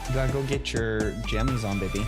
You gotta go get your gems on, baby.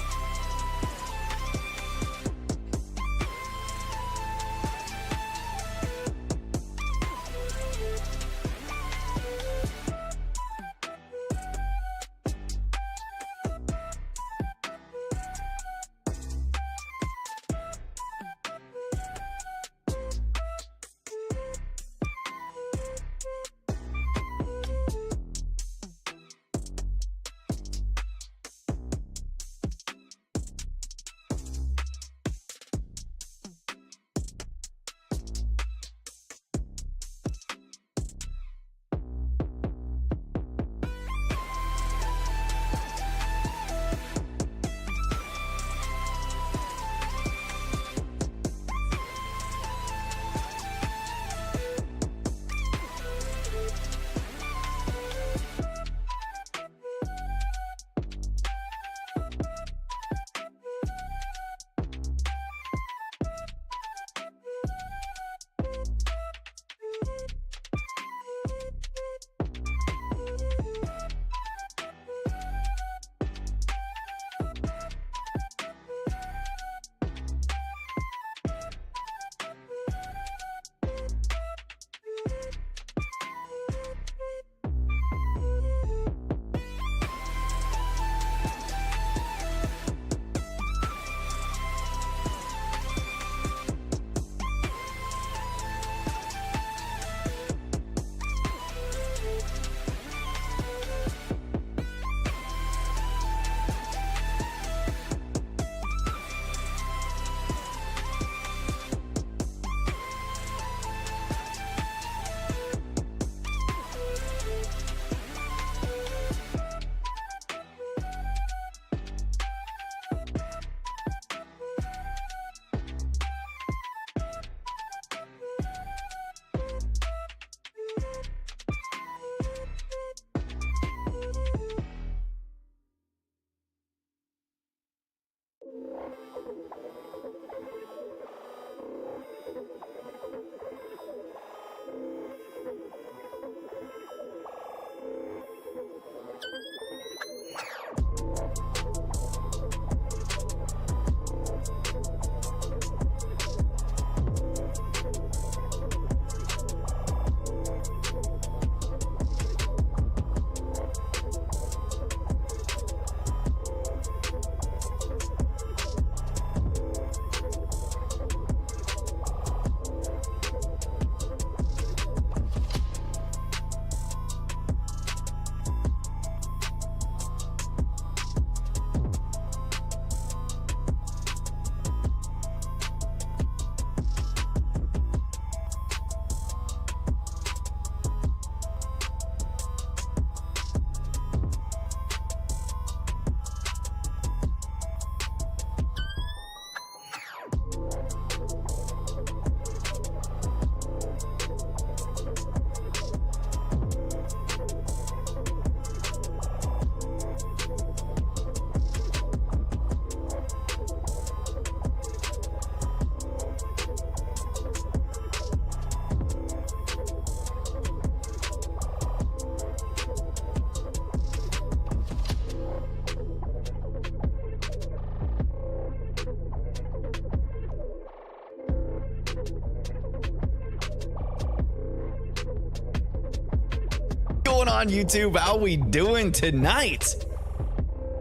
Going on YouTube? How we doing tonight?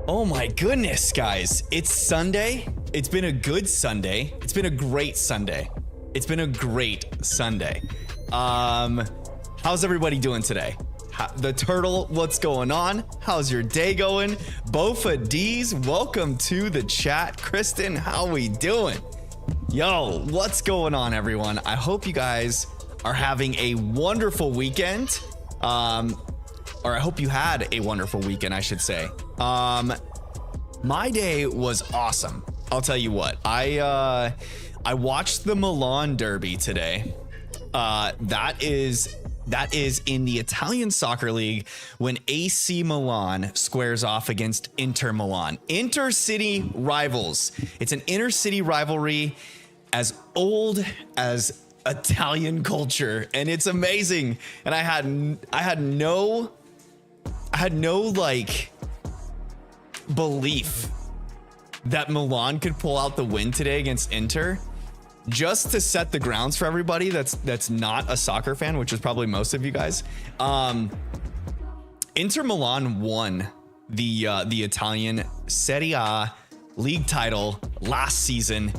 Oh my goodness, guys. It's Sunday. It's been a good Sunday. It's been a great Sunday. It's been a great Sunday. How's everybody doing today? The Turtle, what's going on? How's your day going? Bofa D's, welcome to the chat. Kristen, how we doing? Yo, what's going on, everyone? I hope you guys are having a wonderful weekend. Or I hope you had a wonderful weekend, I should say. My day was awesome. I'll tell you what. I watched the Milan Derby today. That is in the Italian Soccer League when AC Milan squares off against Inter Milan. Intercity rivals. It's an intercity rivalry as old as Italian culture, and it's amazing. And I had no like belief that Milan could pull out the win today against Inter. Just to set the grounds for everybody that's not a soccer fan, which is probably most of you guys. Inter Milan won the Italian Serie A league title last season,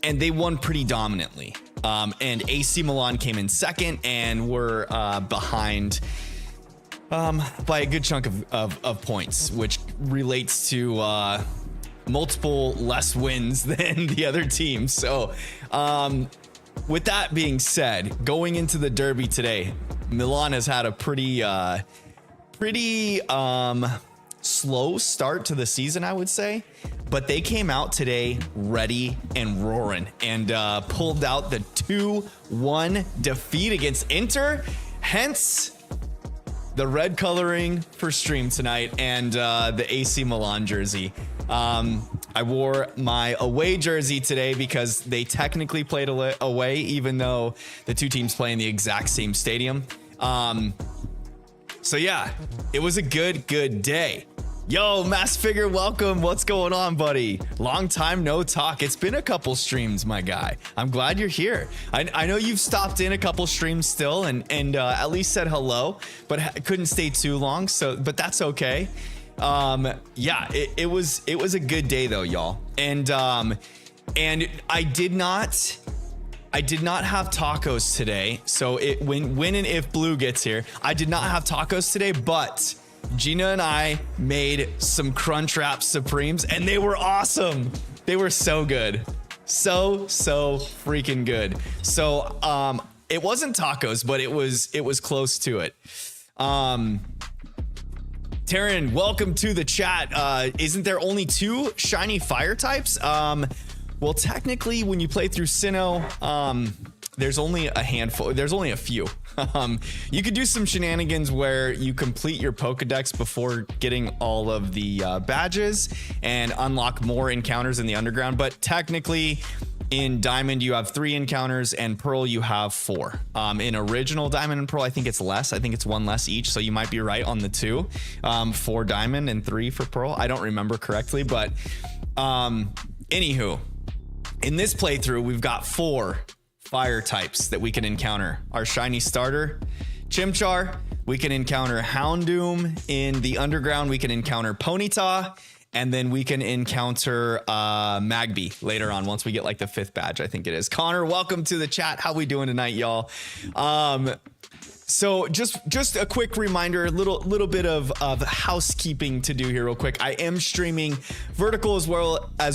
and they won pretty dominantly. And AC Milan came in second and were behind by a good chunk of points, which relates to multiple less wins than the other team. So with that being said, going into the derby today, Milan has had a pretty slow start to the season, I would say, but they came out today ready and roaring and pulled out the 2-1 defeat against Inter. Hence the red coloring for stream tonight and the AC Milan jersey. I wore my away jersey today because they technically played away, even though the two teams play in the exact same stadium. So yeah, it was a good day. Yo, Mass Figure, welcome. What's going on, buddy? Long time no talk. It's been a couple streams, my guy. I'm glad you're here. I know you've stopped in a couple streams still and at least said hello, but couldn't stay too long. But that's okay. Yeah, it was a good day though, y'all. And I did not have tacos today. So when and if Blue gets here, I did not have tacos today, but Gina and I made some Crunchwrap Supremes and they were awesome. They were so good. So freaking good. So, it wasn't tacos, but it was close to it. Taryn, welcome to the chat. Isn't there only 2 shiny fire types? Well, technically, when you play through Sinnoh, there's only a handful. There's only a few. You could do some shenanigans where you complete your Pokedex before getting all of the badges and unlock more encounters in the underground. But technically, in Diamond, you have 3 encounters, and Pearl, you have 4. In original Diamond and Pearl, I think it's less. I think it's 1 less each. So you might be right on the 2 for Diamond and 3 for Pearl. I don't remember correctly, but anywho, in this playthrough, we've got 4 fire types that we can encounter. Our shiny starter, Chimchar. We can encounter Houndoom. In the underground, we can encounter Ponyta. And then we can encounter Magby later on once we get like the 5th badge, I think it is. Connor, welcome to the chat. How we doing tonight, y'all? So just a quick reminder, a little bit of housekeeping to do here real quick. I am streaming vertical as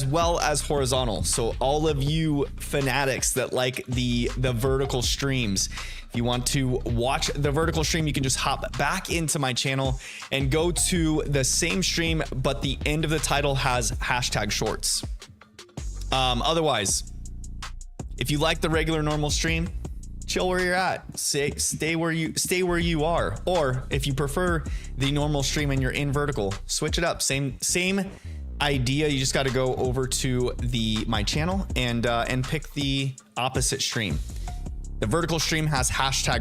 well as horizontal. So all of you fanatics that like the vertical streams, if you want to watch the vertical stream, you can just hop back into my channel and go to the same stream, but the end of the title has #shorts. Otherwise, if you like the regular normal stream, chill where you're at. Stay where you are. Or if you prefer the normal stream and you're in vertical, switch it up. Same idea. You just got to go over to my channel and pick the opposite stream. The vertical stream has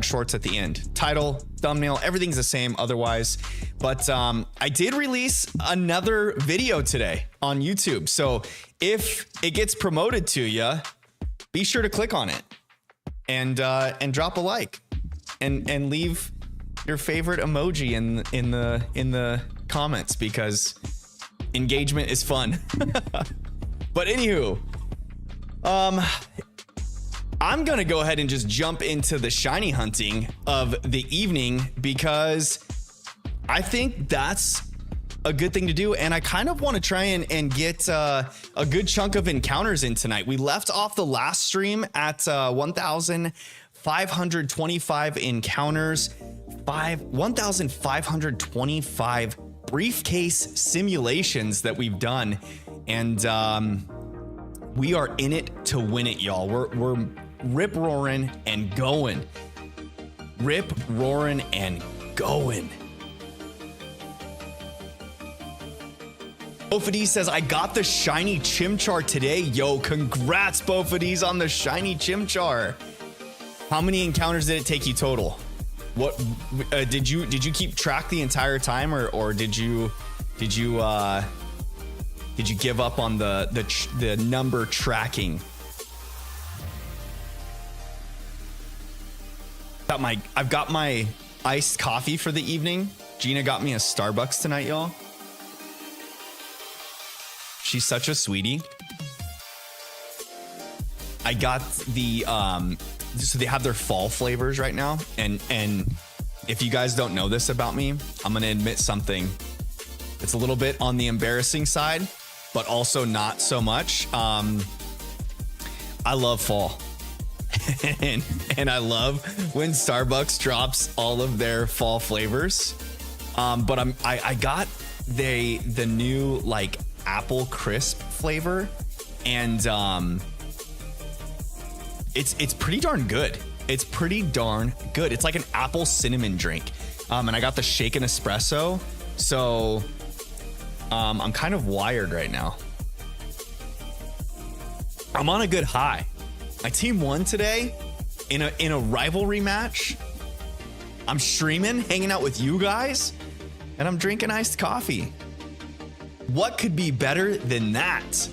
#shorts at the end. Title, thumbnail, everything's the same otherwise. But I did release another video today on YouTube. So if it gets promoted to you, be sure to click on it. And drop a like and leave your favorite emoji in the comments because engagement is fun. But anywho, I'm gonna go ahead and just jump into the shiny hunting of the evening because I think that's a good thing to do, and I kind of want to try and get a good chunk of encounters in tonight. We left off the last stream at 1,525 encounters, 1,525 briefcase simulations that we've done, and we are in it to win it, y'all. We're rip roaring and going. Rip roaring and going. Bofadee says, I got the shiny Chimchar today. Yo, congrats, Bofadee, on the shiny Chimchar. How many encounters did it take you total? What did you keep track the entire time, or did you Did you give up on the number tracking? I've got my iced coffee for the evening. Gina got me a Starbucks tonight, y'all. She's such a sweetie. I got the so they have their fall flavors right now, and if you guys don't know this about me, I'm gonna admit something. It's a little bit on the embarrassing side, but also not so much. I love fall. and I love when Starbucks drops all of their fall flavors. But I got the new like apple crisp flavor, and it's pretty darn good. It's pretty darn good. It's like an apple cinnamon drink. And I got the shaken espresso. So I'm kind of wired right now. I'm on a good high. My team won today in a rivalry match. I'm streaming, hanging out with you guys, and I'm drinking iced coffee. What could be better than that?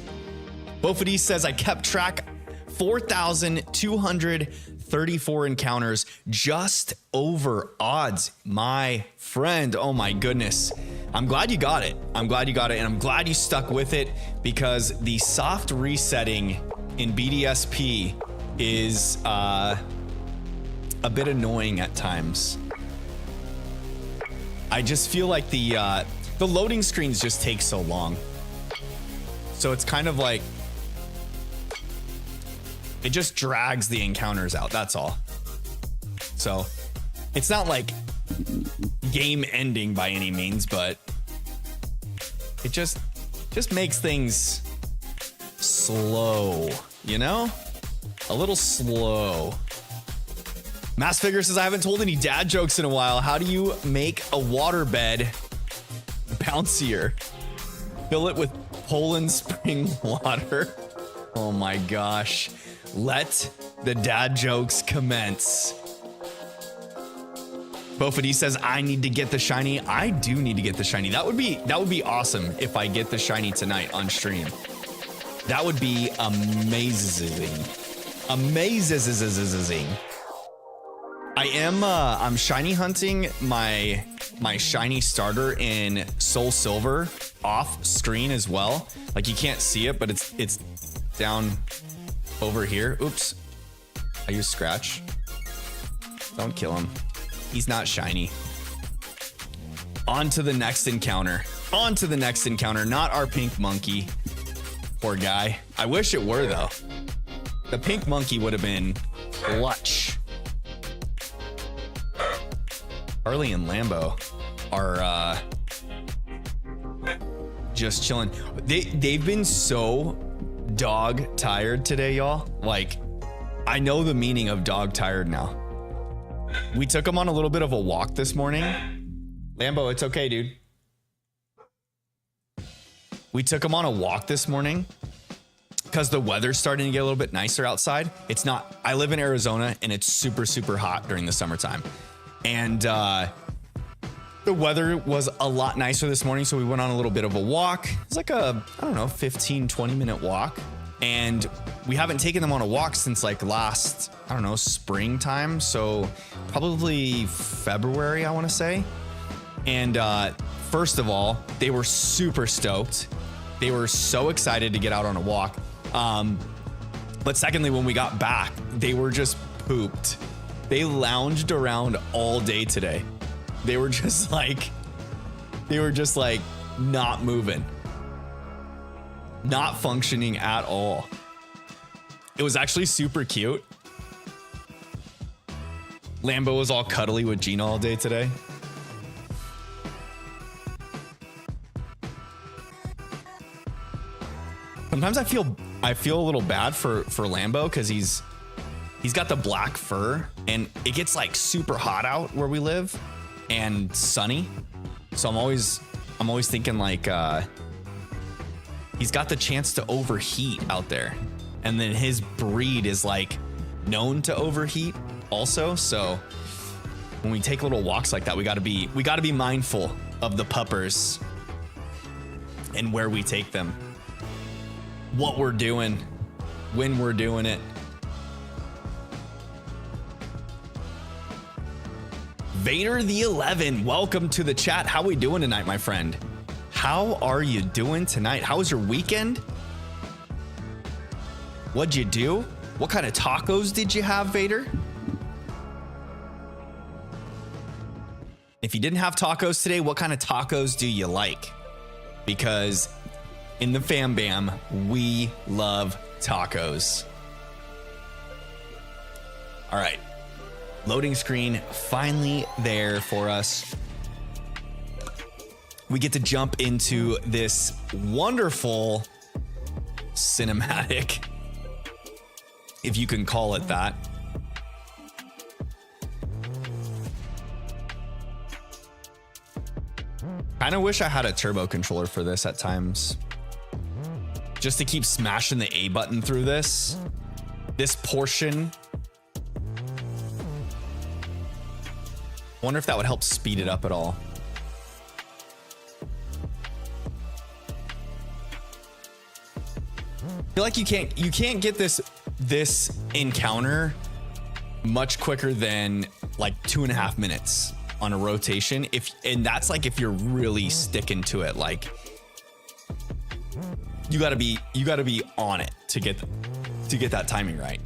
Bofity says I kept track 4,234 encounters, just over odds, my friend. Oh my goodness. I'm glad you got it. I'm glad you got it, and I'm glad you stuck with it, because the soft resetting in BDSP is a bit annoying at times. I just feel like the loading screens just take so long. So it's kind of like it just drags the encounters out, that's all. So it's not like game ending by any means, but it just makes things slow, you know? A little slow. Mass Figure says I haven't told any dad jokes in a while. How do you make a waterbed bouncier? Fill it with Poland spring water. Oh my gosh. Let the dad jokes commence. Bofity says I need to get the shiny. I do need to get the shiny. That would be awesome if I get the shiny tonight on stream. That would be amazing. Amazing. I'm shiny hunting my shiny starter in Soul Silver off screen as well. Like you can't see it, but it's down over here. Oops. I use Scratch. Don't kill him. He's not shiny. On to the next encounter. Not our pink monkey. Poor guy. I wish it were though. The pink monkey would have been clutch. Harley and Lambo are just chilling. They've been so dog tired today, y'all. Like, I know the meaning of dog tired now. We took them on a little bit of a walk this morning. Lambo, it's okay, dude. We took them on a walk this morning because the weather's starting to get a little bit nicer outside. It's not, I live in Arizona and it's super, super hot during the summertime. And the weather was a lot nicer this morning, so we went on a little bit of a walk. It's like a, I don't know, 15, 20 minute walk. And we haven't taken them on a walk since like last, I don't know, springtime. So probably February, I want to say. And first of all, they were super stoked. They were so excited to get out on a walk. But secondly, when we got back, they were just pooped. They lounged around all day today. They were just like not moving, not functioning at all. It was actually super cute. Lambo was all cuddly with Gina all day today. Sometimes I feel a little bad for Lambo because he's got the black fur and it gets like super hot out where we live and sunny. So I'm always thinking like he's got the chance to overheat out there. And then his breed is like known to overheat also. So when we take little walks like that, we gotta be mindful of the puppers. and where we take them, what we're doing, when we're doing it. Vader the 11, welcome to the chat. How we doing tonight, my friend? How are you doing tonight? How was your weekend? What'd you do? What kind of tacos did you have, Vader? If you didn't have tacos today, what kind of tacos do you like? Because in the Fam Bam, we love tacos. All right. Loading screen finally there for us. We get to jump into this wonderful cinematic, if you can call it that. Kind of wish I had a turbo controller for this at times, just to keep smashing the A button through this portion. Wonder if that would help speed it up at all. I feel like you can't get this encounter much quicker than like 2.5 minutes on a rotation. And that's like if you're really sticking to it. Like you gotta be on it to get that timing right.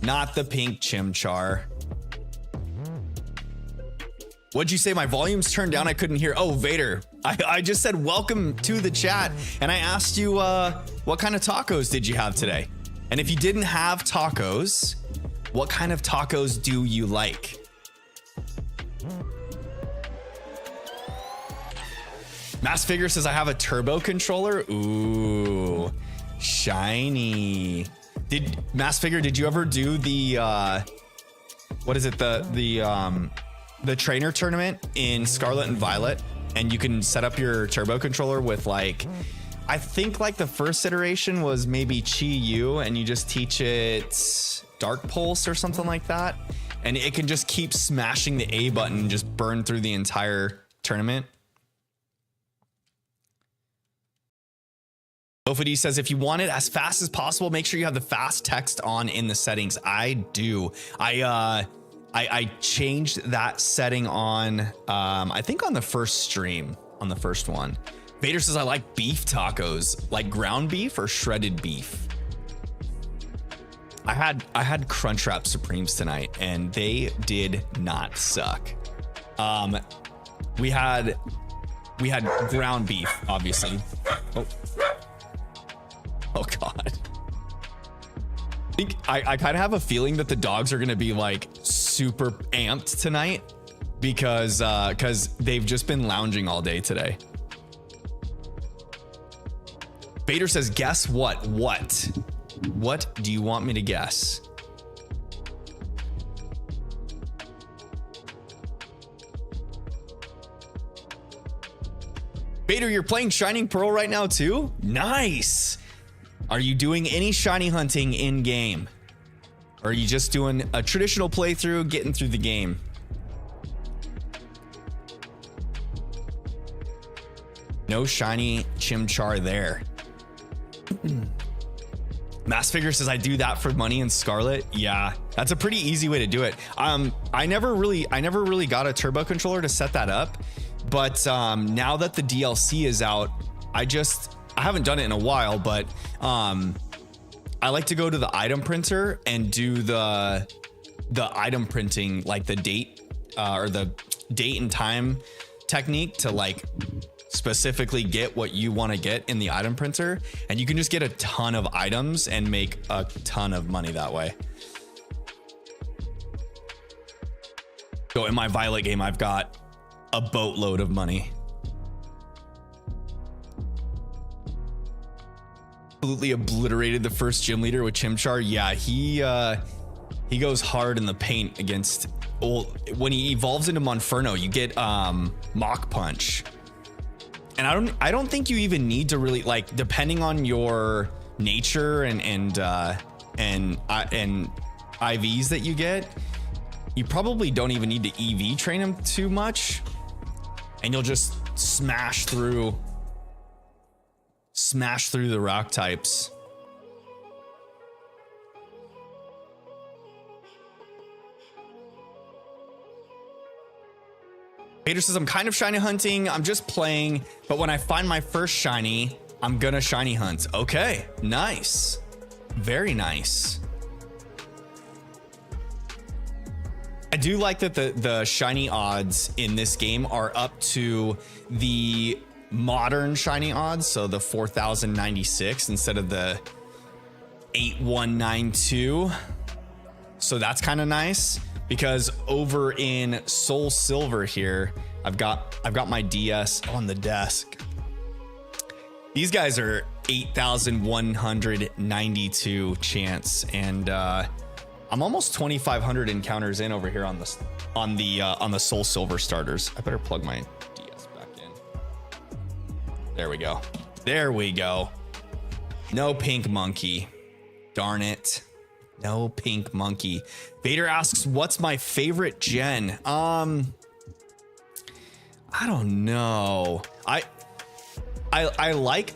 Not the pink chimchar. What'd you say? My volume's turned down. I couldn't hear. Oh, Vader. I just said welcome to the chat, and I asked you what kind of tacos did you have today? And if you didn't have tacos, what kind of tacos do you like? Mass Figure says I have a turbo controller. Ooh, shiny. Did Mass Figure, did you ever do the what is it, the trainer tournament in Scarlet and Violet? And you can set up your turbo controller with, like, I think like the first iteration was maybe Chi Yu, and you just teach it Dark Pulse or something like that, and it can just keep smashing the A button and just burn through the entire tournament. Ofadi says, if you want it as fast as possible, make sure you have the fast text on in the settings. I do. I changed that setting on, I think on the first stream, on the first one. Vader says, I like beef tacos, like ground beef or shredded beef. I had Crunchwrap Supremes tonight, and they did not suck. We had ground beef, obviously. Oh God. I kind of have a feeling that the dogs are going to be like super amped tonight because they've just been lounging all day today. Vader says, guess what? What do you want me to guess? Vader, you're playing Shining Pearl right now too? Nice. Are you doing any shiny hunting in game? Or are you just doing a traditional playthrough, getting through the game? No shiny chimchar there. Mass Figure says, I do that for money in Scarlet. Yeah, that's a pretty easy way to do it. I never really got a turbo controller to set that up, but now that the DLC is out, I haven't done it in a while, but I like to go to the item printer and do the item printing, like the date or the date and time technique to like specifically get what you want to get in the item printer, and you can just get a ton of items and make a ton of money that way. So in my Violet game, I've got a boatload of money. Absolutely obliterated the first gym leader with Chimchar. Yeah, he goes hard in the paint against. When he evolves into Monferno, you get Mach Punch, and I don't think you even need to really, like, depending on your nature and IVs that you get, you probably don't even need to EV train him too much, and you'll just smash through the rock types. Vader says, I'm kind of shiny hunting. I'm just playing, but when I find my first shiny, I'm gonna shiny hunt. Okay, nice. Very nice. I do like that the shiny odds in this game are up to the modern shiny odds, so the 4096 instead of the 8192. So that's kind of nice, because over in Soul Silver here, I've got my DS on the desk. These guys are 8,192 chance, and I'm almost 2,500 encounters in over here on the Soul Silver starters. I better plug my DS back in. There we go. There we go. No pink monkey. Darn it. No pink monkey. Vader asks, what's my favorite gen? I don't know. I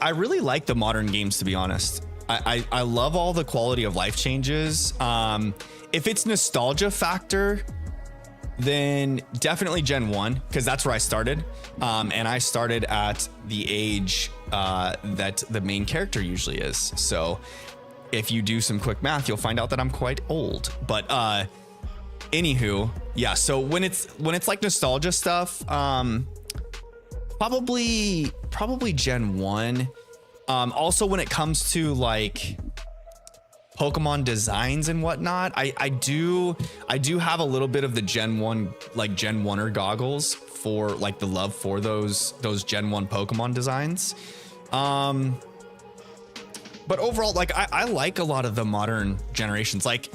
really like the modern games, to be honest. I love all the quality of life changes. If it's nostalgia factor, then definitely Gen 1, because that's where I started. And I started at the age that the main character usually is. So if you do some quick math, you'll find out that I'm quite old. But anywho, yeah. So when it's like nostalgia stuff, probably Gen 1. Also, when it comes to like Pokemon designs and whatnot, I do have a little bit of the Gen 1, like Gen 1er goggles for like the love for those Gen 1 Pokemon designs. But overall, like I like a lot of the modern generations, like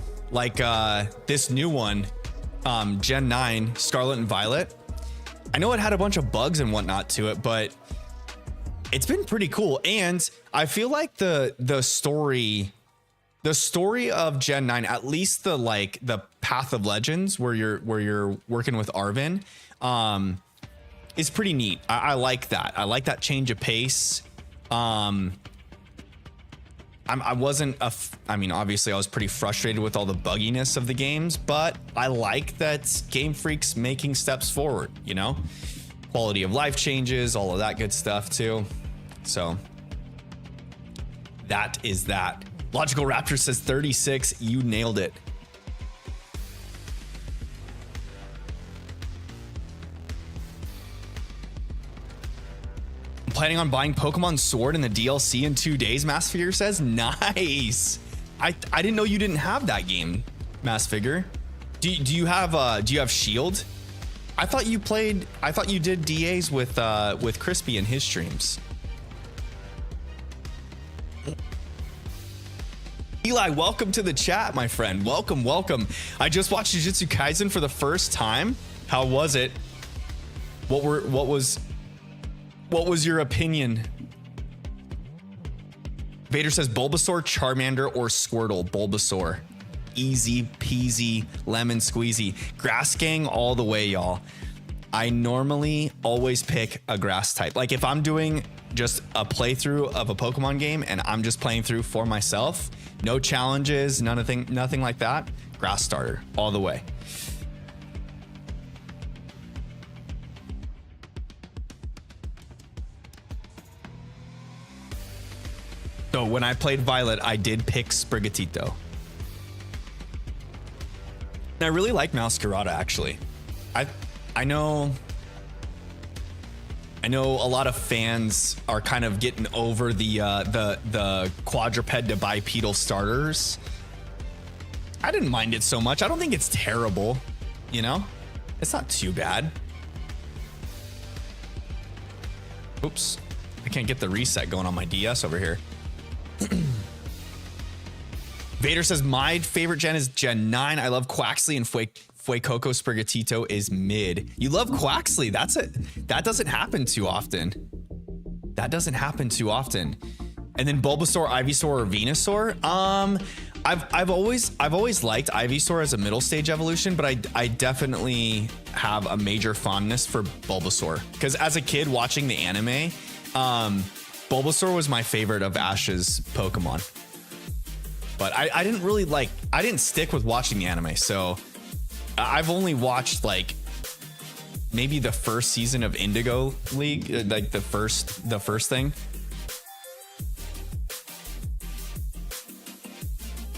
this new one, Gen 9 Scarlet and Violet. I know it had a bunch of bugs and whatnot to it, but it's been pretty cool. And I feel like the story of Gen 9, at least the Path of Legends where you're working with Arven, is pretty neat. I like that. I like that change of pace. Obviously I was pretty frustrated with all the bugginess of the games, but I like that Game Freak's making steps forward, you know? Quality of life changes, all of that good stuff too. So that is that. Logical Raptor says 36, you nailed it. Planning on buying Pokemon Sword and the DLC in 2 days, Mass Figure says. Nice. I didn't know you didn't have that game, Mass Figure. Do you have Shield? I thought you did DAs with Crispy in his streams. Eli, welcome to the chat, my friend. Welcome. I just watched Jujutsu Kaisen for the first time. How was it? What was your opinion? Vader says Bulbasaur, Charmander, or Squirtle. Bulbasaur. Easy peasy, lemon squeezy. Grass gang all the way, y'all. I normally always pick a grass type. Like if I'm doing just a playthrough of a Pokemon game and I'm just playing through for myself, no challenges, nothing like that, grass starter all the way. So when I played Violet, I did pick Sprigatito. And I really like Masquerada, actually. I know a lot of fans are kind of getting over the quadruped to bipedal starters. I didn't mind it so much. I don't think it's terrible, you know? It's not too bad. Oops. I can't get the reset going on my DS over here. Vader says my favorite gen is Gen 9. I love Quaxley and Fuecoco. Sprigatito is mid. You love Quaxley. That doesn't happen too often. And then Bulbasaur, Ivysaur, or Venusaur. I've always liked Ivysaur as a middle stage evolution, but I definitely have a major fondness for Bulbasaur because as a kid watching the anime, Bulbasaur was my favorite of Ash's Pokemon. But I didn't stick with watching the anime, so I've only watched like maybe the first season of Indigo League, like the first thing.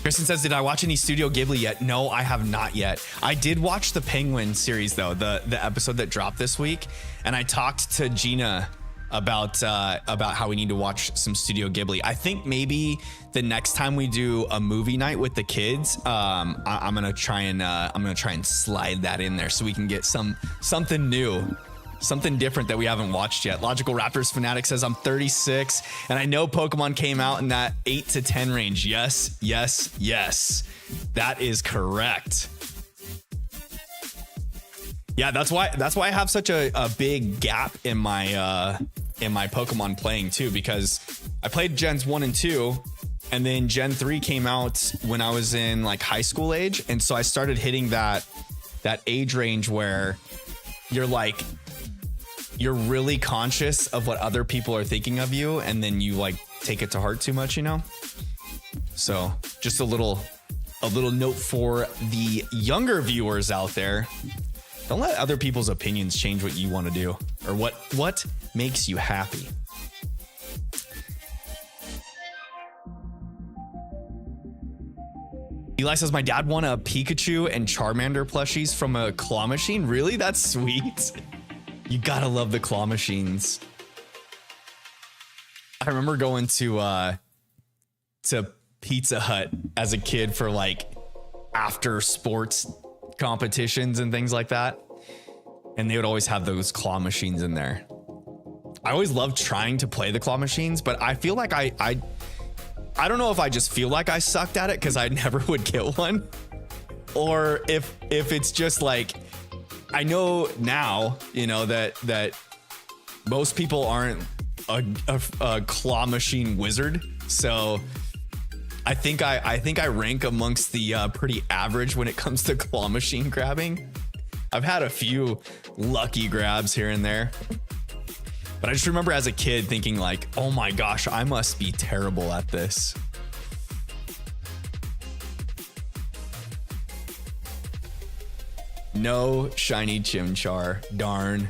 Kristen says, did I watch any Studio Ghibli yet? No, I have not yet. I did watch the Penguin series though, the episode that dropped this week, and I talked to Gina about how we need to watch some Studio Ghibli. I think maybe the next time we do a movie night with the kids, I'm gonna try and slide that in there so we can get something new, something different that we haven't watched yet. Logical Raptors Fanatic says, I'm 36 and I know Pokemon came out in that 8 to 10 range. Yes, yes, yes. That is correct. Yeah, that's why I have such a big gap in my Pokemon playing too, because I played Gens 1 and 2, and then Gen 3 came out when I was in like high school age, and so I started hitting that age range where you're really conscious of what other people are thinking of you, and then you like take it to heart too much, you know? So just a little note for the younger viewers out there. Don't let other people's opinions change what you want to do or what makes you happy. Eli says, my dad won a Pikachu and Charmander plushies from a claw machine. Really? That's sweet. You gotta love the claw machines. I remember going to Pizza Hut as a kid for like after sports competitions and things like that, and they would always have those claw machines in there. I always loved trying to play the claw machines, but I feel like I don't know if I just feel like I sucked at it because I never would get one, or if it's just like I know now, you know, that most people aren't a claw machine wizard, so I think I rank amongst the pretty average when it comes to claw machine grabbing. I've had a few lucky grabs here and there, but I just remember as a kid thinking like, oh my gosh, I must be terrible at this. No shiny Chimchar, darn.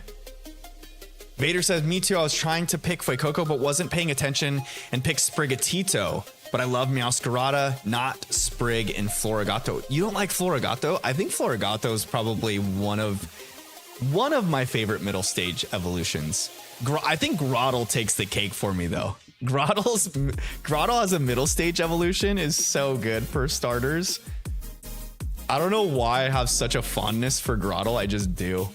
Vader says, me too, I was trying to pick Fuecoco but wasn't paying attention and picked Sprigatito. But I love Meowscarada, not Sprig and Florigato. You don't like Florigato? I think Florigato is probably one of my favorite middle stage evolutions. I think Grotle takes the cake for me though. Grotle as a middle stage evolution is so good for starters. I don't know why I have such a fondness for Grotle. I just do.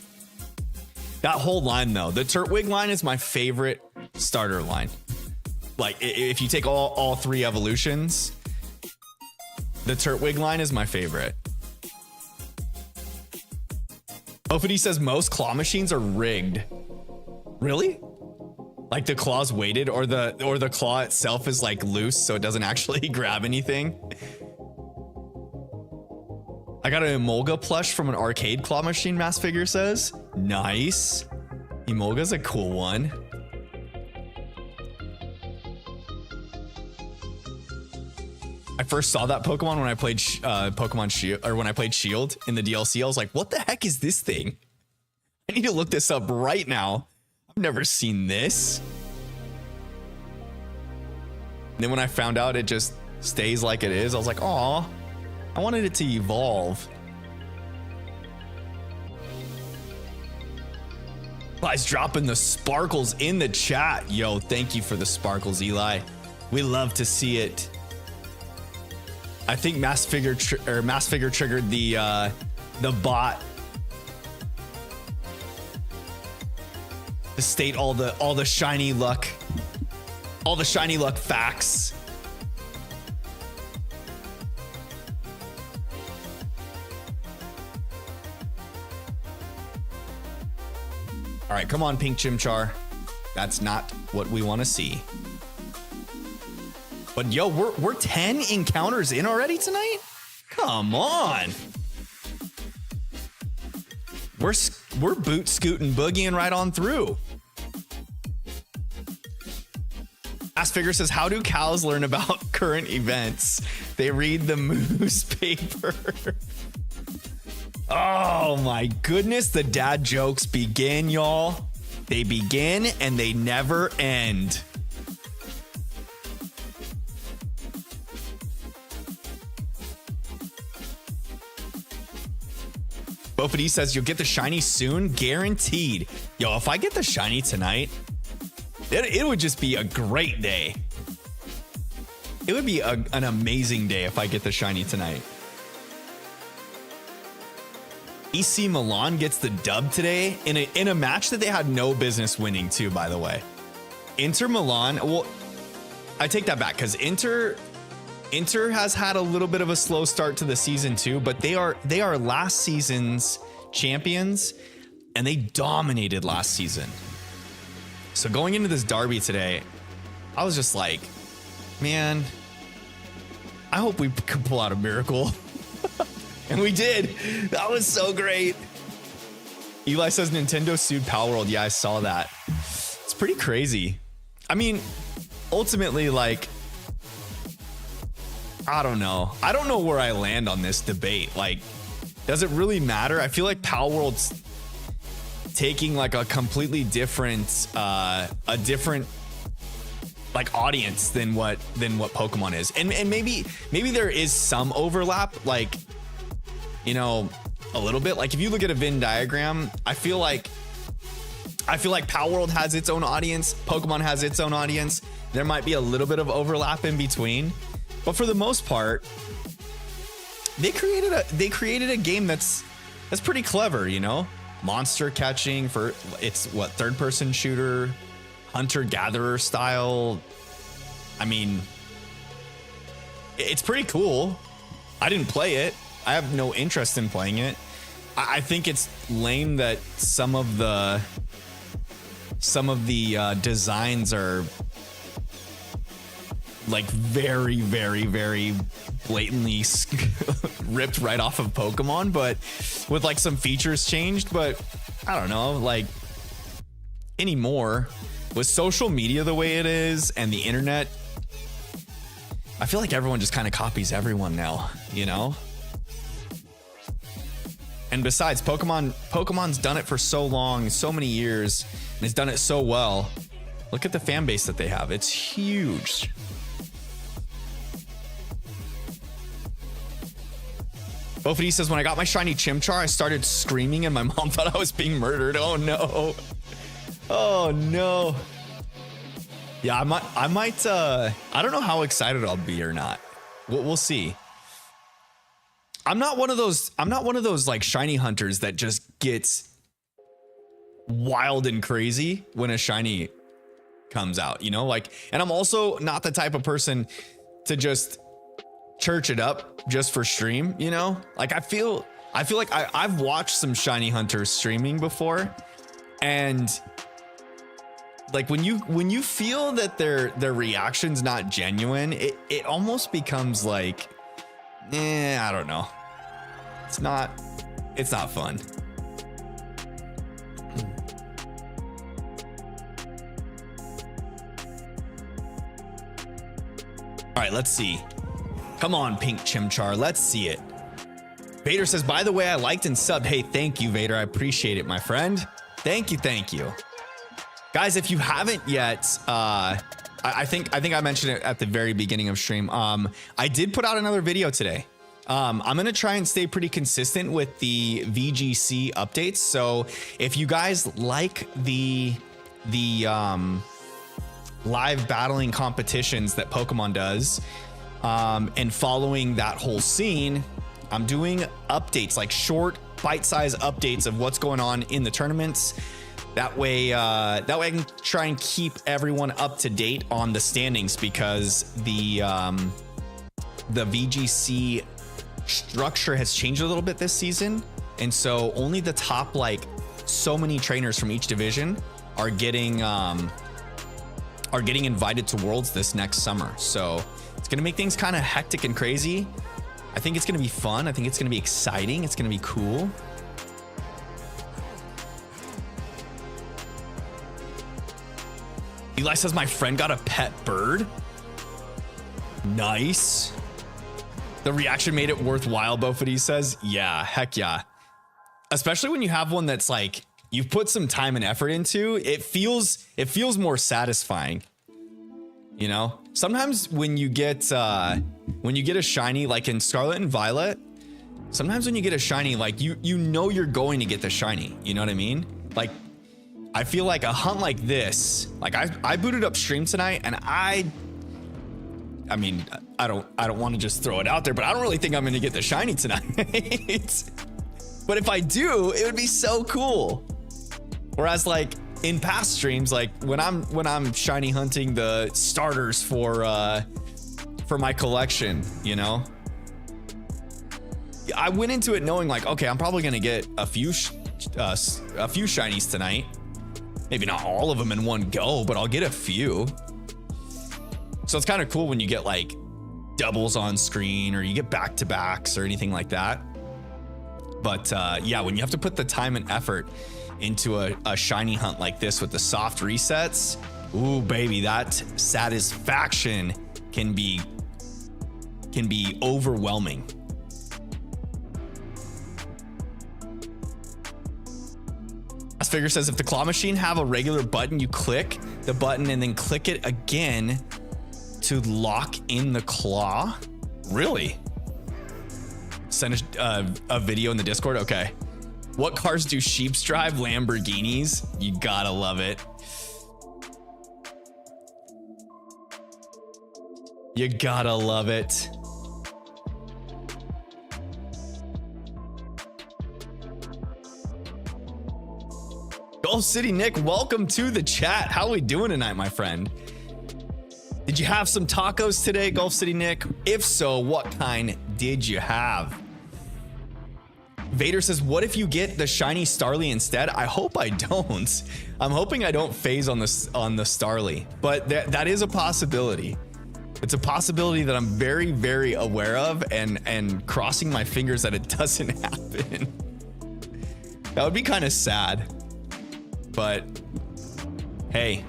That whole line though, the Turtwig line is my favorite starter line. Like if you take all three evolutions, the Turtwig line is my favorite. Opity says most claw machines are rigged. Really? Like the claw's weighted, or the claw itself is like loose so it doesn't actually grab anything. I got an Emolga plush from an arcade claw machine, Mass Figure says. Nice. Emolga's a cool one. I first saw that Pokemon when I played Pokemon Shield, or when I played Shield in the DLC. I was like, what the heck is this thing? I need to look this up right now. I've never seen this. And then when I found out it just stays like it is, I was like, aw, I wanted it to evolve. Eli's dropping the sparkles in the chat. Yo, thank you for the sparkles, Eli. We love to see it. I think Mass Figure triggered the bot to state all the shiny luck facts. All right, come on, Pink Chimchar. That's not what we want to see. But yo, we're 10 encounters in already tonight? Come on. We're boot scooting boogieing right on through. Ask Figure says, how do cows learn about current events? They read the moose paper. Oh my goodness, the dad jokes begin, y'all. They begin and they never end. Bofity says, you'll get the shiny soon, guaranteed. Yo, if I get the shiny tonight, it would just be a great day. It would be an amazing day if I get the shiny tonight. EC Milan gets the dub today in a match that they had no business winning too, by the way. Inter Milan, well, I take that back because Inter has had a little bit of a slow start to the season too, but they are last season's champions and they dominated last season. So going into this derby today, I was just like, man, I hope we can pull out a miracle. And we did. That was so great. Eli says Nintendo sued Palworld. Yeah, I saw that. It's pretty crazy. I mean, ultimately, like, I don't know. I don't know where I land on this debate. Like, does it really matter? I feel like Palworld's taking like a completely different, like audience than what Pokemon is. And maybe there is some overlap, like, you know, a little bit. Like if you look at a Venn diagram, I feel like Palworld has its own audience, Pokemon has its own audience. There might be a little bit of overlap in between, but for the most part, they created a game that's pretty clever, you know? Monster catching for it's what, third person shooter, hunter gatherer style. I mean, it's pretty cool. I didn't play it. I have no interest in playing it. I think it's lame that some of the designs are like very, very, very blatantly ripped right off of Pokemon, but with like some features changed. But I don't know, like anymore with social media the way it is and the internet, I feel like everyone just kind of copies everyone now, you know? And besides, Pokemon's done it for so long, so many years, and has done it so well. Look at the fan base that they have. It's huge. Bofity says, when I got my shiny Chimchar, I started screaming and my mom thought I was being murdered. Oh no. Oh no. Yeah, I might I don't know how excited I'll be or not. We'll see. I'm not one of those like shiny hunters that just gets wild and crazy when a shiny comes out, you know, like, and I'm also not the type of person to just church it up just for stream, you know, like I feel like I've watched some shiny hunters streaming before, and like when you feel that their reaction's not genuine, it almost becomes like, I don't know. It's not fun. All right, let's see. Come on, Pink Chimchar. Let's see it. Vader says, by the way, I liked and subbed. Hey, thank you, Vader. I appreciate it, my friend. Thank you. Guys, if you haven't yet, I think I mentioned it at the very beginning of stream. I did put out another video today. I'm going to try and stay pretty consistent with the VGC updates. So if you guys like the live battling competitions that Pokemon does, and following that whole scene, I'm doing updates, like short bite-sized updates of what's going on in the tournaments. That way I can try and keep everyone up to date on the standings, because the VGC structure has changed a little bit this season, and so only the top, like, so many trainers from each division are getting invited to Worlds this next summer. So It's gonna make things kind of hectic and crazy. I think it's gonna be fun. I think it's gonna be exciting. It's gonna be cool. Eli says my friend got a pet bird. Nice. The reaction made it worthwhile, Bofity says. Yeah, heck yeah. Especially when you have one that's like you've put some time and effort into, it feels more satisfying. You know, sometimes when you get a shiny, like in Scarlet and Violet, sometimes when you get a shiny, like you know you're going to get the shiny. You know what I mean? Like, I feel like a hunt like this, like I booted up stream tonight, and I mean, I don't want to just throw it out there, but I don't really think I'm going to get the shiny tonight. But if I do, it would be so cool. Whereas like in past streams, like when I'm shiny hunting the starters for my collection, you know, I went into it knowing like, okay, I'm probably going to get a few shinies tonight. Maybe not all of them in one go, but I'll get a few. So it's kind of cool when you get like doubles on screen, or you get back-to-backs or anything like that. But yeah, when you have to put the time and effort into a shiny hunt like this with the soft resets, ooh baby, that satisfaction can be overwhelming. Figure says if the claw machine have a regular button, you click the button and then click it again to lock in the claw. Really? Send a video in the Discord. Okay. What cars do sheeps drive? Lamborghinis. You gotta love it. You gotta love it. Gulf City Nick, welcome to the chat. How are we doing tonight, my friend? Did you have some tacos today, Gulf City Nick? If so, what kind did you have? Vader says, what if you get the shiny Starly instead? I hope I don't. I'm hoping I don't phase on the Starly, but that is a possibility. It's a possibility that I'm very, very aware of, and crossing my fingers that it doesn't happen. That would be kind of sad. But hey,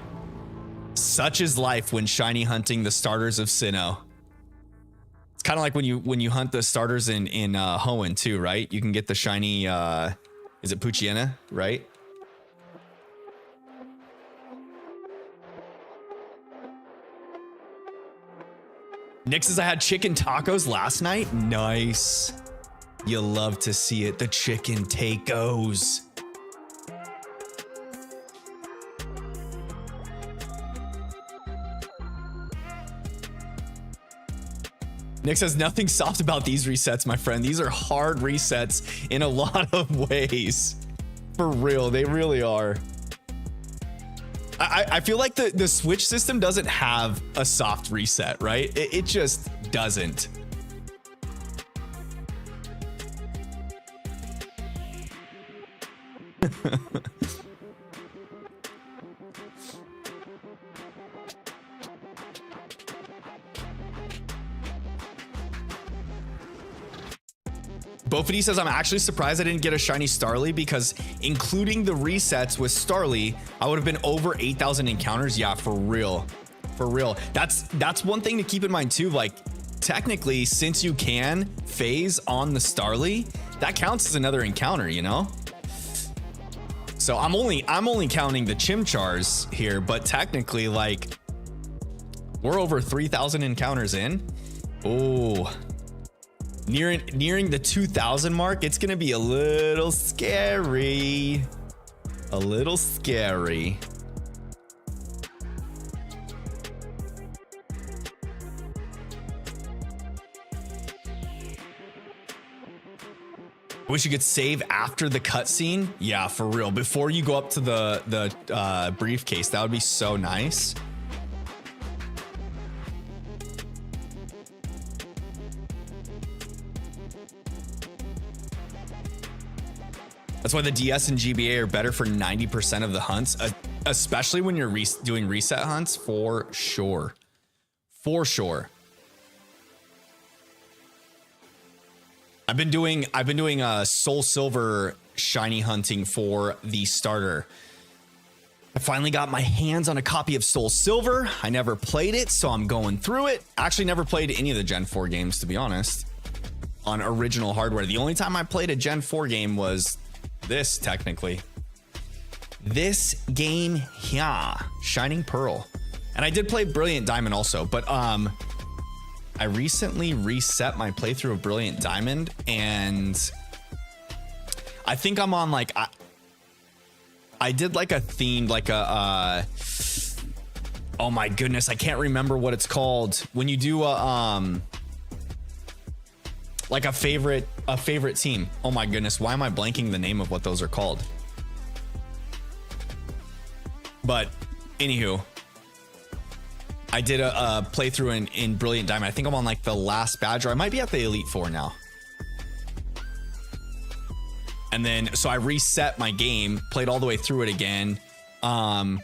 such is life when shiny hunting the starters of Sinnoh. It's kind of like when you hunt the starters in Hoenn too, right? You can get the shiny is it Poochyena, right? Nick says I had chicken tacos last night. Nice. You love to see it. The chicken tacos. Nick says nothing soft about these resets, my friend. These are hard resets in a lot of ways. For real, they really are. I feel like the Switch system doesn't have a soft reset, right? It just doesn't. Bofity says, I'm actually surprised I didn't get a shiny Starly, because including the resets with Starly, I would have been over 8,000 encounters. Yeah, for real. For real. That's one thing to keep in mind too. Like, technically, since you can phase on the Starly, that counts as another encounter, you know? So I'm only counting the Chimchars here, but technically, like, we're over 3,000 encounters in. Oh, nearing the 2,000 mark. It's gonna be a little scary. A little scary. Wish you could save after the cutscene. Yeah, for real. Before you go up to the briefcase, that would be so nice. That's why the DS and GBA are better for 90% of the hunts, especially when you're doing reset hunts, for sure. For sure. I've been doing Soul Silver shiny hunting for the starter. I finally got my hands on a copy of Soul Silver. I never played it, so I'm going through it. Actually, never played any of the Gen 4 games, to be honest, on original hardware. The only time I played a Gen 4 game was this, technically. This game here, Shining Pearl. And I did play Brilliant Diamond also, but I recently reset my playthrough of Brilliant Diamond, and I think I'm on like... I did like a themed, like a, oh my goodness, I can't remember what it's called. When you do like a favorite team. Oh my goodness, why am I blanking the name of what those are called? But anywho, I did a playthrough in Brilliant Diamond. I think I'm on like the last badge, or I might be at the Elite Four now. And then, so I reset my game, played all the way through it again, and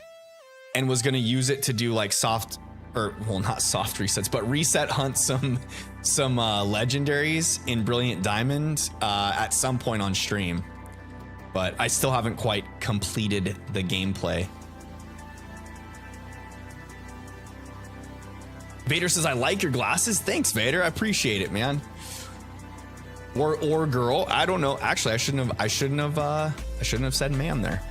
was going to use it to do like soft, or well, not soft resets, but reset hunt some legendaries in Brilliant Diamond at some point on stream. But I still haven't quite completed the gameplay. Vader says, I like your glasses. Thanks, Vader. I appreciate it, man. Or girl, I don't know. Actually, I shouldn't have said man there.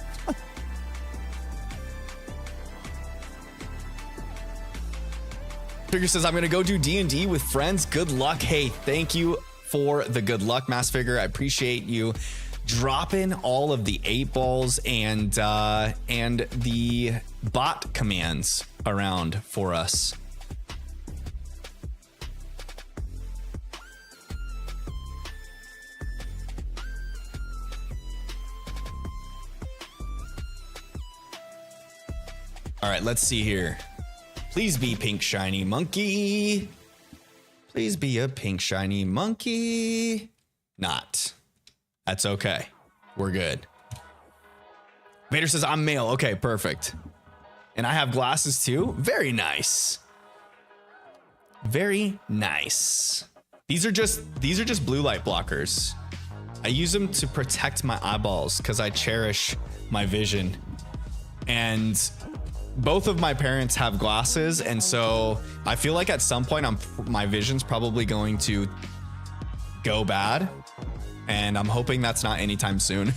Figure says, I'm gonna go do D&D with friends. Good luck. Hey, thank you for the good luck, Mass Figure. I appreciate you dropping all of the 8 balls and the bot commands around for us. All right, let's see here. Please be pink shiny monkey. Please be a pink shiny monkey. Not. That's okay. We're good. Vader says, I'm male. Okay, perfect. And I have glasses too. Very nice. Very nice. These are just blue light blockers. I use them to protect my eyeballs because I cherish my vision. And both of my parents have glasses, and so I feel like at some point my vision's probably going to go bad, and I'm hoping that's not anytime soon.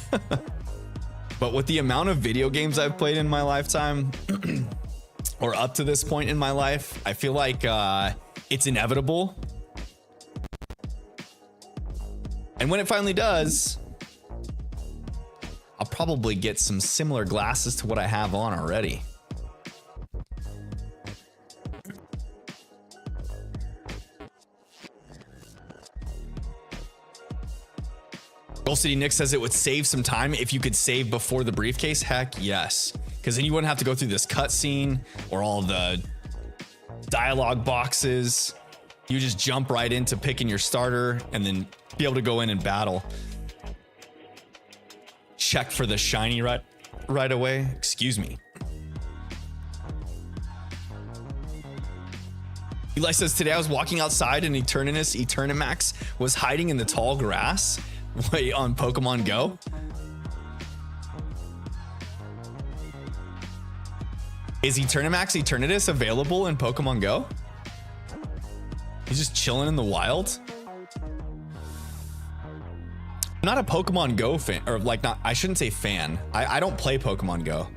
But with the amount of video games I've played in my lifetime, or up to this point in my life, I feel like it's inevitable. And when it finally does, I'll probably get some similar glasses to what I have on already. Gold City Nick says it would save some time if you could save before the briefcase. Heck yes, because then you wouldn't have to go through this cutscene or all the dialogue boxes. You just jump right into picking your starter and then be able to go in and battle. Check for the shiny right away. Excuse me. Eli says, today I was walking outside and Eternamax was hiding in the tall grass. Wait, on Pokemon Go? Is Eternamax Eternatus available in Pokemon Go? He's just chilling in the wild? I'm not a Pokemon Go fan, or like not, I shouldn't say fan. I don't play Pokemon Go.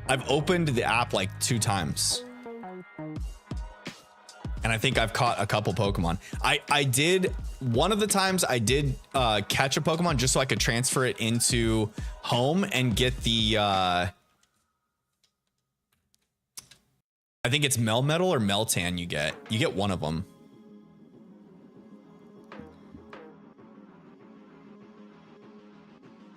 I've opened the app like 2 times. And I think I've caught a couple Pokemon. I did, one of the times I did catch a Pokemon just so I could transfer it into home and get the, I think it's Melmetal or Meltan you get. You get one of them.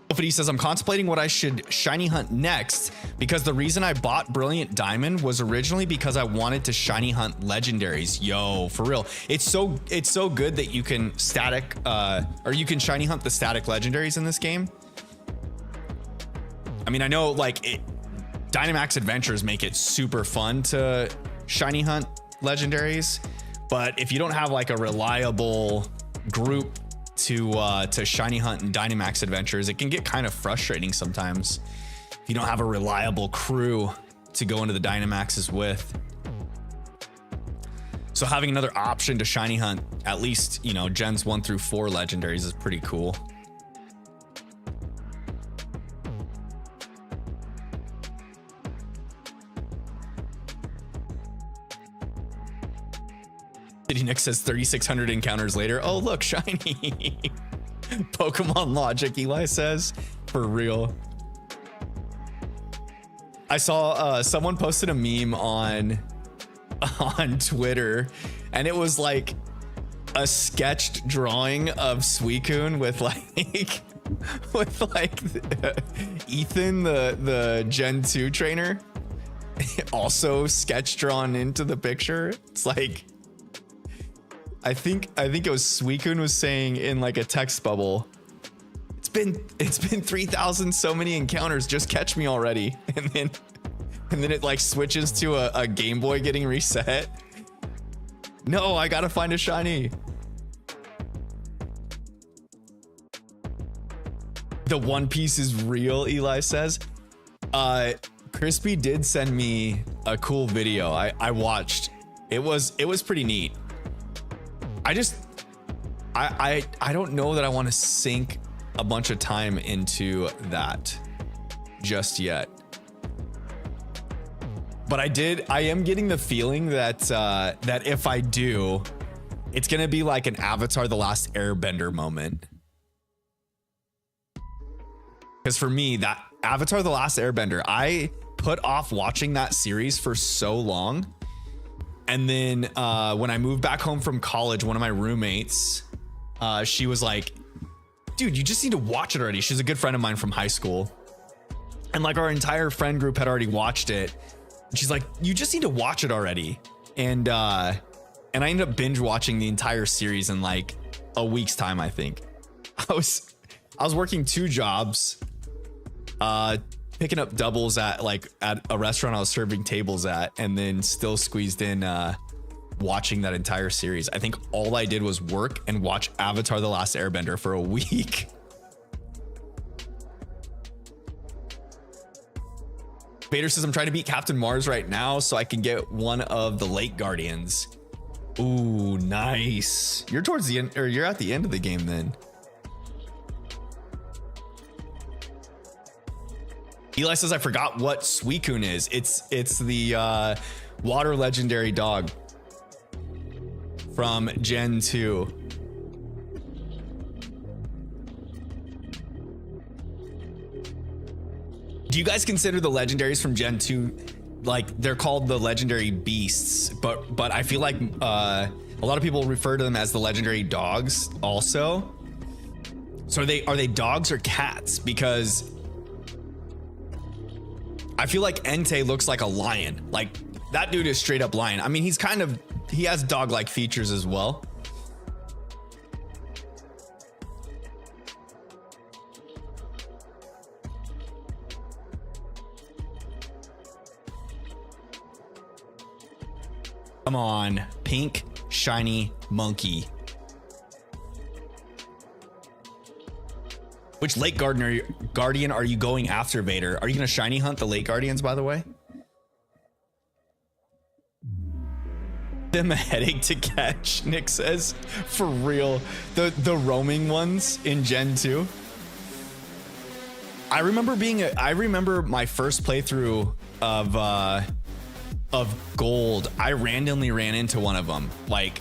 But he says, I'm contemplating what I should shiny hunt next because the reason I bought Brilliant Diamond was originally because I wanted to shiny hunt legendaries. Yo, for real. It's so good that you can static or you can shiny hunt the static legendaries in this game. I mean, I know like Dynamax Adventures make it super fun to shiny hunt legendaries, but if you don't have like a reliable group to shiny hunt and Dynamax adventures, it can get kind of frustrating sometimes if you don't have a reliable crew to go into the Dynamaxes with. So having another option to shiny hunt, at least, you know, gens 1 through 4 legendaries is pretty cool. City Nick says 3,600 encounters later. Oh, look, shiny. Pokemon logic, Eli says. For real. I saw someone posted a meme on Twitter, and it was like a sketched drawing of Suicune with like Ethan, the Gen 2 trainer, also sketch drawn into the picture. It's like, I think it was Suicune was saying in like a text bubble, it's been 3,000 so many encounters, just catch me already. And then it like switches to a Game Boy getting reset. No, I gotta find a shiny. The One Piece is real, Eli says. Crispy did send me a cool video I watched. It was pretty neat. I don't know that I want to sink a bunch of time into that just yet. But I am getting the feeling that that if I do, it's gonna be like an Avatar: The Last Airbender moment. Because for me, that Avatar: The Last Airbender, I put off watching that series for so long. And then when I moved back home from college, one of my roommates, she was like, dude, you just need to watch it already. She's a good friend of mine from high school. And like our entire friend group had already watched it. She's like, you just need to watch it already. And I ended up binge watching the entire series in like a week's time, I think. I was working 2 jobs, picking up doubles at a restaurant I was serving tables at, and then still squeezed in watching that entire series. I think all I did was work and watch Avatar: The Last Airbender for a week. Vader says, I'm trying to beat Captain Mars right now so I can get one of the Lake Guardians. Ooh, nice. You're towards the end, or you're at the end of the game then. Eli says, I forgot what Suicune is. It's the water legendary dog from Gen 2. Do you guys consider the legendaries from Gen 2, like they're called the legendary beasts, but I feel like a lot of people refer to them as the legendary dogs also. So are they dogs or cats? Because I feel like Entei looks like a lion. Like that dude is straight up lion. I mean, he has dog-like features as well. Come on, pink, shiny monkey. Which Lake Guardian are you going after, Vader? Are you going to shiny hunt the Lake Guardians, by the way? Them a headache to catch, Nick says. For real. The roaming ones in Gen 2. I remember my first playthrough of Gold. I randomly ran into one of them, like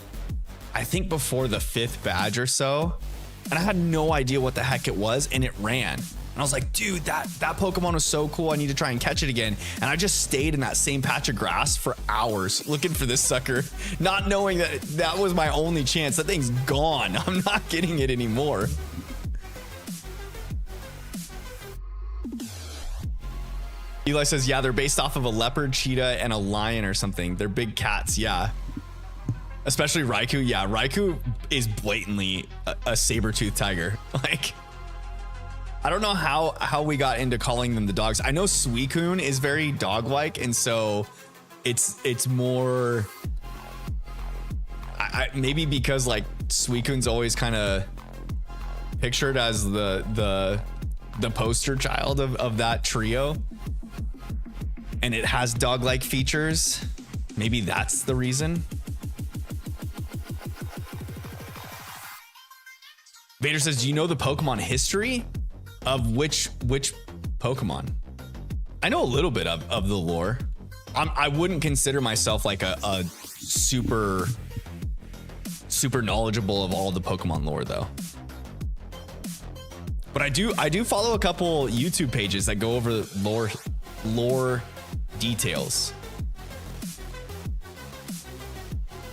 I think before the 5th badge or so, and I had no idea what the heck it was, and it ran, and I was like, dude, that Pokemon was so cool, I need to try and catch it again. And I just stayed in that same patch of grass for hours looking for this sucker, not knowing that was my only chance. That thing's gone. I'm not getting it anymore. Eli says, yeah, they're based off of a leopard, cheetah, and a lion or something. They're big cats, yeah. Especially Raikou. Yeah, Raikou is blatantly a saber-toothed tiger. Like, I don't know how we got into calling them the dogs. I know Suicune is very dog-like, and so it's more... maybe because like Suicune's always kind of pictured as the poster child of that trio, and it has dog-like features. Maybe that's the reason. Vader says, do you know the Pokemon history of which Pokemon? I know a little bit of the lore. I wouldn't consider myself like a super knowledgeable of all the Pokemon lore though. But I do follow a couple YouTube pages that go over lore details.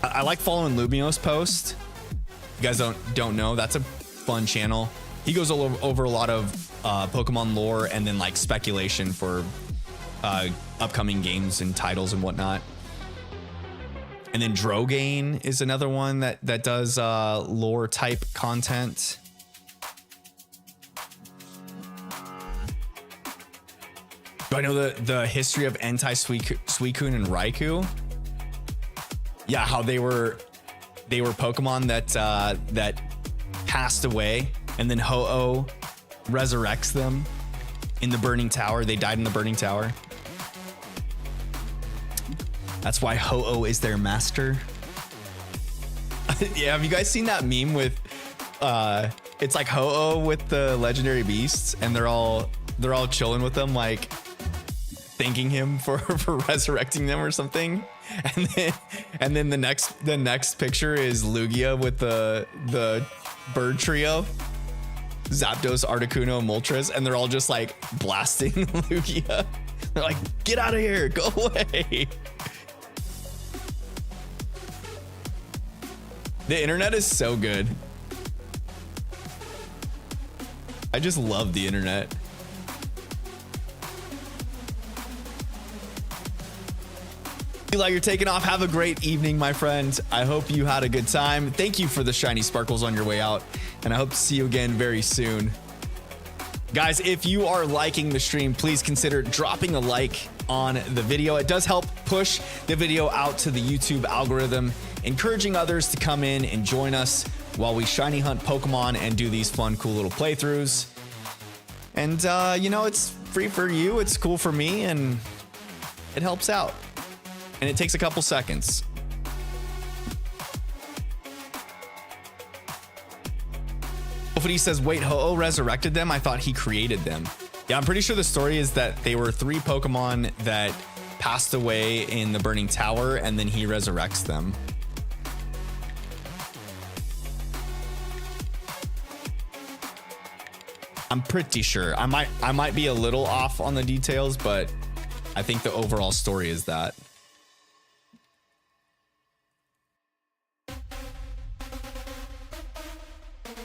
I like following Lumio's post. You guys don't know, that's a fun channel. He goes over a lot of Pokemon lore and then like speculation for upcoming games and titles and whatnot. And then Drogain is another one that does lore type content. Do I know the history of Suicune and Raikou? Yeah, how they were Pokemon that passed away, and then Ho-Oh resurrects them in the Burning Tower. They died in the Burning Tower. That's why Ho-Oh is their master. Yeah, have you guys seen that meme with it's like Ho-Oh with the legendary beasts, and they're all chilling with them, like thanking him for resurrecting them or something. And then the next picture is Lugia with the bird trio, Zapdos, Articuno, Moltres, and they're all just like blasting Lugia. They're like, get out of here, go away. The internet is so good. I just love the internet. Eli, you're taking off. Have a great evening, my friend. I hope you had a good time. Thank you for the shiny sparkles on your way out, and I hope to see you again very soon. Guys, if you are liking the stream, please consider dropping a like on the video. It does help push the video out to the YouTube algorithm, encouraging others to come in and join us while we shiny hunt Pokemon and do these fun, cool little playthroughs. And, you know, it's free for you. It's cool for me, and it helps out. And it takes a couple seconds. He says, wait, Ho-Oh resurrected them? I thought he created them. Yeah, I'm pretty sure the story is that they were 3 Pokemon that passed away in the Burning Tower, and then he resurrects them. I'm pretty sure. I might be a little off on the details, but I think the overall story is that.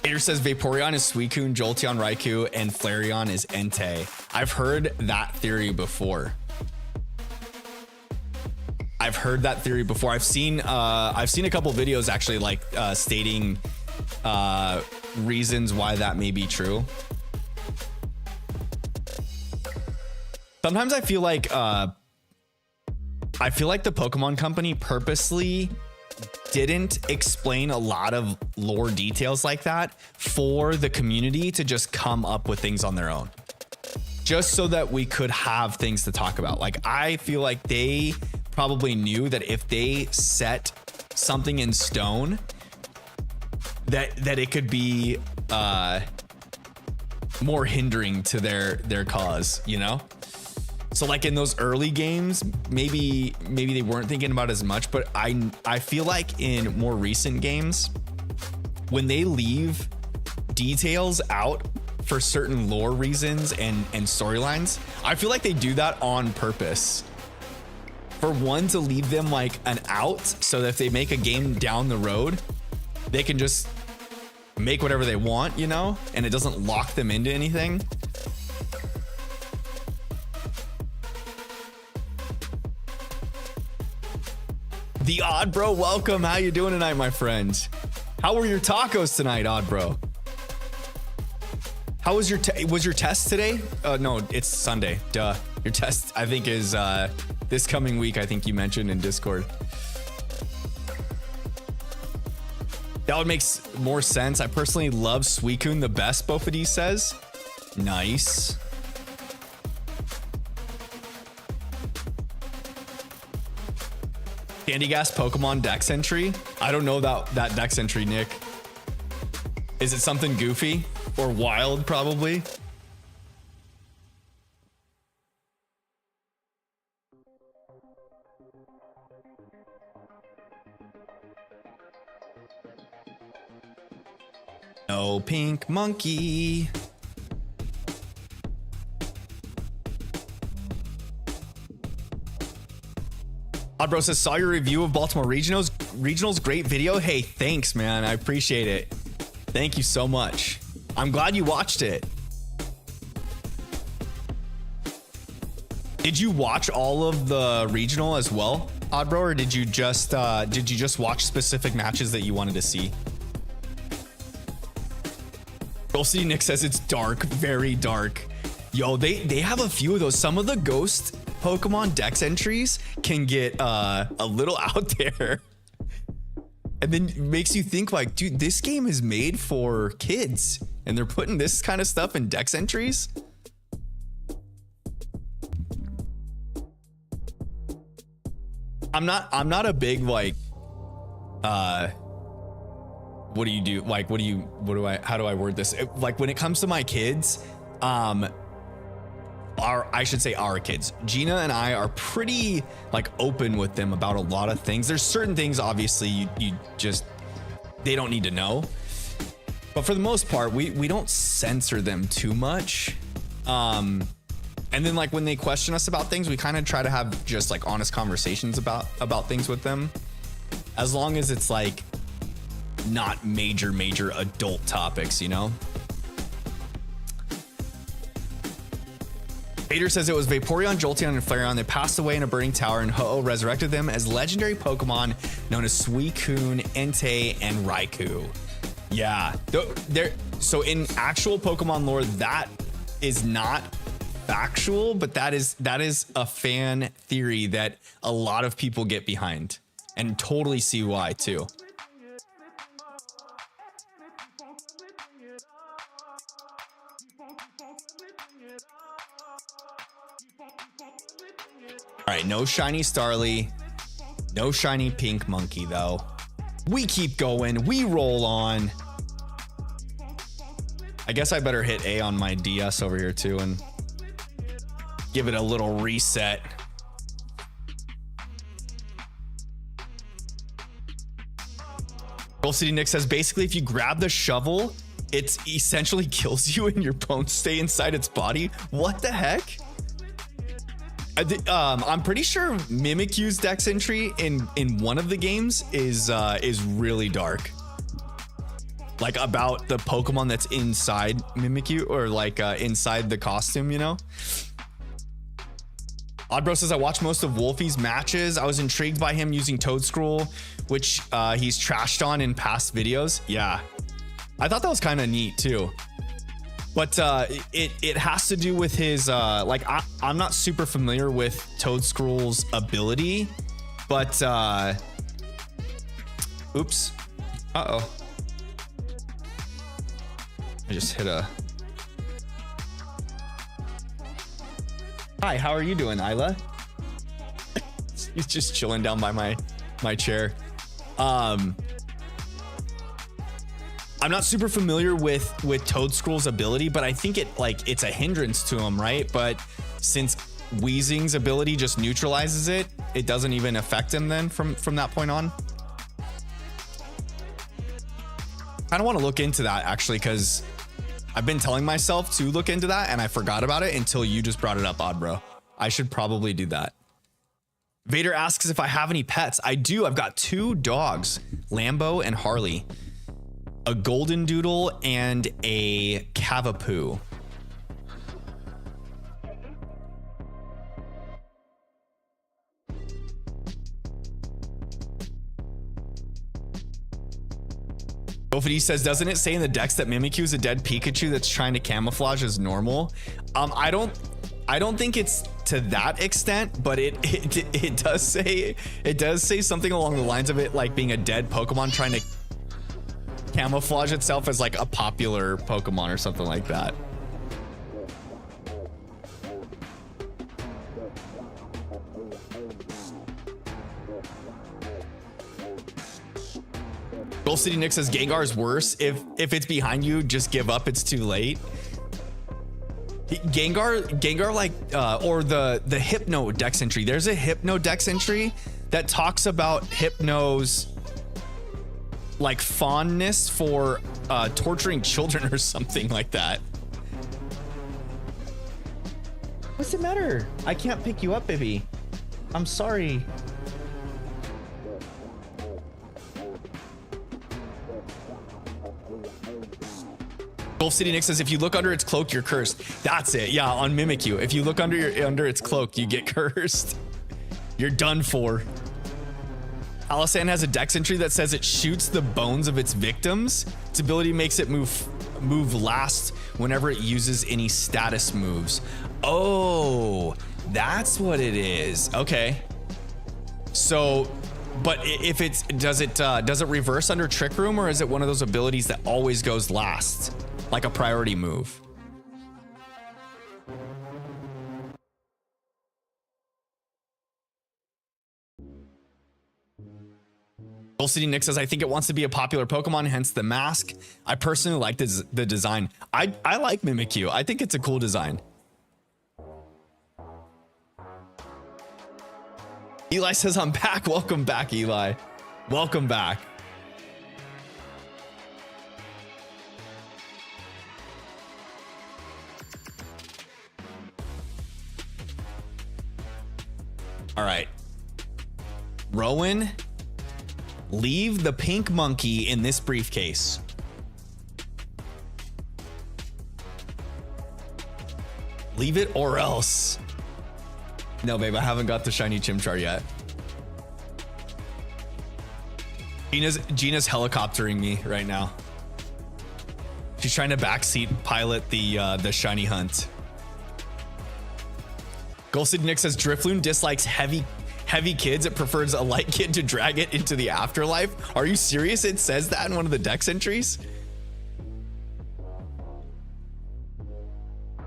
Vader says Vaporeon is Suicune, Jolteon Raikou, and Flareon is Entei. I've heard that theory before. I've seen a couple videos actually, like stating reasons why that may be true. Sometimes I feel like the Pokemon Company purposely didn't explain a lot of lore details like that for the community to just come up with things on their own, just so that we could have things to talk about. Like, I feel like they probably knew that if they set something in stone, that it could be more hindering to their cause, you know? So like in those early games, maybe they weren't thinking about as much, but I feel like in more recent games, when they leave details out for certain lore reasons and storylines, I feel like they do that on purpose. For one, to leave them like an out, so that if they make a game down the road, they can just make whatever they want, you know, and it doesn't lock them into anything. The Odd Bro, welcome. How you doing tonight, my friend? How were your tacos tonight, Odd Bro? How was your test today? No, it's Sunday. Duh. Your test, I think, is this coming week. I think you mentioned in Discord. That would make more sense. I personally love Suicune the best, Bofity says. Nice. Candy Gas Pokemon Dex entry? I don't know that Dex entry, Nick. Is it something goofy or wild, probably? No pink monkey. Oddbro says, saw your review of Baltimore Regionals. Regionals, great video. Hey, thanks, man. I appreciate it. Thank you so much. I'm glad you watched it. Did you watch all of the regional as well, Oddbro, or did you just watch specific matches that you wanted to see? City Nick says it's dark, very dark. Yo, they have a few of those. Some of the ghost Pokemon Dex entries can get a little out there, and then makes you think like, dude, this game is made for kids, and they're putting this kind of stuff in Dex entries. I'm not a big like what do you do? Like, how do I word this? Like when it comes to my kids, I should say our kids, Gina and I are pretty like open with them about a lot of things. There's certain things, obviously, you just, they don't need to know. But for the most part, we don't censor them too much. And then like when they question us about things, we kind of try to have just like honest conversations about things with them. As long as it's like not major adult topics, you know? Vader says it was Vaporeon, Jolteon, and Flareon. They passed away in a burning tower, and Ho-Oh resurrected them as legendary Pokemon known as Suicune, Entei, and Raikou. Yeah, so in actual Pokemon lore, that is not factual, but that is a fan theory that a lot of people get behind, and totally see why too. All right, no shiny Starly, no shiny pink monkey though. We keep going, we roll on. I guess I better hit A on my DS over here too and give it a little reset. Gold City Nick says basically if you grab the shovel, it essentially kills you and your bones stay inside its body. What the heck? I'm pretty sure Mimikyu's Dex entry in one of the games is really dark. Like about the Pokemon that's inside Mimikyu, or like inside the costume, you know? Oddbro says I watched most of Wolfie's matches. I was intrigued by him using Toedscruel, which he's trashed on in past videos. Yeah, I thought that was kind of neat too. But it has to do with his like I'm not super familiar with Toedscruel's ability, but oops, I just hit a. Hi, how are you doing, Isla? He's just chilling down by my chair. I'm not super familiar with Toedscruel's ability, but I think it's a hindrance to him, right? But since Weezing's ability just neutralizes it, it doesn't even affect him then from that point on. I don't want to look into that actually, because I've been telling myself to look into that and I forgot about it until you just brought it up, Oddbro. I should probably do that. Vader asks if I have any pets. I do. I've got 2 dogs, Lambo and Harley. A golden doodle and a Cavapoo. Bofity says, doesn't it say in the dex that Mimikyu is a dead Pikachu that's trying to camouflage as normal? I don't think it's to that extent, but it does say something along the lines of it like being a dead Pokemon trying to. camouflage itself as like a popular Pokemon or something like that. Gold City Nick says Gengar is worse. If it's behind you, just give up. It's too late. Gengar like or the Hypno Dex entry. There's a Hypno Dex entry that talks about Hypno's like fondness for torturing children or something like that. What's the matter? I can't pick you up, baby. I'm sorry. Gulf City Nick says if you look under its cloak, you're cursed. That's it. Yeah, on Mimikyu. If you look under its cloak, you get cursed. You're done for. Alisan has a dex entry that says it shoots the bones of its victims. Its ability makes it move last whenever it uses any status moves. Oh, that's what it is. Okay. So, but if it's does it reverse under Trick Room, or is it one of those abilities that always goes last, like a priority move? Gold City Nick says, I think it wants to be a popular Pokemon, hence the mask. I personally like the design. I like Mimikyu. I think it's a cool design. Eli says, I'm back. Welcome back, Eli. Welcome back. All right. Rowan, leave the pink monkey in this briefcase. Leave it or else. No, babe, I haven't got the shiny Chimchar yet. Gina's helicoptering me right now. She's trying to backseat pilot the shiny hunt. Ghosted Nick says Drifloon dislikes heavy kids. It prefers a light kid to drag it into the afterlife. Are you serious? It says that in one of the dex entries.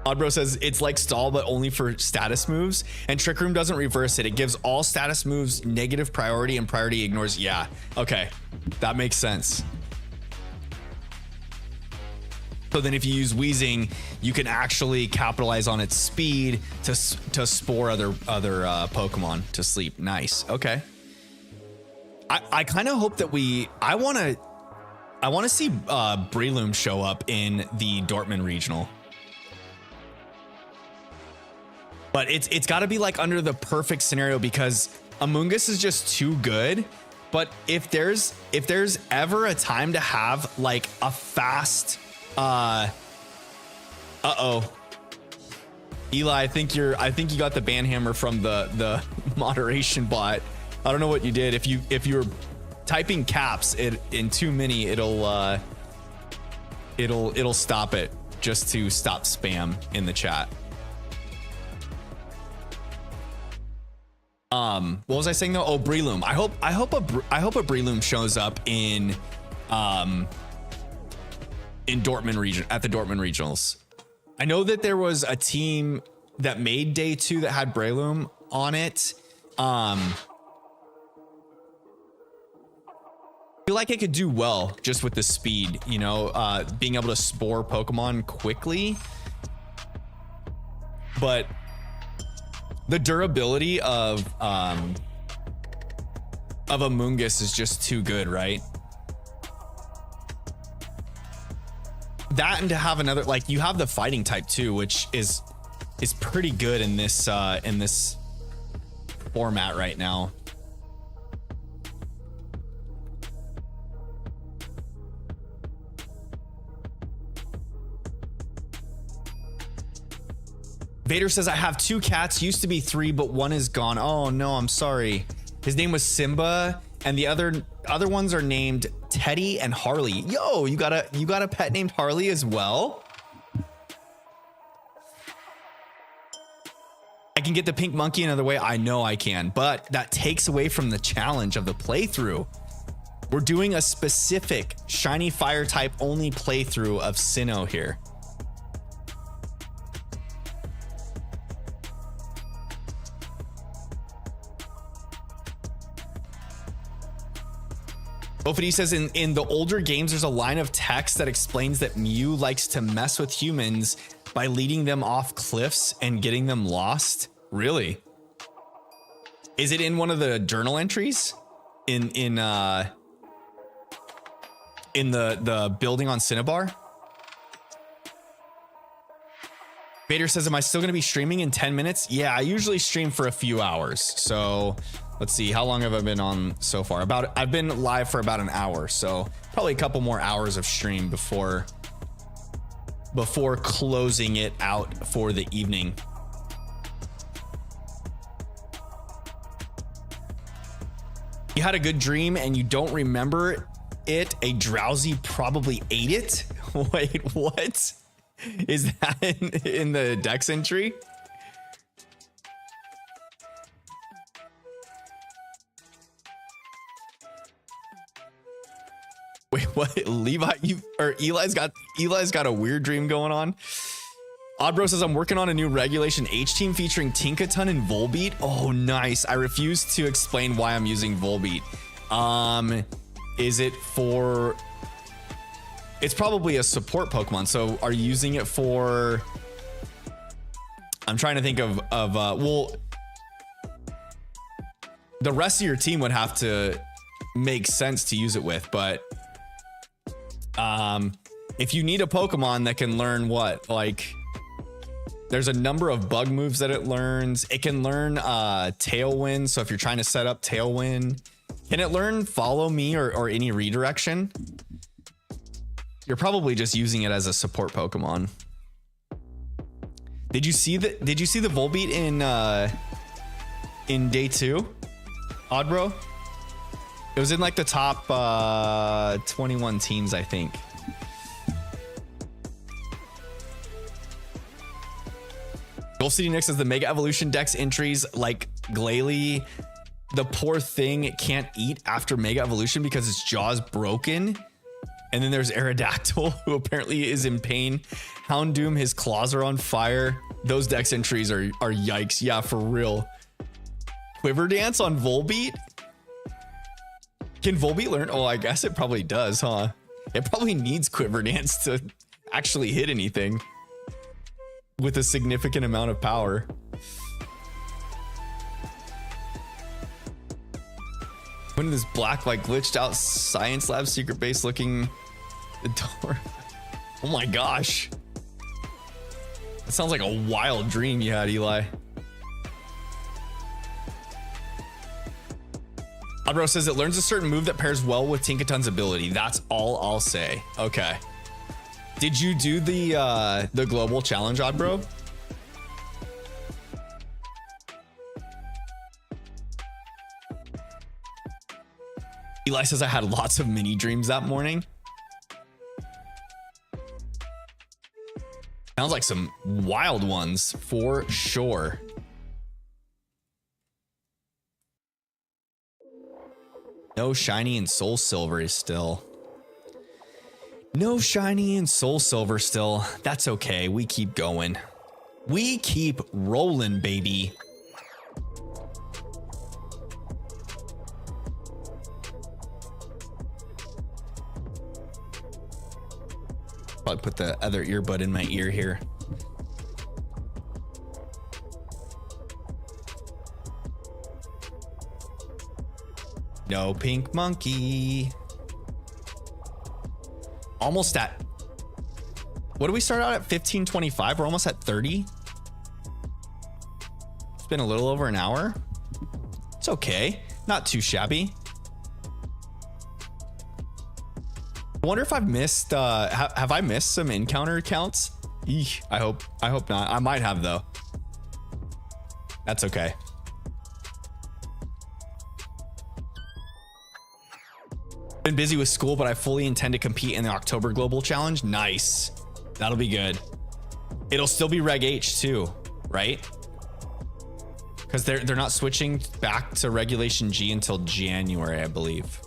Oddbro says it's like Stall, but only for status moves. And Trick Room doesn't reverse it. It gives all status moves negative priority, and priority ignores. Yeah. Okay. That makes sense. So then if you use Weezing, you can actually capitalize on its speed to spore other Pokemon to sleep. Nice. Okay. I kind of hope that I want to see Breloom show up in the Dortmund regional. But it's got to be like under the perfect scenario, because Amoonguss is just too good. But if there's ever a time to have like a fast Eli, I think you got the banhammer from the moderation bot. I don't know what you did. If you're typing caps in too many, it'll stop it just to stop spam in the chat. What was I saying though? Oh, Breloom. I hope a Breloom shows up in Dortmund region, at the Dortmund regionals. I know that there was a team that made day 2 that had Breloom on it. I feel like it could do well just with the speed, you know, being able to spore Pokemon quickly. But the durability of Amoonguss is just too good, right? That, and to have another, like, you have the fighting type too, which is pretty good in this format right now. Vader says, I have 2 cats, used to be 3, but one is gone. Oh no, I'm sorry. His name was Simba, and the other ones are named Teddy and Harley. Yo, you got a pet named Harley as well? I can get the pink monkey another way. I know I can, but that takes away from the challenge of the playthrough. We're doing a specific shiny fire type only playthrough of Sinnoh here. Bofity says in the older games, there's a line of text that explains that Mew likes to mess with humans by leading them off cliffs and getting them lost. Really? Is it in one of the journal entries in the building on Cinnabar? Vader says, am I still going to be streaming in 10 minutes? Yeah, I usually stream for a few hours. So let's see, how long have I been on so far? I've been live for about an hour, so probably a couple more hours of stream before closing it out for the evening. You had a good dream and you don't remember it. A drowsy probably ate it. Wait, what? Is that in the Dex entry? Wait, what? Eli's got a weird dream going on. Oddbro says, I'm working on a new Regulation H team featuring Tinkaton and Volbeat. Oh, nice. I refuse to explain why I'm using Volbeat. Is it for... It's probably a support Pokemon. So are you using it for... I'm trying to think of well, the rest of your team would have to make sense to use it with, but if you need a Pokemon that can learn what, like, there's a number of bug moves that it learns. It can learn Tailwind. So if you're trying to set up Tailwind, can it learn Follow Me or any redirection? You're probably just using it as a support Pokemon. Did you see the Volbeat in day 2? Oddbro? It was in like the top 21 teams, I think. Gulf City Nick says the Mega Evolution Dex entries like Glalie, the poor thing can't eat after Mega Evolution because its jaw's broken. And then there's Aerodactyl, who apparently is in pain. Houndoom, his claws are on fire. Those Dex entries are yikes. Yeah, for real. Quiver Dance on Volbeat? Can Volbeat learn? Oh, I guess it probably does, huh? It probably needs Quiver Dance to actually hit anything with a significant amount of power. When this black, like, glitched out science lab secret base looking door. Oh my gosh. That sounds like a wild dream you had, Eli. Oddbro says it learns a certain move that pairs well with Tinkaton's ability. That's all I'll say. Okay. Did you do the global challenge, Oddbro? Eli says I had lots of mini dreams that morning. Sounds like some wild ones for sure. No shiny and soul silver is still. No shiny and soul silver still. That's okay. We keep going. We keep rolling, baby. Probably put the other earbud in my ear here. No pink monkey. Almost at, what do we start out at? 15:25. We're almost at 30. It's been a little over an hour. It's okay. Not too shabby. I wonder if I've missed, have I missed some encounter counts? Eesh, I hope not. I might have though. That's okay. Been busy with school, but I fully intend to compete in the October Global Challenge. Nice. That'll be good. It'll still be Reg H too, right? Because they're not switching back to Regulation G until January, I believe.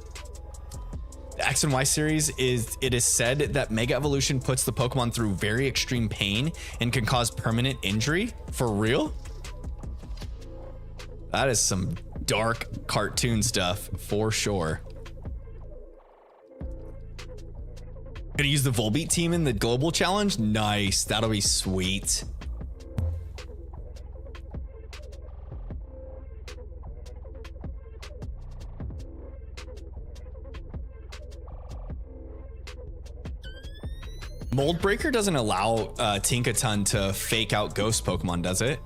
X and Y series is it is said that Mega Evolution puts the Pokemon through very extreme pain and can cause permanent injury. For real? That is some dark cartoon stuff for sure. Gonna use the Volbeat team in the global challenge? Nice, that'll be sweet. Mold Breaker doesn't allow Tinkaton to fake out ghost Pokemon, does it?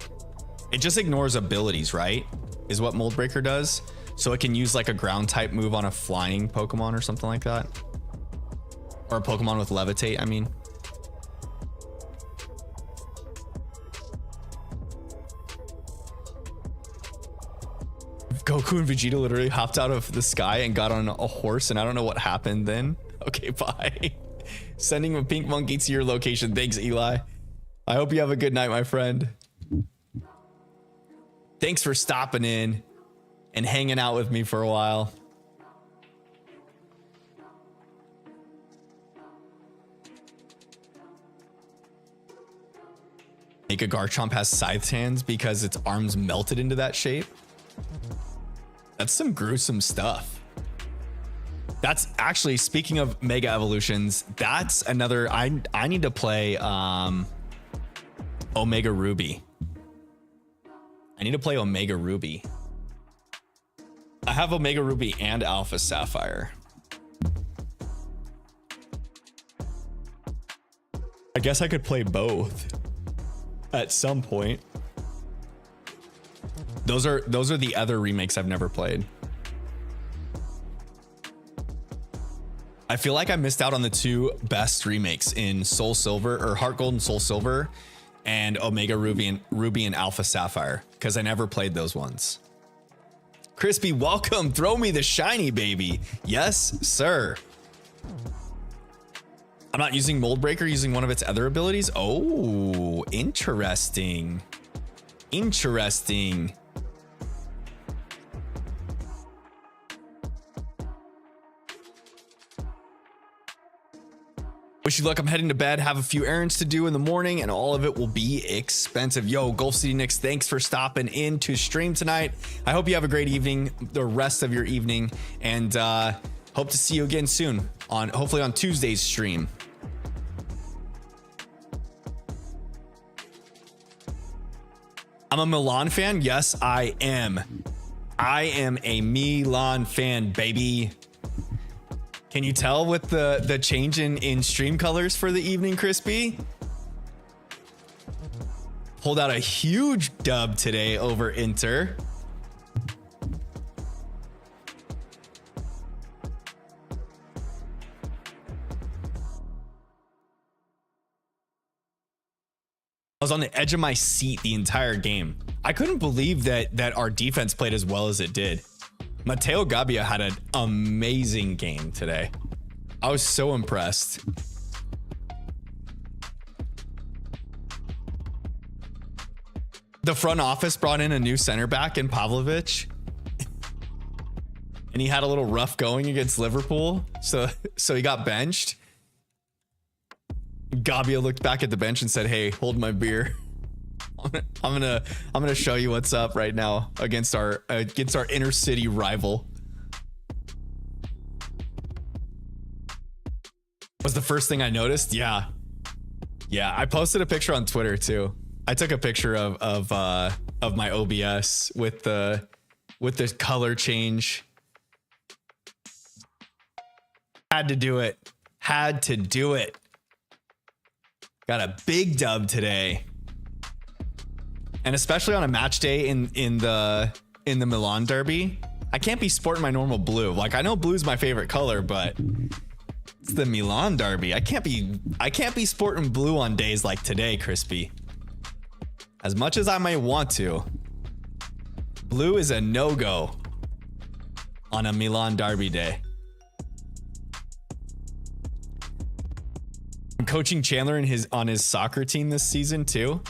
It just ignores abilities, right? Is what Mold Breaker does. So it can use like a ground type move on a flying Pokemon or something like that. Or a Pokemon with Levitate, I mean. Goku and Vegeta literally hopped out of the sky and got on a horse, and I don't know what happened then. Okay, bye. Sending a pink monkey to your location. Thanks, Eli. I hope you have a good night, my friend. Thanks for stopping in and hanging out with me for a while. Mega Garchomp has scythe hands because its arms melted into that shape. That's some gruesome stuff. That's actually, speaking of Mega Evolutions, that's another, I need to play Omega Ruby. I need to play Omega Ruby. I have Omega Ruby and Alpha Sapphire. I guess I could play both at some point. Those are the other remakes I've never played. I feel like I missed out on the two best remakes in Soul Silver, or Heart Gold and Soul Silver, and Omega Ruby and Alpha Sapphire, because I never played those ones. Crispy, welcome. Throw me the shiny, baby. Yes, sir. I'm not using Mold Breaker, using one of its other abilities. Oh, interesting. Interesting. Wish you luck. I'm heading to bed, have a few errands to do in the morning, and all of it will be expensive. Yo, Gulf City Knicks, thanks for stopping in to stream tonight. I hope you have a great evening, the rest of your evening, and hope to see you again soon on, hopefully on Tuesday's stream. I'm a Milan fan. Yes, I am. I am a Milan fan, baby. Can you tell with the change in stream colors for the evening, Crispy? Pulled out a huge dub today over Inter. I was on the edge of my seat the entire game. I couldn't believe that our defense played as well as it did. Mateo Gabbia had an amazing game today. I was so impressed. The front office brought in a new center back in Pavlovic. And he had a little rough going against Liverpool. So he got benched. Gabbia looked back at the bench and said, "Hey, hold my beer. I'm gonna show you what's up right now against our inner city rival." Was the first thing I noticed. Yeah, I posted a picture on Twitter too. I took a picture of my OBS with the color change. Had to do it. Got a big dub today. And especially on a match day in the Milan derby, I can't be sporting my normal blue. Like, I know blue's my favorite color, but it's the Milan derby. I can't be sporting blue on days like today, Crispy. As much as I may want to, blue is a no-go on a Milan derby day. I'm coaching Chandler on his soccer team this season too.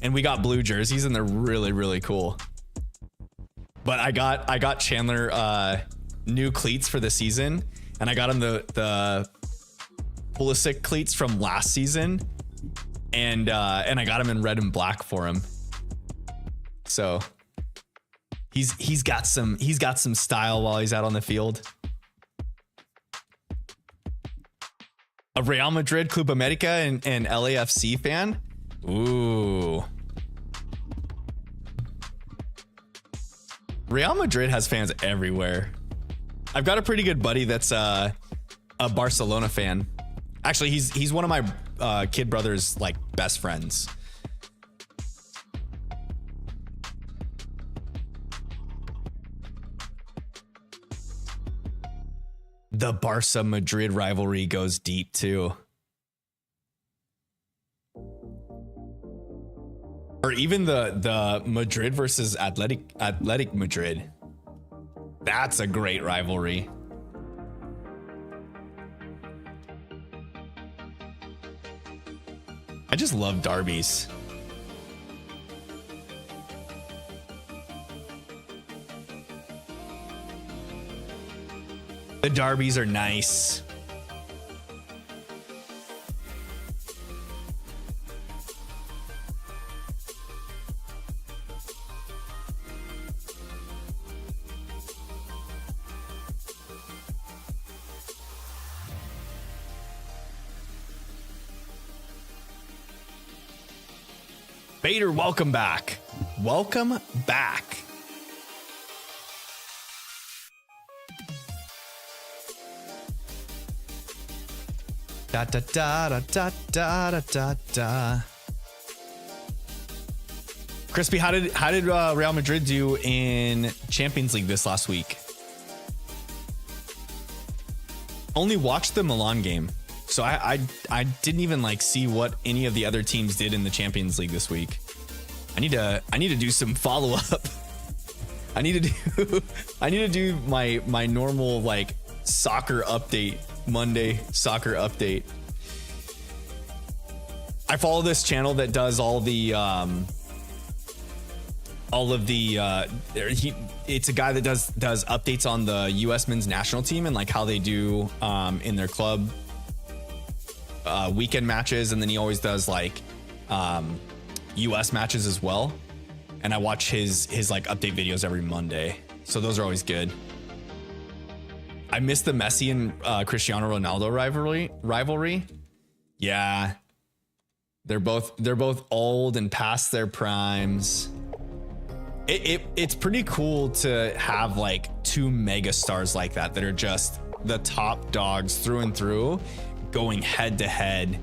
And we got blue jerseys and they're really, really cool. But I got Chandler new cleats for the season, and I got him the Pulisic cleats from last season, and I got him in red and black for him. So he's got some style while he's out on the field. A Real Madrid, Club America, and LAFC fan. Ooh. Real Madrid has fans everywhere. I've got a pretty good buddy that's a Barcelona fan. Actually, he's one of my kid brother's like best friends. The Barca Madrid rivalry goes deep too. Or even the Madrid versus Athletic Madrid. That's a great rivalry. I just love derbies. The derbies are nice. Vader, welcome back. Welcome back. Da da da da da da da da. Crispy, how did Real Madrid do in Champions League this last week? Only watched the Milan game, so I didn't even like see what any of the other teams did in the Champions League this week. I need to do some follow up. I need to do my normal like soccer update. Monday soccer update. I follow this channel that does all of the it's a guy that does updates on the US men's national team and like how they do in their club weekend matches, and then he always does like US matches as well, and I watch his like update videos every Monday, so those are always good. I miss the Messi and Cristiano Ronaldo rivalry. Yeah, they're both old and past their primes. It's pretty cool to have like two mega stars like that are just the top dogs through and through, going head to head,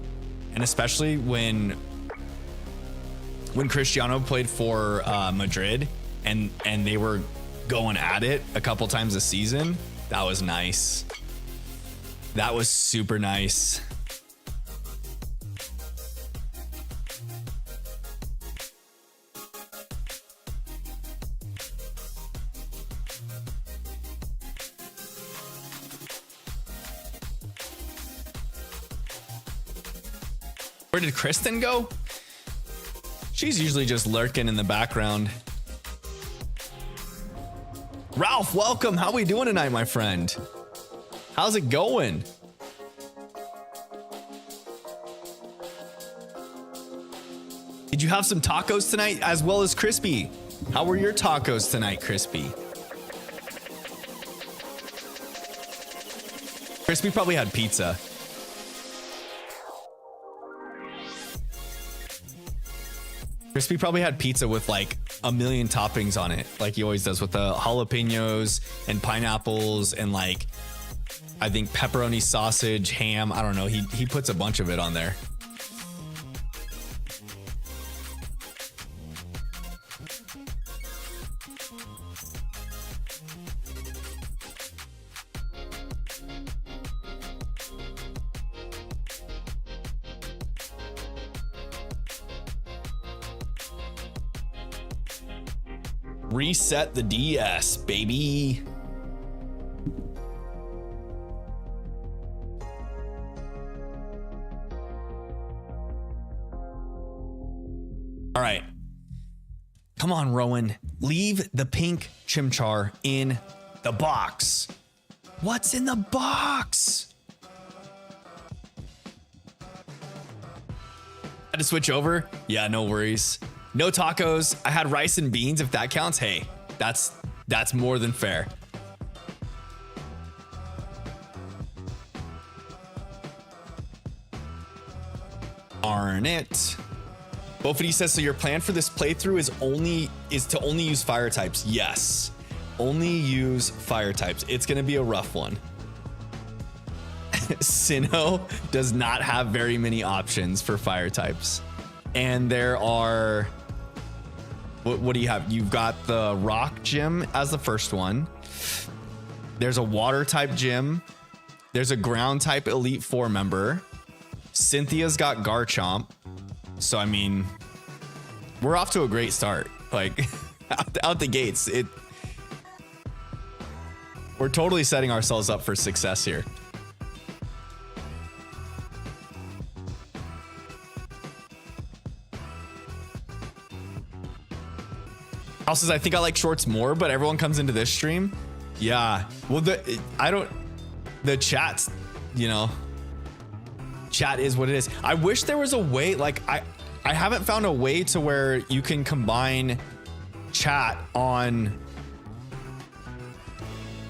and especially when Cristiano played for Madrid and they were going at it a couple times a season. That was nice. That was super nice. Where did Kristen go? She's usually just lurking in the background. Ralph, welcome. How we doing tonight, my friend? How's it going? Did you have some tacos tonight as well as Crispy? How were your tacos tonight, Crispy? Crispy probably had pizza. Crispy probably had pizza with like a million toppings on it, like he always does with the jalapenos and pineapples and like I think pepperoni, sausage, ham. I don't know. He puts a bunch of it on there. Reset the DS, baby. All right. Come on, Rowan. Leave the pink chimchar in the box. What's in the box? Had to switch over? Yeah, no worries. No tacos. I had rice and beans, if that counts. Hey, that's more than fair. Darn it. Bofity says, so your plan for this playthrough is to only use fire types. Yes. Only use fire types. It's gonna be a rough one. Sinnoh does not have very many options for fire types. And there are, what do you have? You've got the rock gym as the first one. There's a water type gym. There's a ground type Elite Four member. Cynthia's got Garchomp. So, I mean, we're off to a great start. Like, out the gates. We're totally setting ourselves up for success here. Al says, I think I like shorts more, but everyone comes into this stream. Yeah. Well, the chat's, you know, chat is what it is. I wish there was a way, like, I haven't found a way to where you can combine chat on,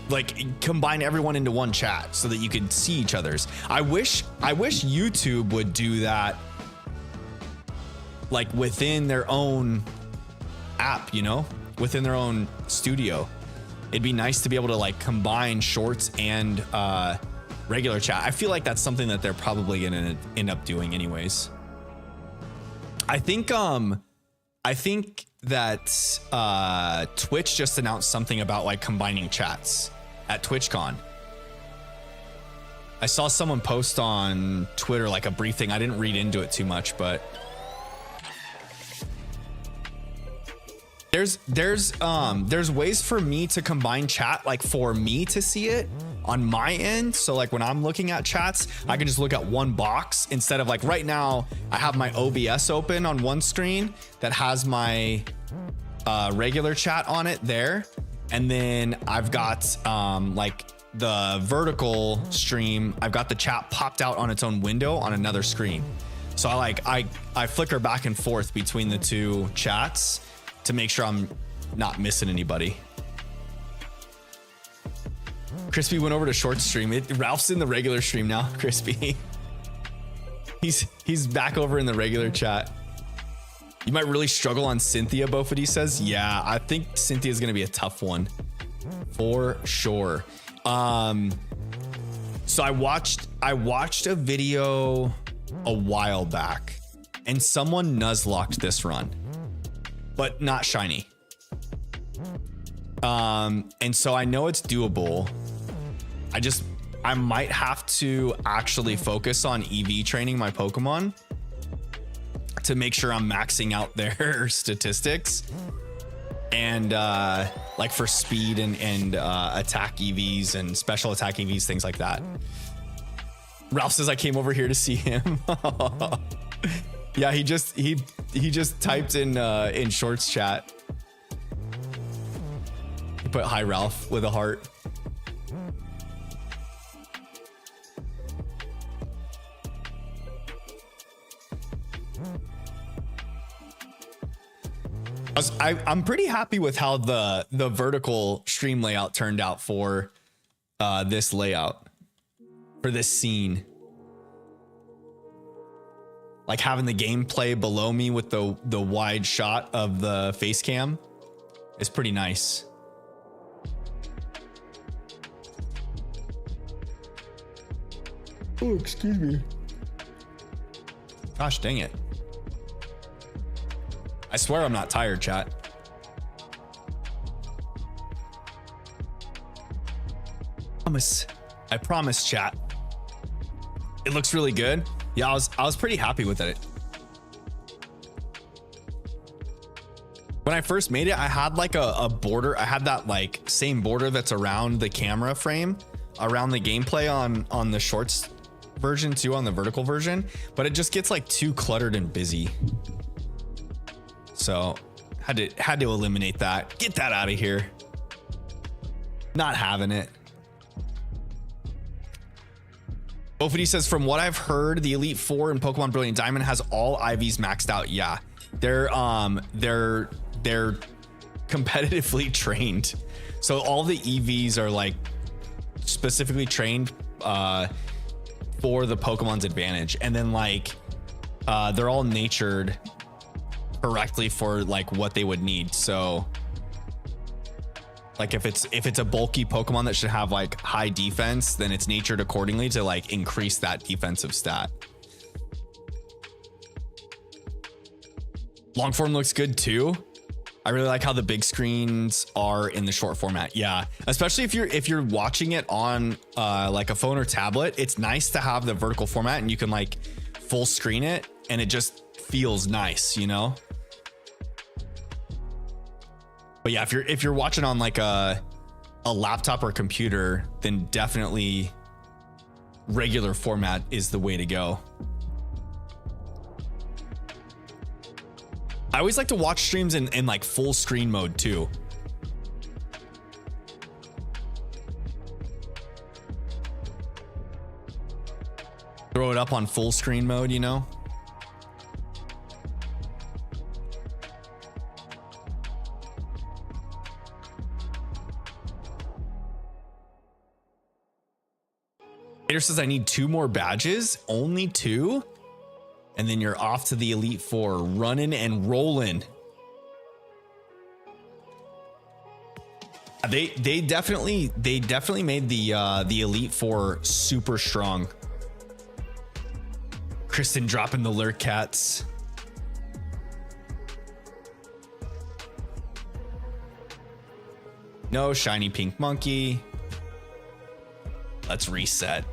like, combine everyone into one chat so that you can see each other's. I wish YouTube would do that, like, within their own app, you know, within their own studio. It'd be nice to be able to, like, combine shorts and regular chat. I feel like that's something that they're probably gonna end up doing anyways. I think that Twitch just announced something about, like, combining chats at TwitchCon. I saw someone post on Twitter, like, a brief thing. I didn't read into it too much, but there's ways for me to combine chat, like, for me to see it on my end. So, like, when I'm looking at chats, I can just look at one box instead of, like, right now I have my OBS open on one screen that has my regular chat on it there, and then I've got like the vertical stream, I've got the chat popped out on its own window on another screen. So I flicker back and forth between the two chats to make sure I'm not missing anybody. Crispy went over to short stream. Ralph's in the regular stream now. Crispy, he's back over in the regular chat. You might really struggle on Cynthia, Bofity says. Yeah, I think Cynthia's gonna be a tough one for sure. So I watched a video a while back, and someone nuzlocked this run, but not shiny. And so I know it's doable. I might have to actually focus on EV training my Pokemon to make sure I'm maxing out their statistics and like for speed and attack EVs and special attack EVs, things like that. Ralph says I came over here to see him. Yeah, he just typed in shorts chat. He put hi Ralph with a heart. I'm pretty happy with how the vertical stream layout turned out for this layout, for this scene. Like having the gameplay below me with the wide shot of the face cam is pretty nice. Oh, excuse me. Gosh dang it. I swear I'm not tired, chat. I promise, chat. It looks really good. Yeah, I was pretty happy with it. When I first made it, I had like a border. I had that like same border that's around the camera frame, around the gameplay on the shorts version too, on the vertical version, but it just gets like too cluttered and busy. So had to eliminate that. Get that out of here. Not having it. Bofity says, from what I've heard, the Elite Four in Pokemon Brilliant Diamond has all IVs maxed out. Yeah, they're competitively trained. So all the EVs are like specifically trained for the Pokemon's advantage. And then like they're all natured correctly for like what they would need. So like if it's a bulky Pokemon that should have like high defense, then it's natured accordingly to like increase that defensive stat. Long form looks good too. I really like how the big screens are in the short format. Yeah, especially if you're watching it on like a phone or tablet, it's nice to have the vertical format and you can like full screen it and it just feels nice, you know? But yeah, if you're watching on like a laptop or computer, then definitely regular format is the way to go. I always like to watch streams in like full screen mode too. Throw it up on full screen mode, you know? Peter says I need 2 more badges, only 2? And then you're off to the Elite Four, running and rolling. They definitely made the Elite Four super strong. Kristen dropping the lurk cats. No shiny pink monkey. Let's reset.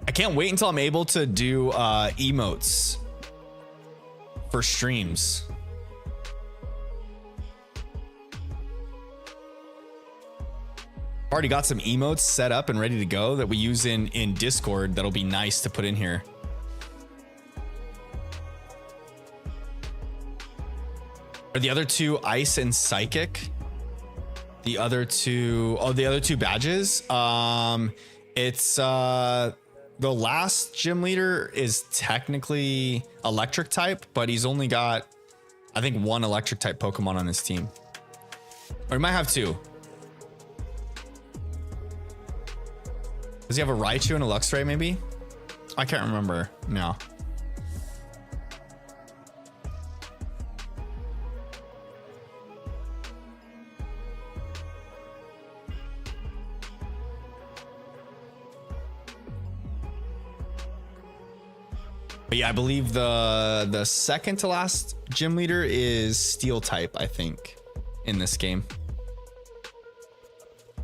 I can't wait until I'm able to do emotes for streams. Already got some emotes set up and ready to go that we use in Discord. That'll be nice to put in here. Are the other 2 ice and psychic? The other 2 badges. It's the last gym leader is technically electric type, but he's only got, I think, 1 electric type Pokemon on his team. Or he might have 2. Does he have a Raichu and a Luxray maybe? I can't remember now. But yeah, I believe the second to last gym leader is Steel type, I think, in this game.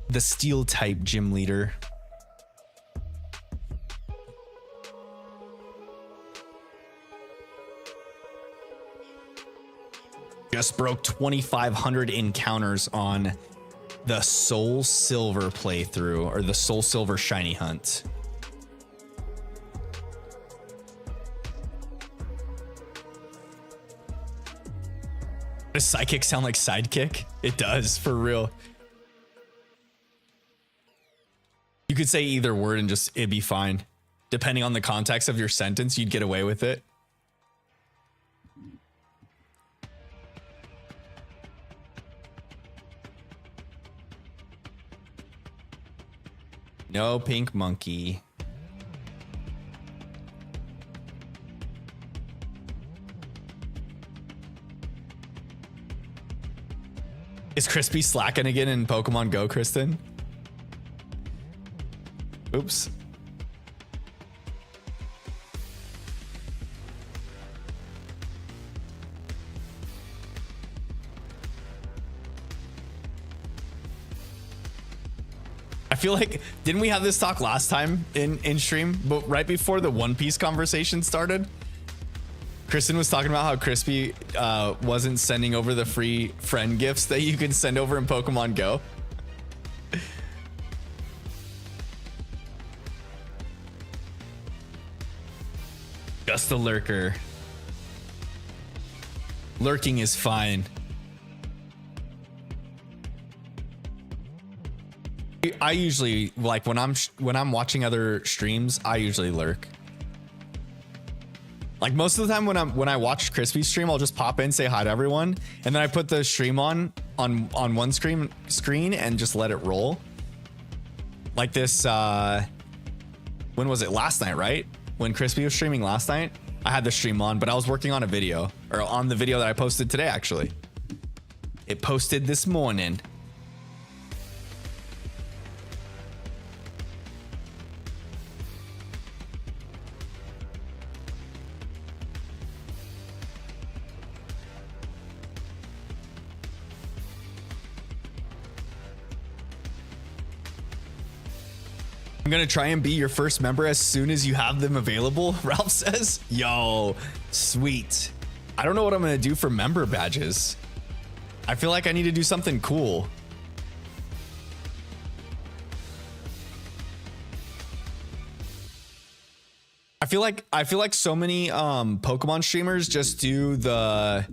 The Steel type gym leader. Just broke 2,500 encounters on the Soul Silver playthrough, or the Soul Silver shiny hunt. Does psychic sound like sidekick? It does, for real. You could say either word and just it'd be fine. Depending on the context of your sentence, you'd get away with it. No pink monkey. Is Crispy slacking again in Pokemon Go, Kristen? Oops. I feel like, didn't we have this talk last time in stream, but right before the One Piece conversation started? Kristen was talking about how Crispy wasn't sending over the free friend gifts that you can send over in Pokemon Go. Just a lurker. Lurking is fine. I usually like when I'm watching other streams, I usually lurk. Like most of the time when I watch Crispy's stream, I'll just pop in, say hi to everyone, and then I put the stream on one screen and just let it roll. Like this when was it? Last night, right? When Crispy was streaming last night, I had the stream on, but I was working on a video, or on the video that I posted today actually. It posted this morning. I'm gonna try and be your first member as soon as you have them available, Ralph says. Yo, sweet. I don't know what I'm gonna do for member badges. I feel like I need to do something cool. I feel like so many Pokemon streamers just do they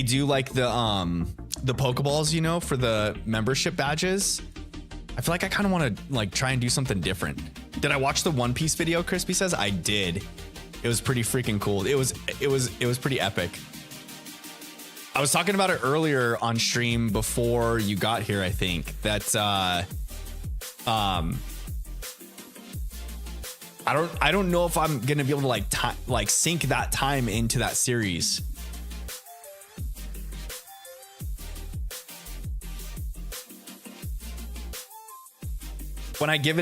do like the Pokeballs, you know, for the membership badges. I feel like I kind of want to like try and do something different. Did I watch the One Piece video? Crispy says I did. It was pretty freaking cool. It was pretty epic. I was talking about it earlier on stream before you got here. I think that I don't know if I'm gonna be able to like sink that time into that series. When I give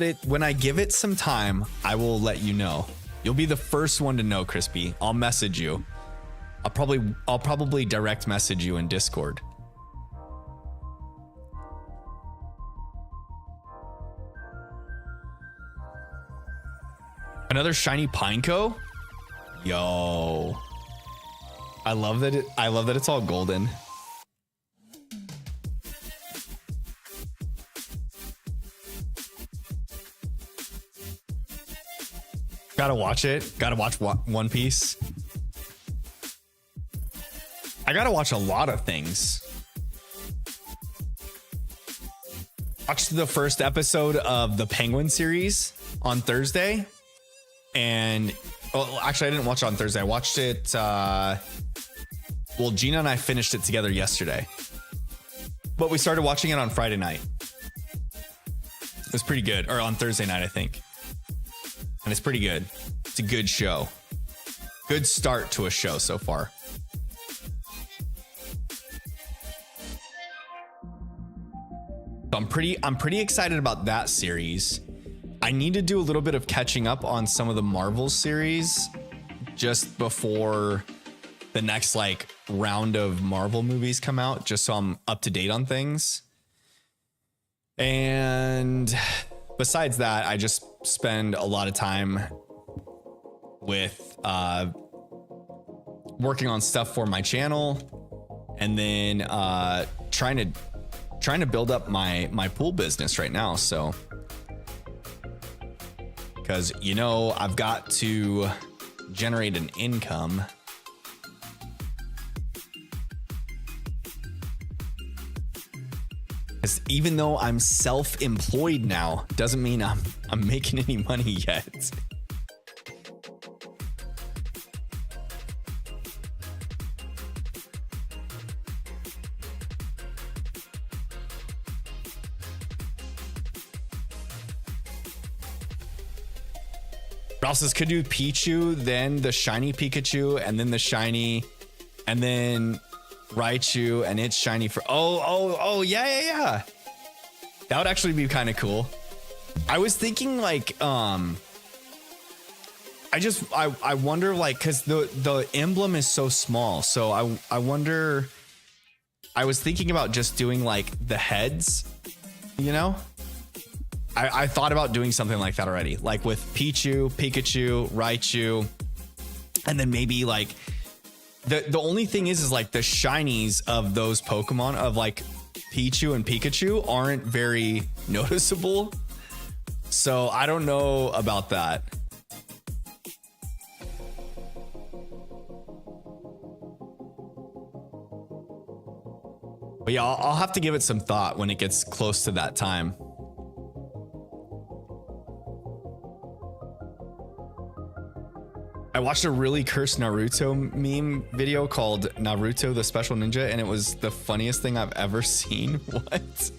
it some time, I will let you know. You'll be the first one to know, Crispy. I'll message you. I'll probably direct message you in Discord. Another shiny Pineco? Yo. I love that it's all golden. Gotta watch it. Gotta watch One Piece. I gotta watch a lot of things. Watched the first episode of the Penguin series on Thursday. And well, actually I didn't watch it on Thursday. I watched it well, Gina and I finished it together yesterday. But we started watching it on Friday night. It was pretty good. Or on Thursday night, I think. And it's pretty good. It's a good show. Good start to a show so far. So I'm pretty excited about that series. I need to do a little bit of catching up on some of the Marvel series just before the next like round of Marvel movies come out, just so I'm up to date on things. And besides that, I just spend a lot of time with working on stuff for my channel, and then trying to build up my pool business right now. So because you know I've got to generate an income. Even though I'm self-employed now, doesn't mean I'm making any money yet. Ralph says could do Pichu, then the shiny Pikachu, and then the shiny, and then Raichu, and it's shiny for yeah. That would actually be kind of cool. I was thinking like I wonder like because the emblem is so small, so I wonder. I was thinking about just doing like the heads, you know. I thought about doing something like that already, like with Pichu, Pikachu, Raichu, and then maybe like the only thing is like the shinies of those Pokemon of like Pichu and Pikachu aren't very noticeable. So I don't know about that. But yeah, I'll have to give it some thought when it gets close to that time. I watched a really cursed Naruto meme video called Naruto the Special Ninja, and it was the funniest thing I've ever seen. What?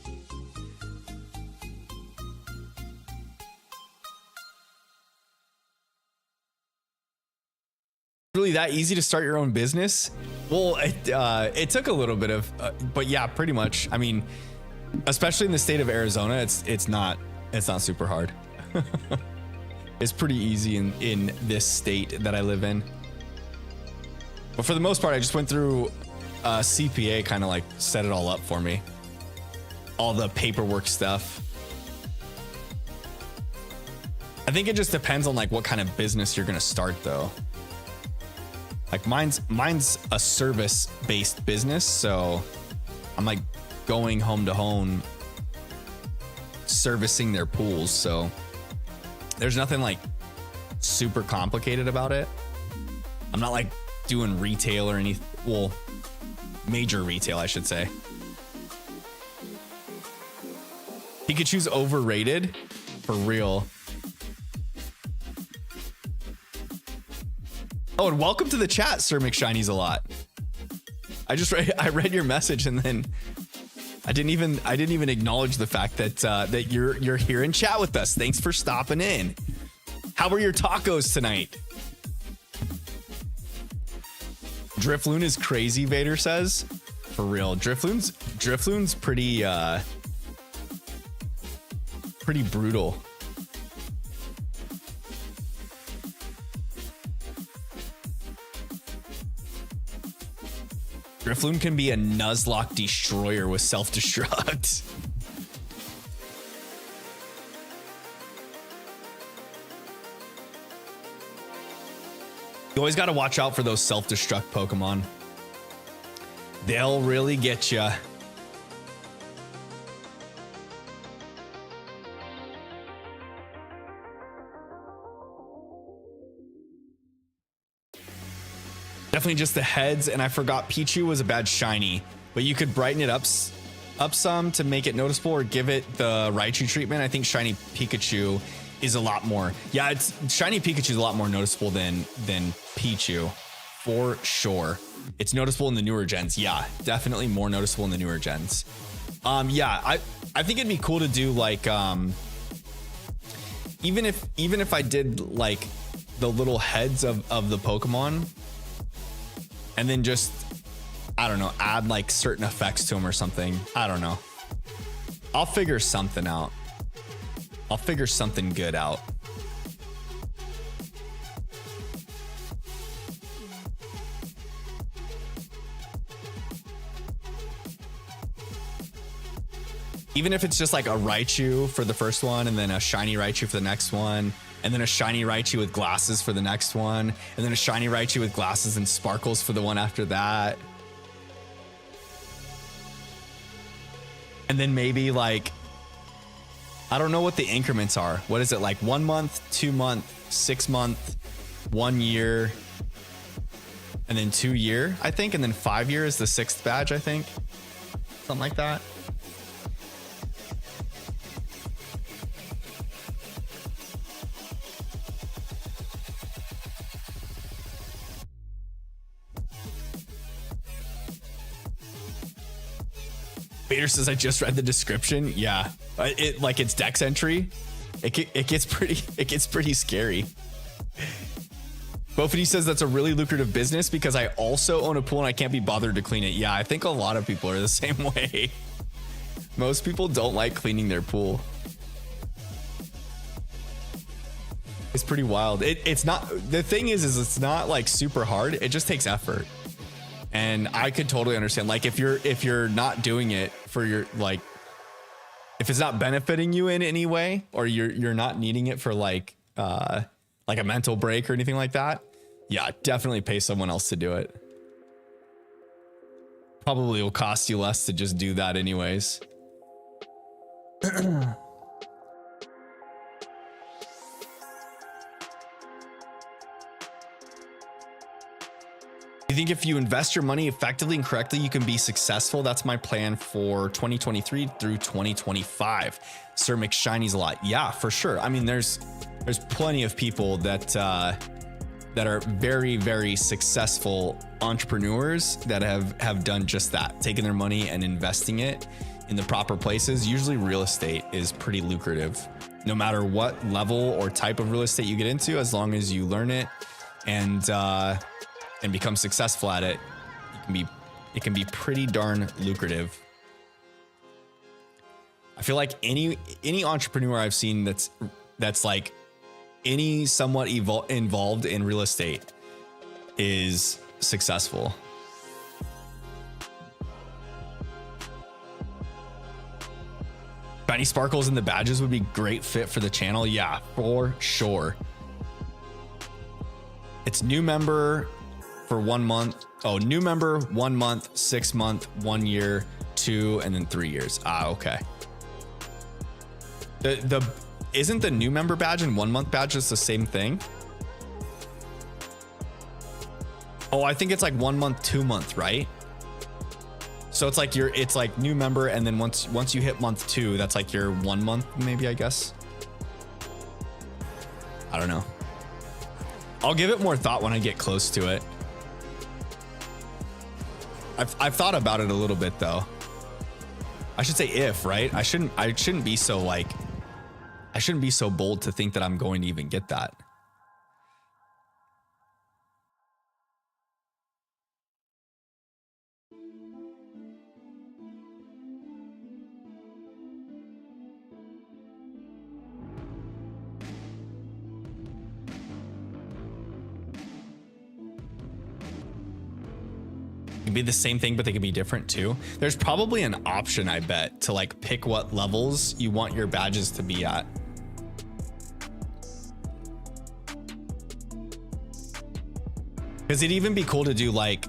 Really that easy to start your own business? Well, it took a little bit of, but yeah, pretty much. I mean, especially in the state of Arizona, it's not super hard. It's pretty easy in this state that I live in. But for the most part, I just went through CPA, kind of like set it all up for me. All the paperwork stuff. I think it just depends on like what kind of business you're gonna start though. Like mine's a service-based business, so I'm like going home to home servicing their pools, so there's nothing like super complicated about it. I'm not like doing retail or anything. Well, major retail, I should say. Pikachu's overrated, for real. Oh, and welcome to the chat, Sir McShiny's a lot. I read your message and then I didn't even acknowledge the fact that that you're here in chat with us. Thanks for stopping in. How were your tacos tonight? Drifloon is crazy, Vader says. For real, Drifloon's pretty brutal. Drifloon can be a Nuzlocke destroyer with self-destruct. You always got to watch out for those self-destruct Pokemon. They'll really get you. Definitely just the heads, and I forgot Pichu was a bad shiny, but you could brighten it up some to make it noticeable or give it the Raichu treatment. I think shiny Pikachu is a lot more. Yeah, it's shiny Pikachu is a lot more noticeable than Pichu, for sure. It's noticeable in the newer gens. Yeah, definitely more noticeable in the newer gens. Yeah, I think it'd be cool to do like even if I did like the little heads of the Pokemon, and then just, I don't know, add like certain effects to them or something. I don't know. I'll figure something out. I'll figure something good out. Even if it's just like a Raichu for the first one, and then a shiny Raichu for the next one, and then a shiny Raichu with glasses for the next one, and then a shiny Raichu with glasses and sparkles for the one after that. And then maybe like, I don't know what the increments are. What is it, like 1 month, 2 month, 6 month, 1 year, and then 2 year, I think, and then 5 year is the 6th badge, I think. Something like that. Vader says, I just read the description. Yeah, it like it's Dex entry. It gets pretty scary. Bofity says that's a really lucrative business because I also own a pool and I can't be bothered to clean it. Yeah, I think a lot of people are the same way. Most people don't like cleaning their pool. It's pretty wild. It's not, the thing is it's not like super hard. It just takes effort. And I could totally understand, like if you're not doing it for your, like, if it's not benefiting you in any way, or you're not needing it for like a mental break or anything like that, yeah, definitely pay someone else to do it. Probably will cost you less to just do that anyways. You You think if you invest your money effectively and correctly, you can be successful? That's my plan for 2023 through 2025. Sir McShiny's a lot. Yeah, for sure. I mean, there's plenty of people that are very, very successful entrepreneurs that have done just that, taking their money and investing it in the proper places. Usually real estate is pretty lucrative, no matter what level or type of real estate you get into, as long as you learn it and become successful at it, it can be pretty darn lucrative. I feel like any entrepreneur I've seen that's like any somewhat involved in real estate is successful. Shiny sparkles and the badges would be great fit for the channel. Yeah, for sure. It's new member for 1 month. Oh, new member 1 month, 6 month, 1 year, 2, and then 3 years. Ah, okay. Isn't the new member badge and 1 month badges the same thing? Oh, I think it's like 1 month, 2 month, right? So it's like new member, and then once you hit month 2, that's like your 1 month, maybe, I guess. I don't know. I'll give it more thought when I get close to it. I've thought about it a little bit though. I should say if, right? I shouldn't be so like, I shouldn't be so bold to think that I'm going to even get that. It could be the same thing, but they could be different too. There's probably an option, I bet, to like pick what levels you want your badges to be at. Because it'd even be cool to do like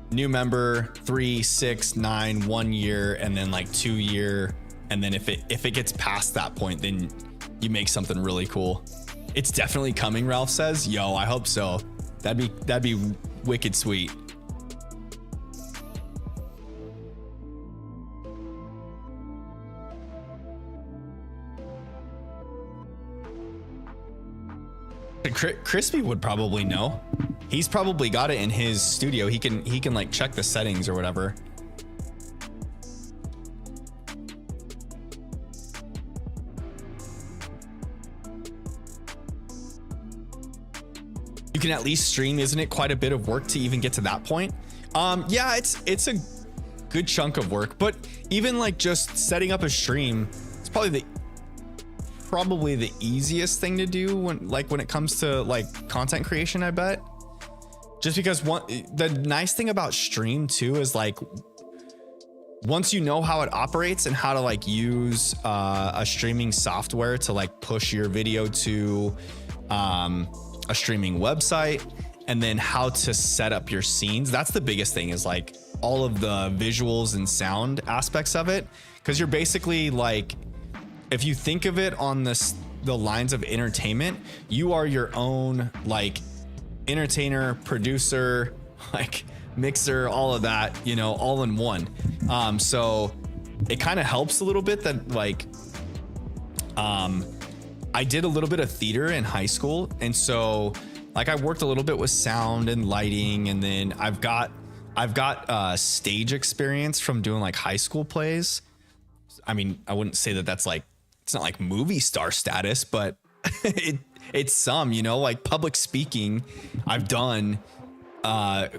new member 3, 6, 9, 1 year, and then like 2 year. And then if it gets past that point, then you make something really cool. It's definitely coming, Ralph says. Yo, I hope so. That'd be wicked sweet. Crispy would probably know. He's probably got it in his studio. He can like check the settings or whatever. You can at least stream, isn't it quite a bit of work to even get to that point? Yeah, it's a good chunk of work, but even like just setting up a stream, it's probably the easiest thing to do when it comes to like content creation, I bet. Just because the nice thing about stream too is like once you know how it operates and how to like use a streaming software to like push your video to a streaming website, and then how to set up your scenes. That's the biggest thing, is like all of the visuals and sound aspects of it. Because you're basically like, if you think of it on the lines of entertainment, you are your own like entertainer, producer, like mixer, all of that, you know, all in one. So it kind of helps a little bit that like I did a little bit of theater in high school, and so like I worked a little bit with sound and lighting, and then I've got stage experience from doing like high school plays. I mean, I wouldn't say that that's like, it's not like movie star status, but it's some, you know, like public speaking I've done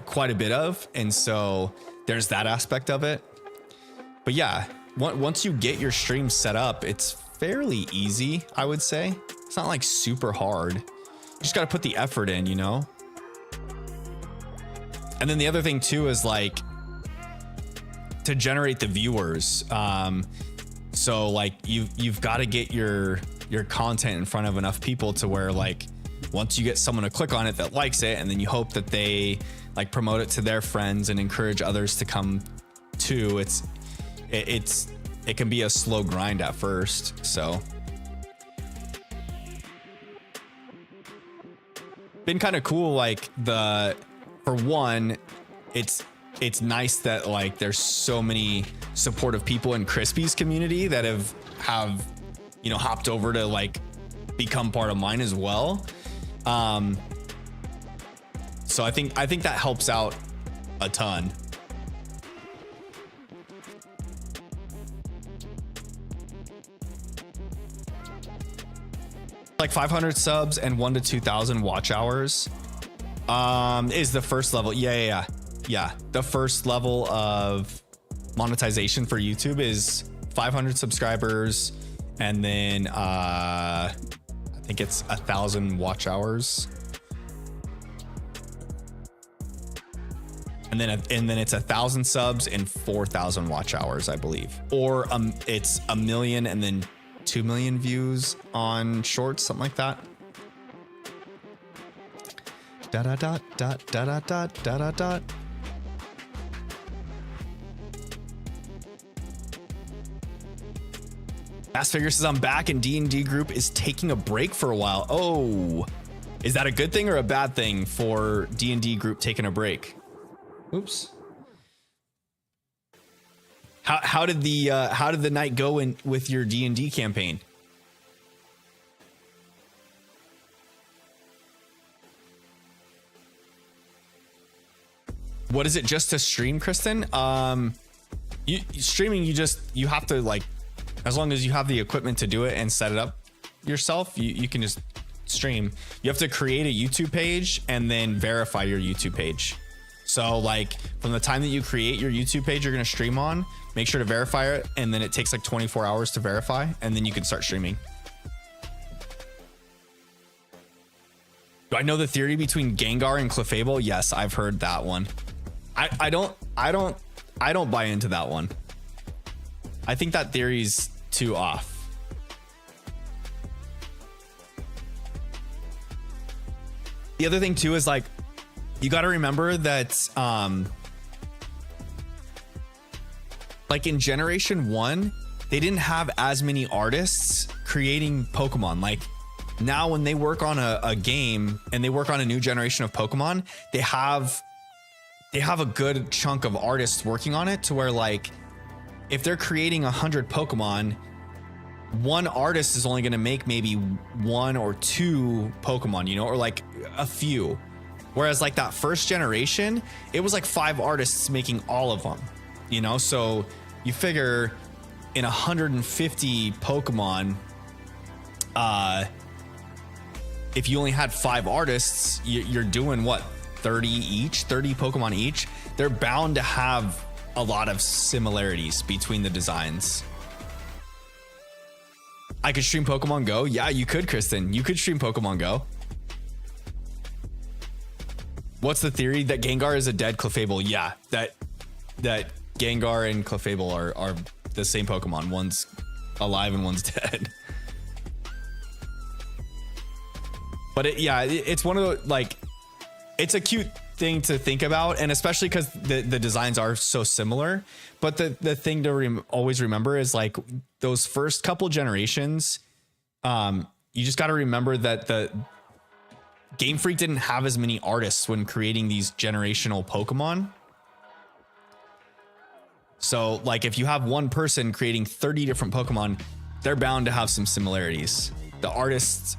quite a bit of, and so there's that aspect of it. But yeah, once you get your stream set up, it's fairly easy, I would say. It's not like super hard. You just got to put the effort in, you know? And then the other thing too is like to generate the viewers. So like you've got to get your content in front of enough people to where like once you get someone to click on it that likes it, and then you hope that they like promote it to their friends and encourage others to come too. It can be a slow grind at first. So been kind of cool, like the for one, it's nice that like there's so many supportive people in Crispy's community that have you know, hopped over to like become part of mine as well. So I think that helps out a ton. Like 500 subs and 1 to 2,000 watch hours is the first level. Yeah. The first level of monetization for YouTube is 500 subscribers, and then I think it's 1,000 watch hours, and then it's 1,000 subs and 4,000 watch hours, I believe, or it's 1 million and then 2 million views on shorts, something like that. Dot dot dot dot dot dot dot dot. Fast Figure says I'm back and D&D group is taking a break for a while. Oh, is that a good thing or a bad thing for D&D group taking a break? Oops. How did the night go in with your D&D campaign? What is it, just to stream, Kristen? Streaming, you have to, like, as long as you have the equipment to do it and set it up yourself, you can just stream. You have to create a YouTube page and then verify your YouTube page. So like from the time that you create your YouTube page you're going to stream on, make sure to verify it, and then it takes like 24 hours to verify, and then you can start streaming. Do I know the theory between Gengar and Clefable? Yes, I've heard that one. I don't buy into that one. I think that theory's too off. The other thing too is like, you got to remember that like in Generation 1, they didn't have as many artists creating Pokemon. Like now when they work on a game and they work on a new generation of Pokemon, they have a good chunk of artists working on it, to where like if they're creating 100 Pokemon, one artist is only going to make maybe 1 or 2 Pokemon, you know, or like a few. Whereas like that first generation, it was like 5 artists making all of them, you know? So you figure in 150 Pokemon, if you only had 5 artists, you're doing what, 30 Pokemon each? They're bound to have a lot of similarities between the designs. I could stream Pokemon Go. Yeah, you could, Kristen. You could stream Pokemon Go. What's the theory? That Gengar is a dead Clefable? Yeah, that Gengar and Clefable are the same Pokemon. One's alive and one's dead. But it's one of the, like, it's a cute thing to think about, and especially because the designs are so similar. But the thing to always remember is like those first couple generations, you just got to remember that the Game Freak didn't have as many artists when creating these generational Pokemon. So like if you have one person creating 30 different Pokemon, they're bound to have some similarities. The artists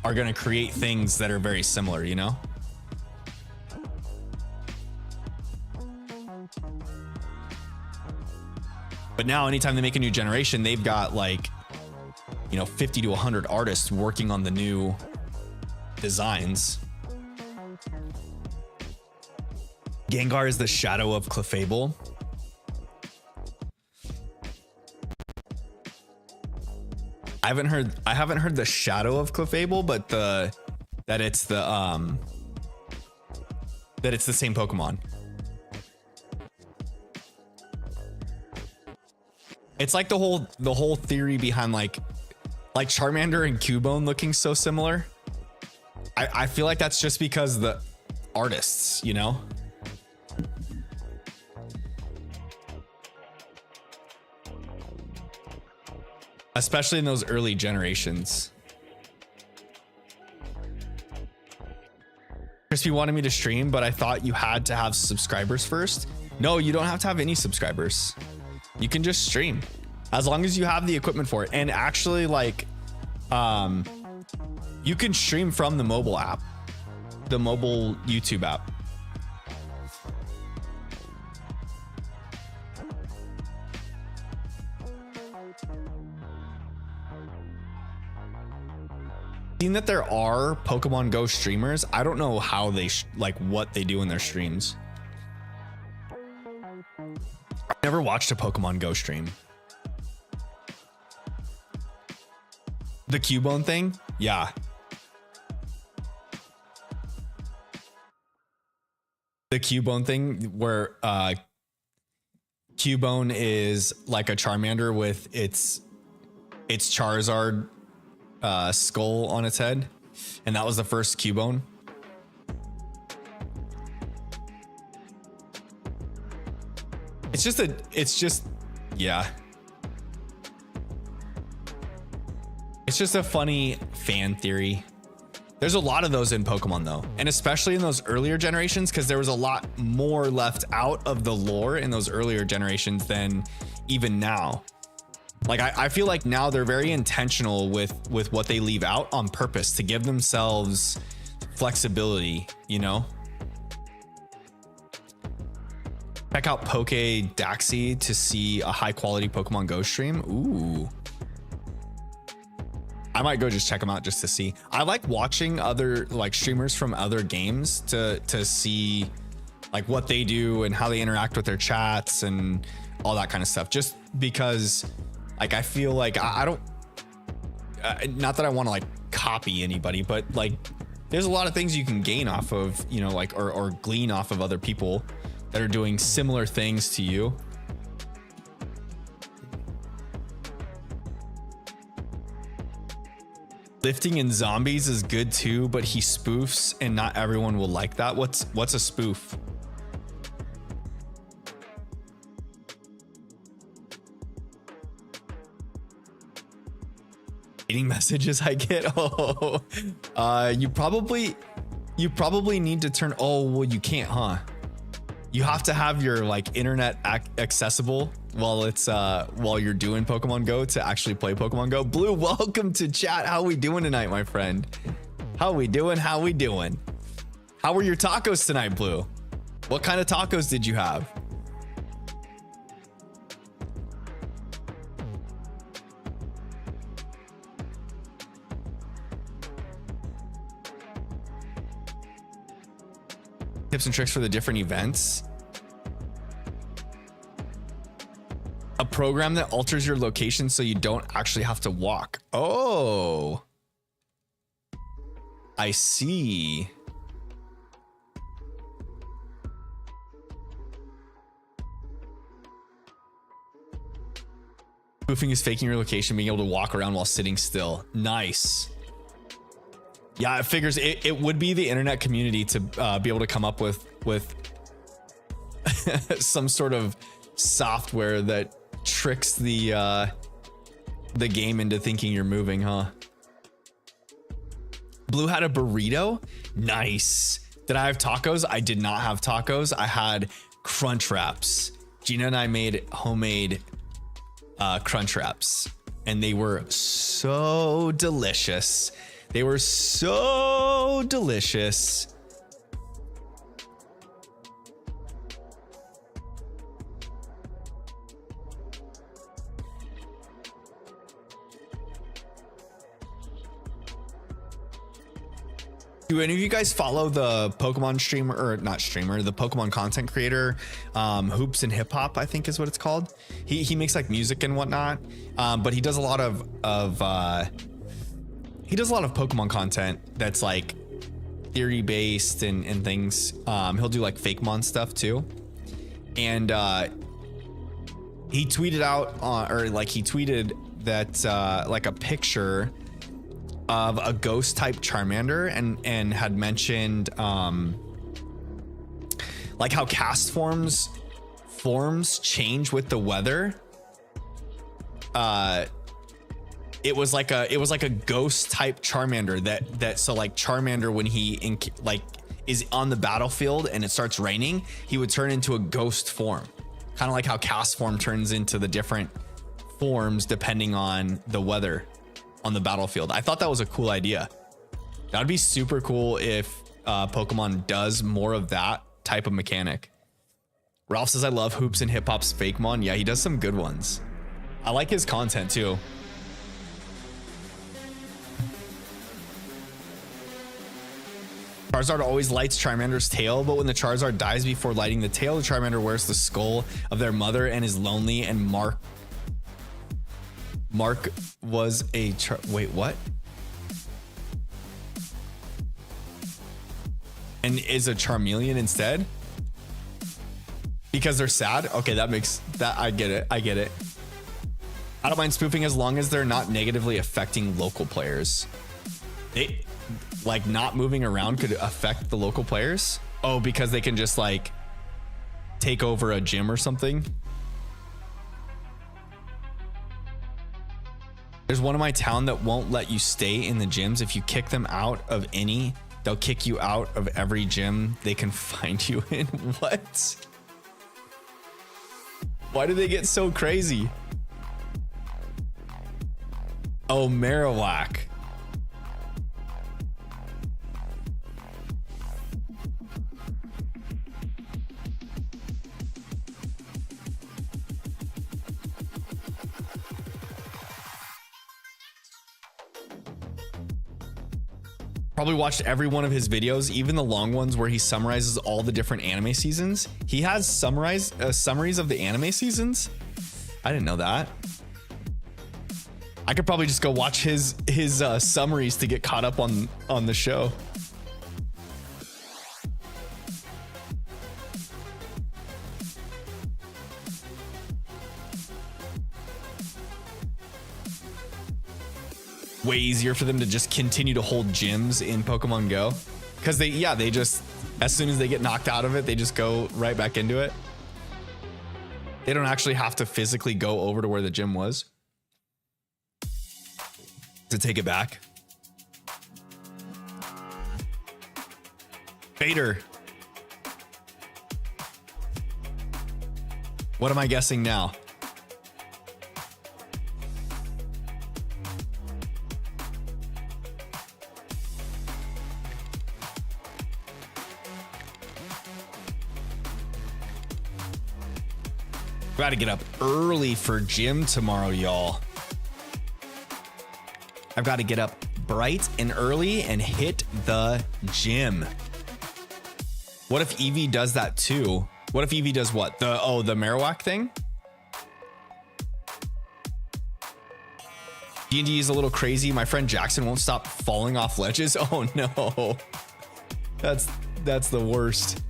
are going to create things that are very similar, you know? But now anytime they make a new generation, they've got like, you know, 50 to 100 artists working on the new designs. Gengar is the shadow of Clefable. I haven't heard the shadow of Clefable, but that it's the same Pokemon. It's like the whole theory behind like Charmander and Cubone looking so similar. I feel like that's just because the artists, you know? Especially in those early generations. Crispy wanted me to stream, but I thought you had to have subscribers first. No, you don't have to have any subscribers. You can just stream as long as you have the equipment for it. And actually, like, you can stream from the mobile app, the mobile YouTube app. Seen that there are Pokemon Go streamers. I don't know how they like what they do in their streams. I've never watched a Pokemon Go stream. The Cubone thing? Yeah. The Cubone thing where Cubone is like a Charmander with its Charizard skull on its head, and that was the first Cubone. It's just yeah, it's just a funny fan theory. There's a lot of those in Pokemon though, and especially in those earlier generations, because there was a lot more left out of the lore in those earlier generations than even now. Like I feel like now they're very intentional with what they leave out on purpose to give themselves flexibility, you know? Check out Pokédaxi to see a high quality Pokemon Go stream. Ooh. I might go just check them out just to see. I like watching other like streamers from other games to see like what they do and how they interact with their chats and all that kind of stuff, just because like I feel like I don't not that I want to like copy anybody, but like there's a lot of things you can gain off of, you know, like or glean off of other people that are doing similar things to you. Lifting in Zombies is good too, but he spoofs and not everyone will like that. What's a spoof? Messages I get. Oh, you probably need to turn. Oh, well, you can't, huh? You have to have your like internet accessible while it's while you're doing Pokemon Go to actually play Pokemon Go. Blue, welcome to chat. How we doing tonight, my friend? How we doing? How we doing? How were your tacos tonight, Blue? What kind of tacos did you have? Tips and tricks for the different events. A program that alters your location so you don't actually have to walk. Oh, I see. Spoofing is faking your location, being able to walk around while sitting still. Nice. Yeah, it figures it would be the internet community to be able to come up with some sort of software that tricks the game into thinking you're moving, huh? Blue had a burrito. Nice. Did I have tacos? I did not have tacos. I had crunch wraps. Gina and I made homemade crunch wraps, and they were so delicious. They were so delicious. Do any of you guys follow the Pokemon streamer, or not streamer, the Pokemon content creator, Hoops and Hip Hop, I think is what it's called. He makes like music and whatnot, but he does a lot of Pokemon content that's like theory based and things. He'll do like Fakemon stuff too. And he tweeted out he tweeted that like a picture of a ghost type Charmander and had mentioned like how cast forms change with the weather. It was like a ghost type Charmander that so like Charmander when he is on the battlefield and it starts raining, he would turn into a ghost form. Kind of like how cast form turns into the different forms depending on the weather on the battlefield. I thought that was a cool idea. That'd be super cool if Pokemon does more of that type of mechanic. Ralph says, I love Hoops and Hip Hop's Fakemon. Yeah, he does some good ones. I like his content too. Charizard always lights Charmander's tail, but when the Charizard dies before lighting the tail, the Charmander wears the skull of their mother and is lonely, and Mark was a wait, what? And is a Charmeleon instead? Because they're sad? Okay, that makes that, I get it. I get it. I don't mind spoofing as long as they're not negatively affecting local players. They like not moving around could affect the local players. Oh, because they can just like take over a gym or something. There's one in my town that won't let you stay in the gyms. If you kick them out of any, they'll kick you out of every gym they can find you in. What? Why do they get so crazy? Oh, Marowak. Probably watched every one of his videos, even the long ones where he summarizes all the different anime seasons. He has summaries of the anime seasons. I didn't know that. I could probably just go watch his summaries to get caught up on the show. Way easier for them to just continue to hold gyms in Pokemon Go, because they just, as soon as they get knocked out of it, they just go right back into it. They don't actually have to physically go over to where the gym was to take it back. Vader. What am I guessing now? Got to get up early for gym tomorrow, y'all. I've got to get up bright and early and hit the gym. What if Eevee does that too? What if Eevee does what? The Marowak thing? D&D is a little crazy. My friend Jackson won't stop falling off ledges. Oh no. That's the worst.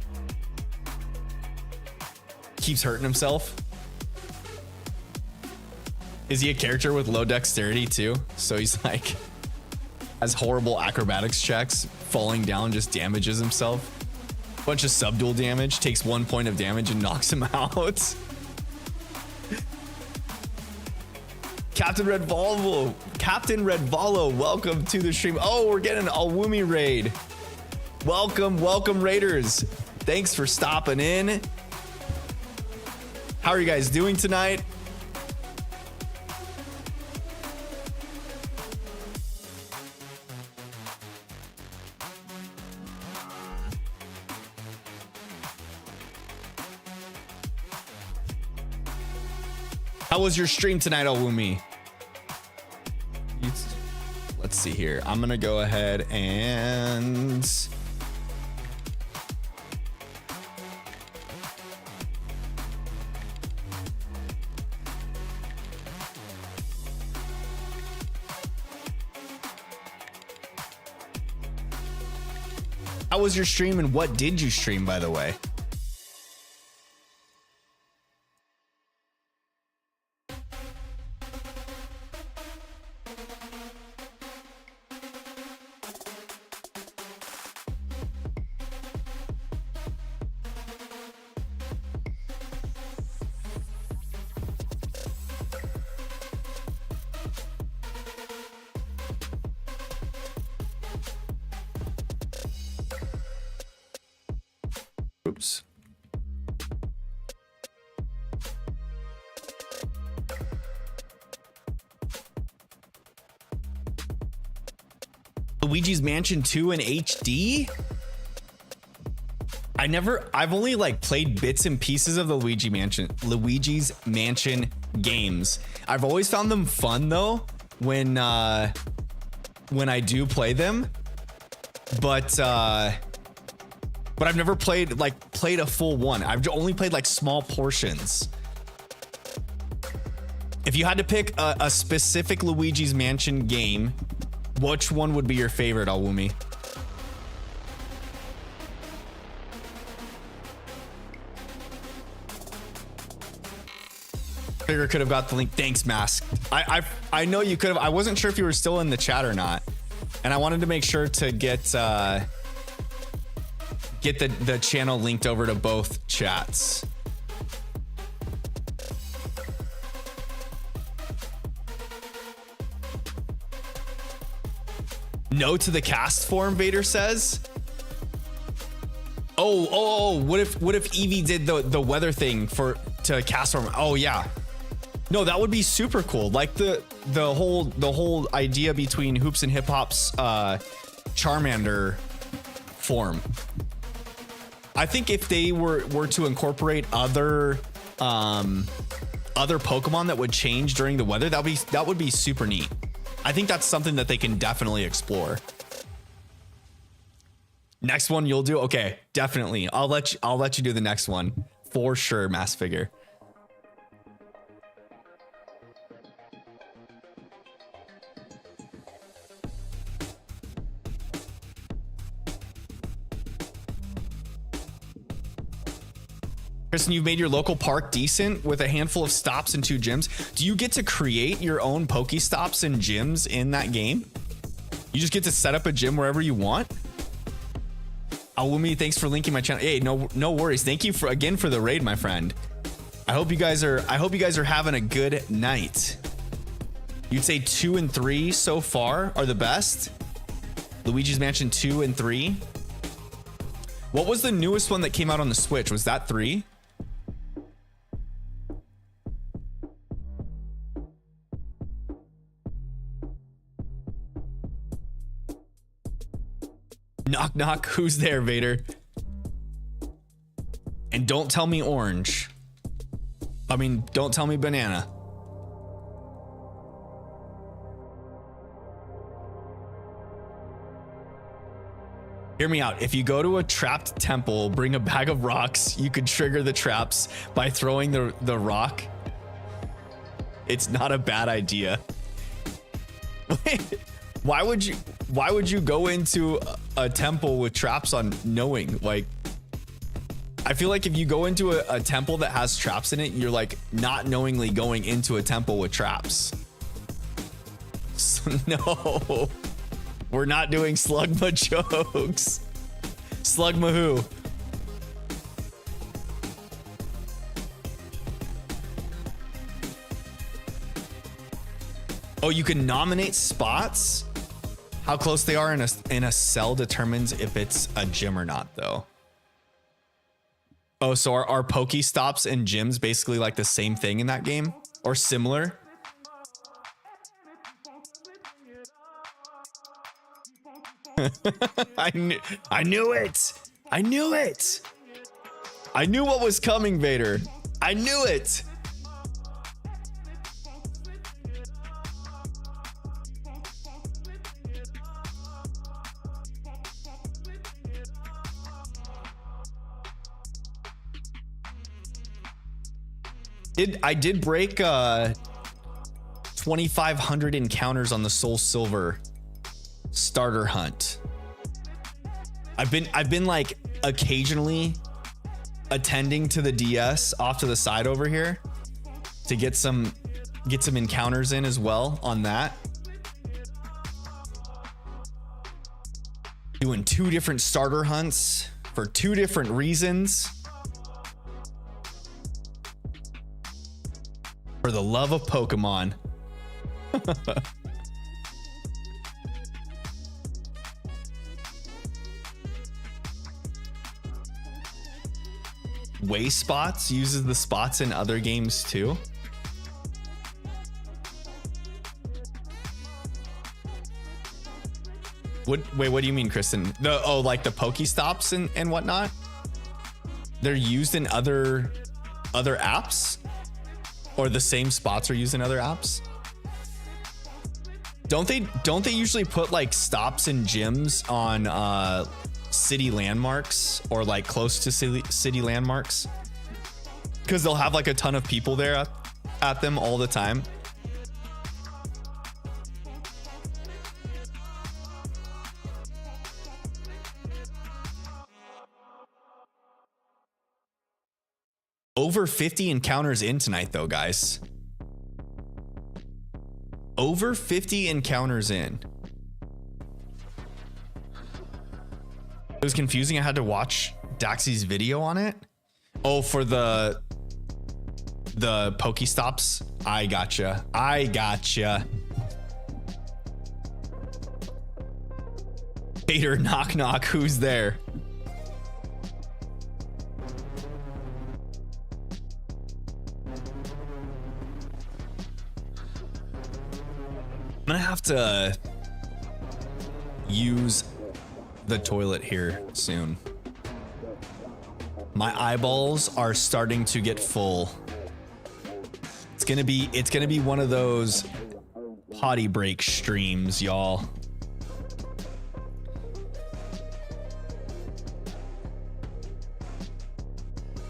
Keeps hurting himself. Is he a character with low dexterity too? So he's like, has horrible acrobatics checks, falling down just damages himself. Bunch of subdual damage, takes 1 point of damage and knocks him out. Captain Red Volo, welcome to the stream. Oh, we're getting a Woomy raid. Welcome raiders. Thanks for stopping in. How are you guys doing tonight? How was your stream tonight, Owumi? Let's see here. I'm gonna go ahead and how was your stream and what did you stream, by the way? Luigi's Mansion 2 in HD? I've only like played bits and pieces of the Luigi's Mansion games. I've always found them fun though when I do play them, but I've never played a full one. I've only played like small portions. If you had to pick a specific Luigi's Mansion game, which one would be your favorite, Alwumi? Figure could have got the link. Thanks, Mask. I know you could have. I wasn't sure if you were still in the chat or not, and I wanted to make sure to get the channel linked over to both chats. No to the cast form, Vader says. Oh, what if Eevee did the weather thing to cast form? Oh yeah. No, that would be super cool. Like the whole idea between Hoops and Hip Hop's Charmander form. I think if they were to incorporate other Pokemon that would change during the weather, that would be super neat. I think that's something that they can definitely explore. Next one you'll do? Okay, definitely. I'll let you do the next one for sure, Mass Figure. Kristen, you've made your local park decent with a handful of stops and 2 gyms. Do you get to create your own Pokestops and gyms in that game? You just get to set up a gym wherever you want? Awumi, thanks for linking my channel. Hey, no worries. Thank you again for the raid, my friend. I hope you guys are having a good night. You'd say 2 and 3 so far are the best? Luigi's Mansion 2 and 3? What was the newest one that came out on the Switch? Was that 3? Knock knock, who's there, Vader? And don't tell me orange. I mean, don't tell me banana. Hear me out. If you go to a trapped temple, bring a bag of rocks, you could trigger the traps by throwing the rock. It's not a bad idea. Wait, why would you go into a temple with traps on knowing? Like, I feel like if you go into a temple that has traps in it, you're like not knowingly going into a temple with traps. So, no, we're not doing Slugma jokes. Slugma who? Oh, you can nominate spots? How close they are in a cell determines if it's a gym or not, though. Oh, so are Pokestops and gyms basically like the same thing in that game? Or similar? I knew it! I knew it! I knew what was coming, Vader. I knew it! I did break 2,500 encounters on the Soul Silver starter hunt. I've been like occasionally attending to the DS off to the side over here to get some encounters in as well on that. Doing 2 different starter hunts for 2 different reasons. For the love of Pokemon. Way spots uses the spots in other games too. Wait, what do you mean, Kristen? Like the Pokestops and whatnot? They're used in other apps? Or the same spots are used in other apps? Don't they usually put like stops and gyms on city landmarks or like close to city landmarks? Because they'll have like a ton of people there at them all the time. Over 50 encounters in tonight though, guys. Over 50 encounters in. It was confusing. I had to watch Daxie's video on it. Oh, for the Pokestops. I gotcha. Hater, knock knock, who's there? I'm gonna have to use the toilet here soon. My eyeballs are starting to get full. It's gonna be one of those potty break streams, y'all.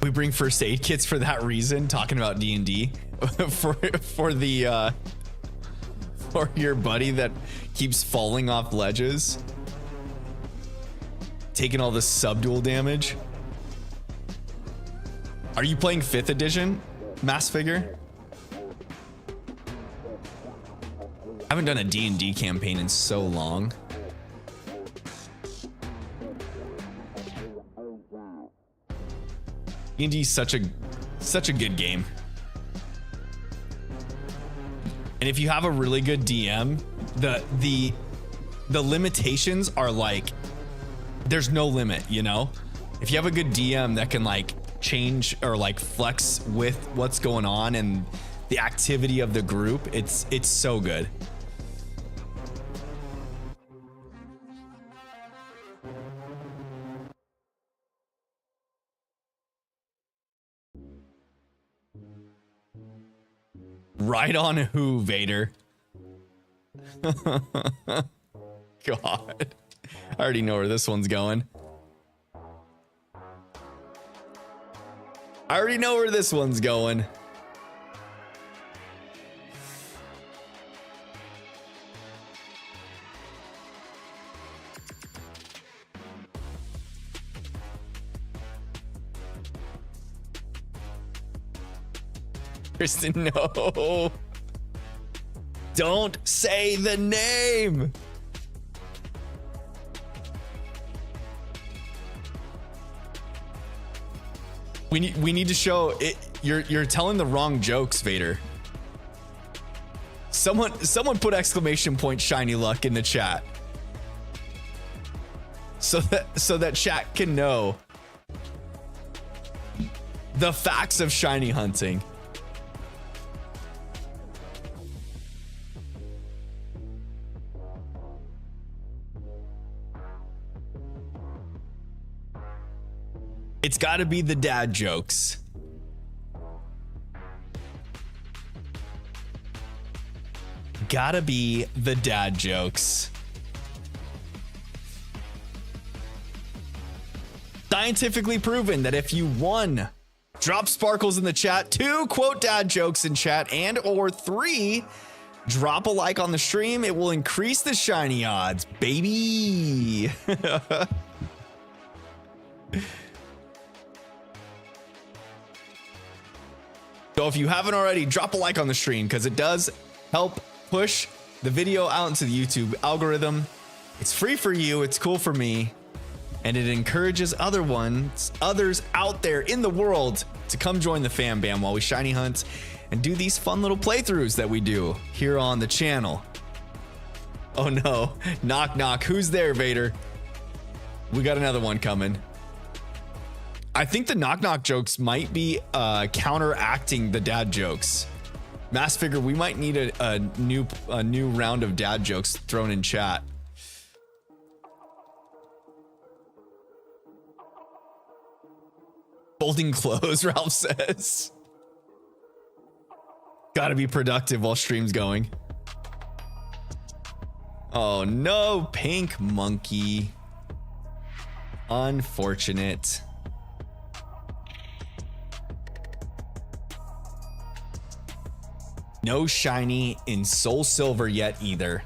We bring first aid kits for that reason, talking about D&D for your buddy that keeps falling off ledges, taking all the subdual damage. Are you playing 5th edition, Mass Figure? I haven't done a D&D campaign in so long. D&D is such a good game. And if you have a really good DM, the limitations are like, there's no limit, you know? If you have a good DM that can like change or like flex with what's going on and the activity of the group, it's so good. Right on who, Vader? God. I already know where this one's going. I already know where this one's going. Kristen, no. Don't say the name. We need to show it. You're telling the wrong jokes, Vader. Someone put exclamation point shiny luck in the chat. So that chat can know the facts of shiny hunting. It's got to be the dad jokes. Gotta be the dad jokes. Scientifically proven that if you 1, drop sparkles in the chat, 2, quote dad jokes in chat, and or 3, drop a like on the stream, it will increase the shiny odds, baby. So if you haven't already, drop a like on the stream because it does help push the video out into the YouTube algorithm. It's free for you, it's cool for me, and it encourages others out there in the world to come join the fam bam while we shiny hunt and do these fun little playthroughs that we do here on the channel. Oh no, knock knock, who's there, Vader? We got another one coming. I think the knock knock jokes might be counteracting the dad jokes. Mass Figure, we might need a new round of dad jokes thrown in chat. Folding clothes, Ralph says. Gotta be productive while stream's going. Oh no, pink monkey. Unfortunate. No shiny in Soul Silver yet either.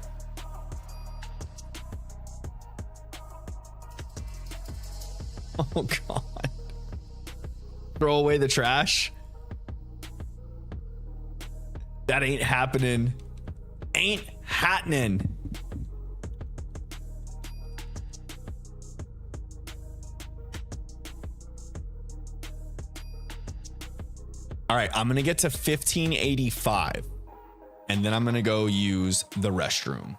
Oh God. Throw away the trash. That ain't happening. Ain't happening. All right, I'm gonna get to 1585 and then I'm gonna go use the restroom.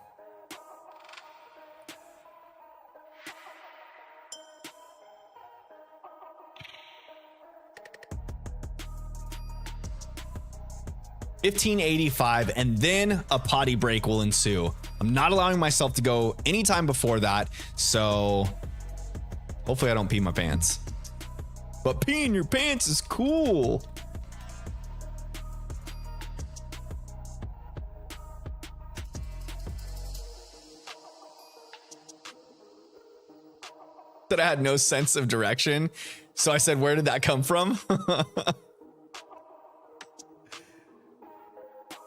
$15.85 and then a potty break will ensue. I'm not allowing myself to go anytime before that, so hopefully I don't pee my pants. But peeing your pants is cool. That I had no sense of direction, so I said, where did that come from?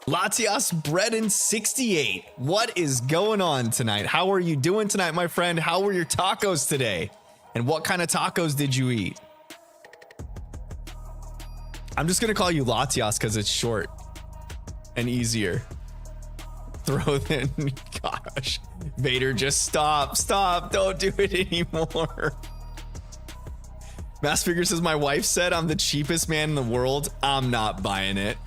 Latias Bread 68. What is going on tonight? How are you doing tonight, my friend? How were your tacos today? And what kind of tacos did you eat? I'm just gonna call you Latias because it's short and easier. Throw in, gosh. Vader, just stop. Don't do it anymore. Mass Figure says, my wife said I'm the cheapest man in the world. I'm not buying it.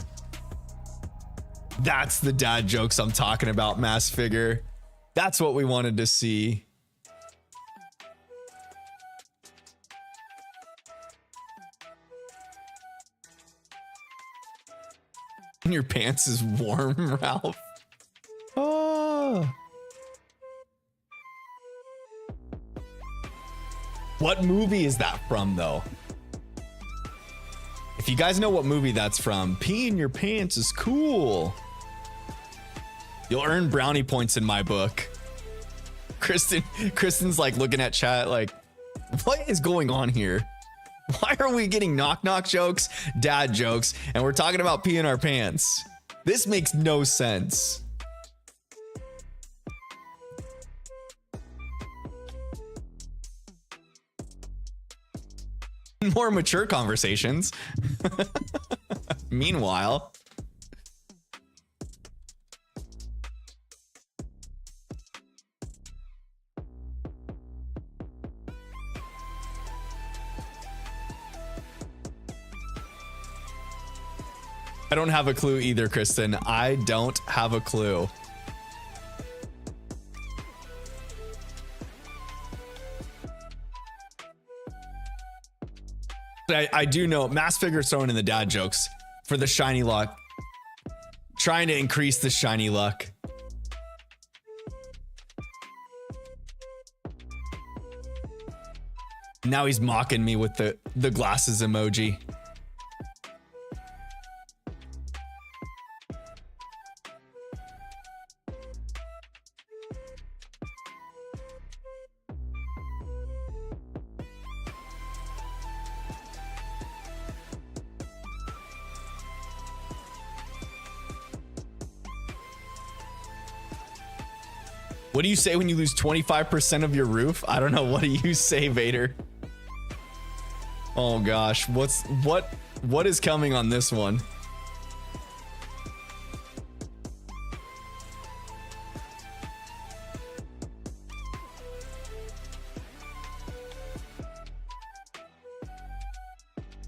That's the dad jokes I'm talking about, Mass Figure. That's what we wanted to see. Your pants is warm, Ralph. Oh. What movie is that from, though? If you guys know what movie that's from, peeing your pants is cool. You'll earn brownie points in my book. Kristen's like looking at chat like, what is going on here? Why are we getting knock jokes, dad jokes, and we're talking about peeing our pants? This makes no sense. More mature conversations. Meanwhile, I don't have a clue either, Kristen. I don't have a clue. I do know Mass Figure throwing in the dad jokes for the shiny luck, trying to increase the shiny luck. Now he's mocking me with the glasses emoji. What do you say when you lose 25% of your roof? I don't know. What do you say, Vader? Oh gosh, what is coming on this one?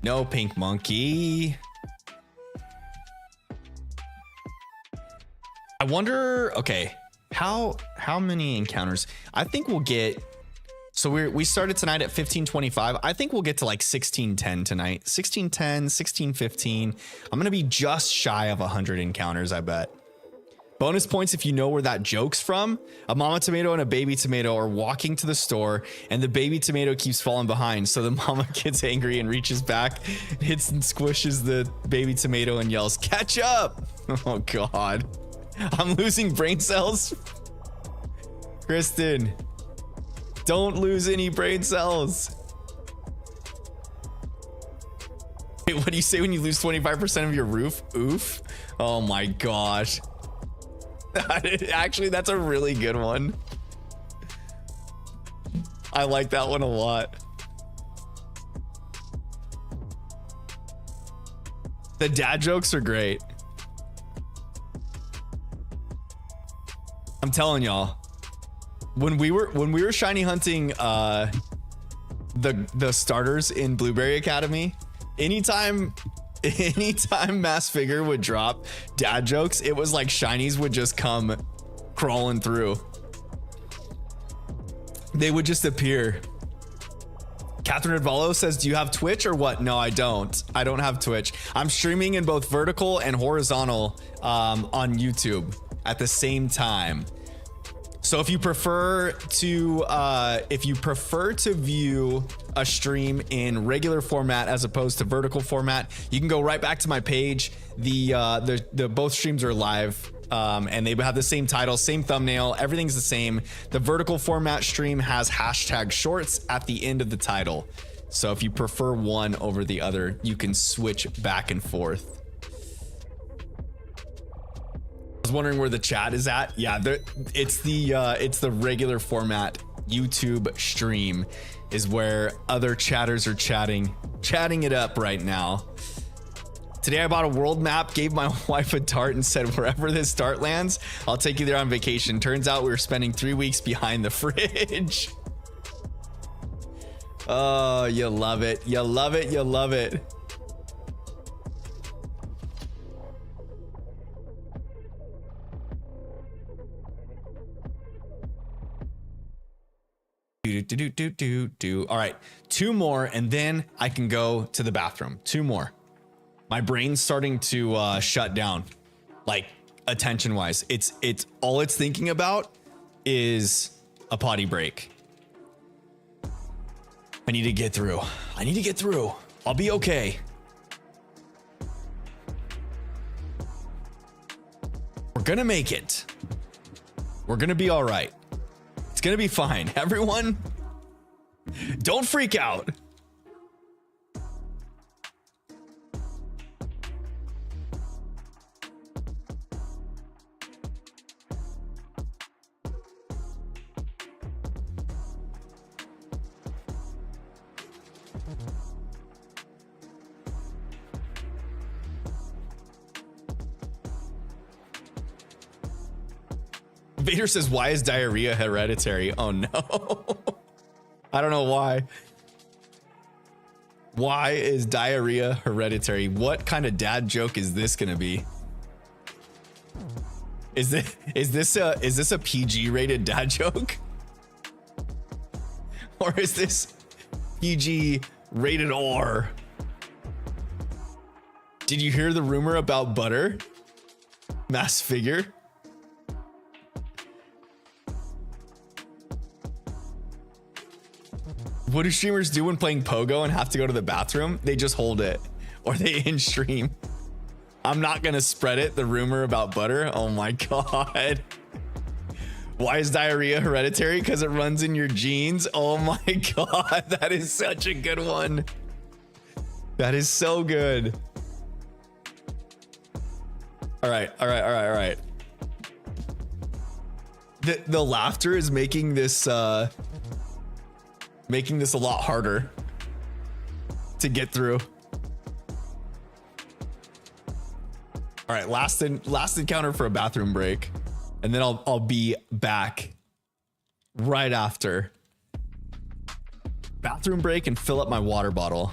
No pink monkey. I wonder, okay, how many encounters? I think we'll get, so we started tonight at 1525. I think we'll get to like 1610 tonight. 1610, 1615. I'm gonna be just shy of 100 encounters, I bet. Bonus points if you know where that joke's from. A mama tomato and a baby tomato are walking to the store, and the baby tomato keeps falling behind. So the mama gets angry and reaches back, hits and squishes the baby tomato and yells, "Catch up!" Oh God. I'm losing brain cells. Kristen, don't lose any brain cells. Wait, what do you say when you lose 25% of your roof? Oof. Oh my gosh. Actually, that's a really good one. I like that one a lot. The dad jokes are great. I'm telling y'all, when we were shiny hunting the starters in Blueberry Academy, anytime mass figure would drop dad jokes, it was like shinies would just come crawling through. They would just appear. Catherine Advalo says, do you have Twitch or what? No, I don't. I don't have Twitch. I'm streaming in both vertical and horizontal on YouTube at the same time. So if you prefer to view a stream in regular format as opposed to vertical format, you can go right back to my page. The both streams are live, and they have the same title, same thumbnail, everything's the same. The vertical format stream has hashtag shorts at the end of the title. So if you prefer one over the other, you can switch back and forth. I was wondering where the chat is at. Yeah, it's the regular format YouTube stream is where other chatters are chatting it up right now. Today I bought a world map, gave my wife a dart and said, wherever this dart lands, I'll take you there on vacation. Turns out we were spending 3 weeks behind the fridge. Oh, you love it. You love it. You love it. All right, 2 more and then I can go to the bathroom. 2 more. My brain's starting to shut down, like attention wise. It's all it's thinking about is a potty break. I need to get through. I'll be okay. We're gonna make it. We're gonna be all right. It's gonna be fine. Everyone, don't freak out. Vader says, why is diarrhea hereditary? Oh no. I don't know why. Why is diarrhea hereditary? What kind of dad joke is this gonna be? Is this a PG rated dad joke? Or is this PG rated R? Did you hear the rumor about butter? Mass figure? What do streamers do when playing Pogo and have to go to the bathroom? They just hold it, or they in stream. I'm not gonna spread it, the rumor about butter. Oh my God. Why is diarrhea hereditary? Because it runs in your genes. Oh my God, that is such a good one. That is so good. All right. The laughter is making this a lot harder to get through. All right, last encounter for a bathroom break, and then I'll be back right after. Bathroom break and fill up my water bottle.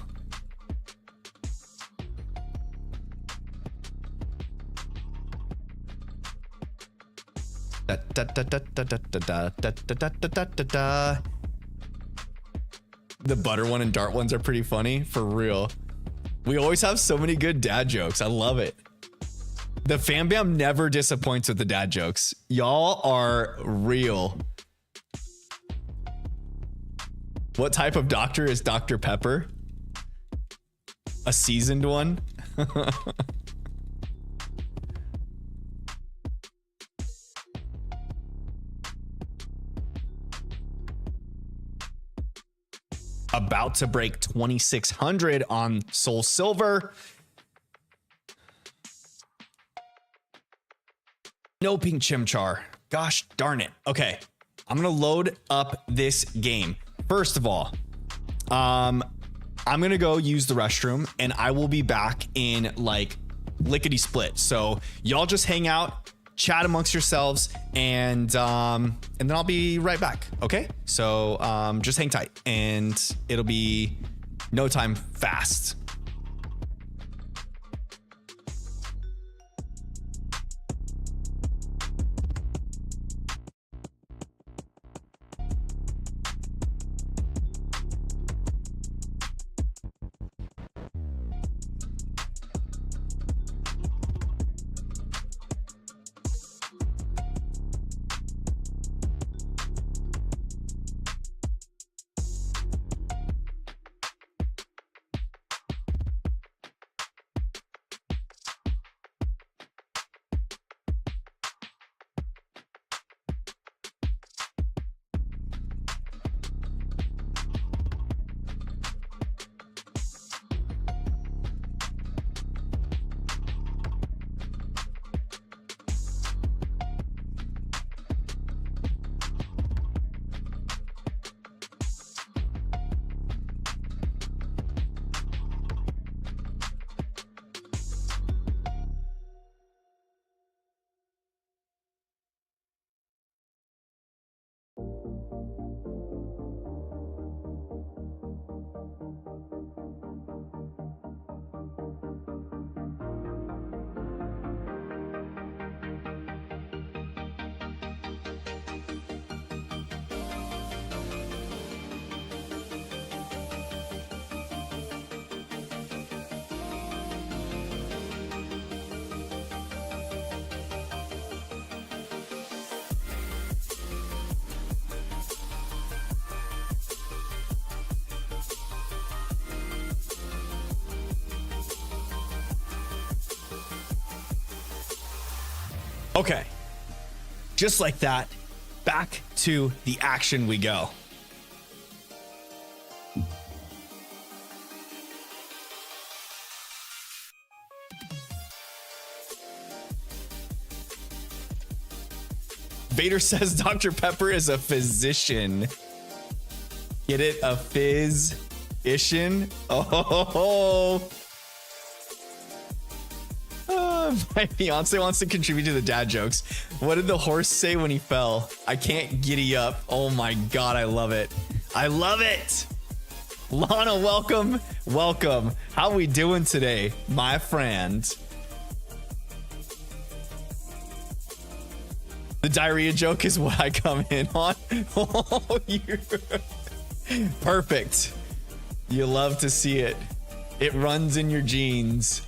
The butter one and dart ones are pretty funny, for real. We always have so many good dad jokes. I love it. The fam bam never disappoints with the dad jokes. Y'all are real. What type of doctor is Dr. Pepper? A seasoned one? About to break 2,600 on Soul Silver. No pink chimchar. Gosh darn it. Okay, I'm gonna load up this game. First of all, I'm gonna go use the restroom and I will be back in like lickety split. So y'all just hang out, chat amongst yourselves, and then I'll be right back. Okay, so just hang tight and it'll be no time fast. Okay, just like that, back to the action we go. Vader says Dr. Pepper is a physician. Get it? A physician? Oh. My fiance wants to contribute to the dad jokes. What did the horse say when he fell? I can't giddy up. Oh my God, I love it. I love it. Lana, welcome. Welcome. How we doing today, my friend? The diarrhea joke is what I come in on. Oh, you're perfect. You love to see it. It runs in your genes.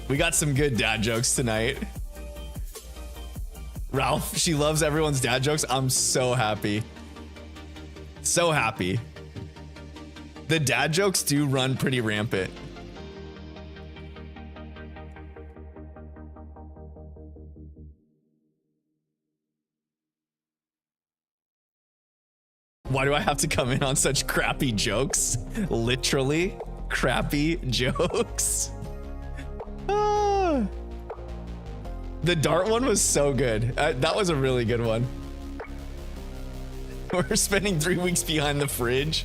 We got some good dad jokes tonight. Ralph, she loves everyone's dad jokes. I'm so happy. So happy. The dad jokes do run pretty rampant. Why do I have to come in on such crappy jokes? Literally crappy jokes. The dart one was so good. That was a really good one. We're spending 3 weeks behind the fridge.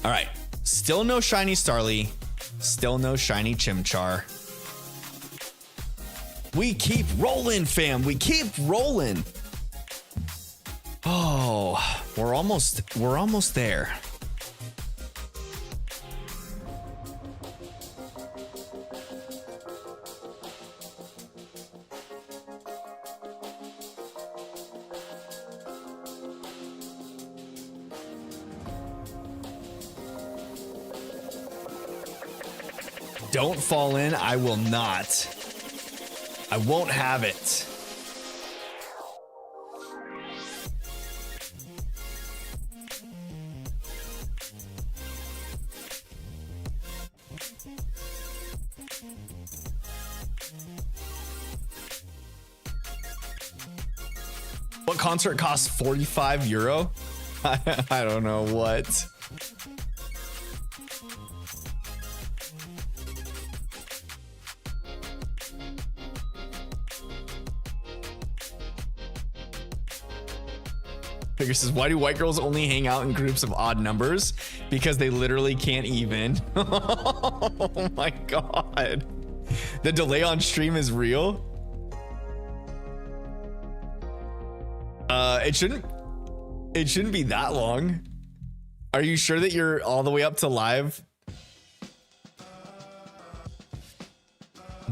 All right, still no shiny Starly, still no shiny Chimchar. We keep rolling, fam. We keep rolling. Oh, we're almost there. Don't fall in. I will not. I won't have it. What concert costs 45 euro? I don't know what. Figure says, why do white girls only hang out in groups of odd numbers? Because they literally can't even. Oh my god. The delay on stream is real. It shouldn't be that long. Are you sure that you're all the way up to live?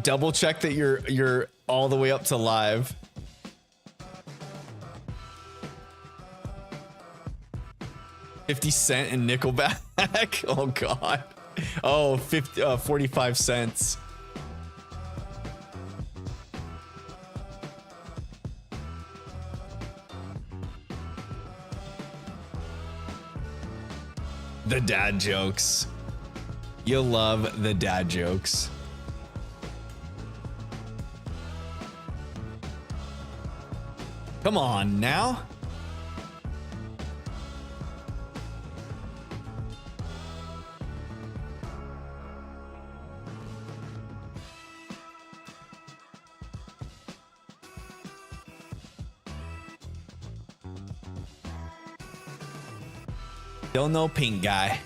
Double check that you're all the way up to live. $50 and Nickelback. Oh god. Oh, 45 cents. The dad jokes. You'll love the dad jokes. Come on now. Don't know pink guy.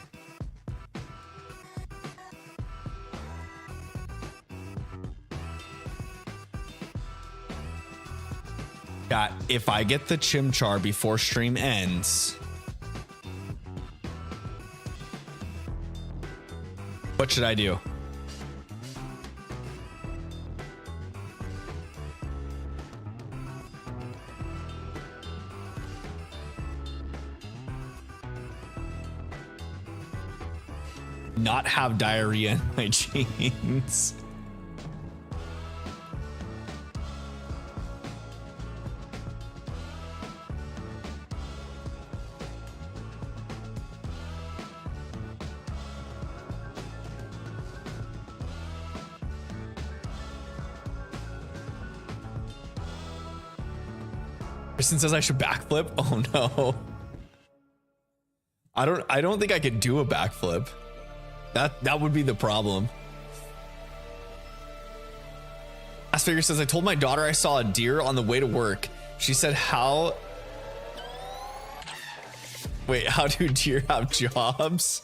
Got if I get the chimchar before stream ends. What should I do? Not have diarrhea in my jeans. Kristen says I should backflip. Oh no. I don't think I could do a backflip. That would be the problem. Asfigure says I told my daughter I saw a deer on the way to work. She said how do deer have jobs?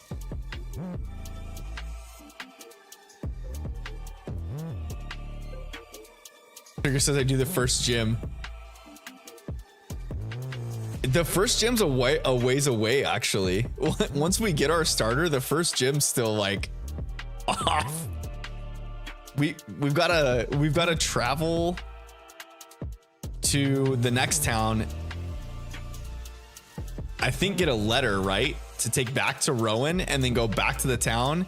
Asfigure says I do the first gym. The first gym's a ways away, actually. Once we get our starter, the first gym's still like off. We've got to travel to the next town. I think get a letter, right, to take back to Rowan, and then go back to the town,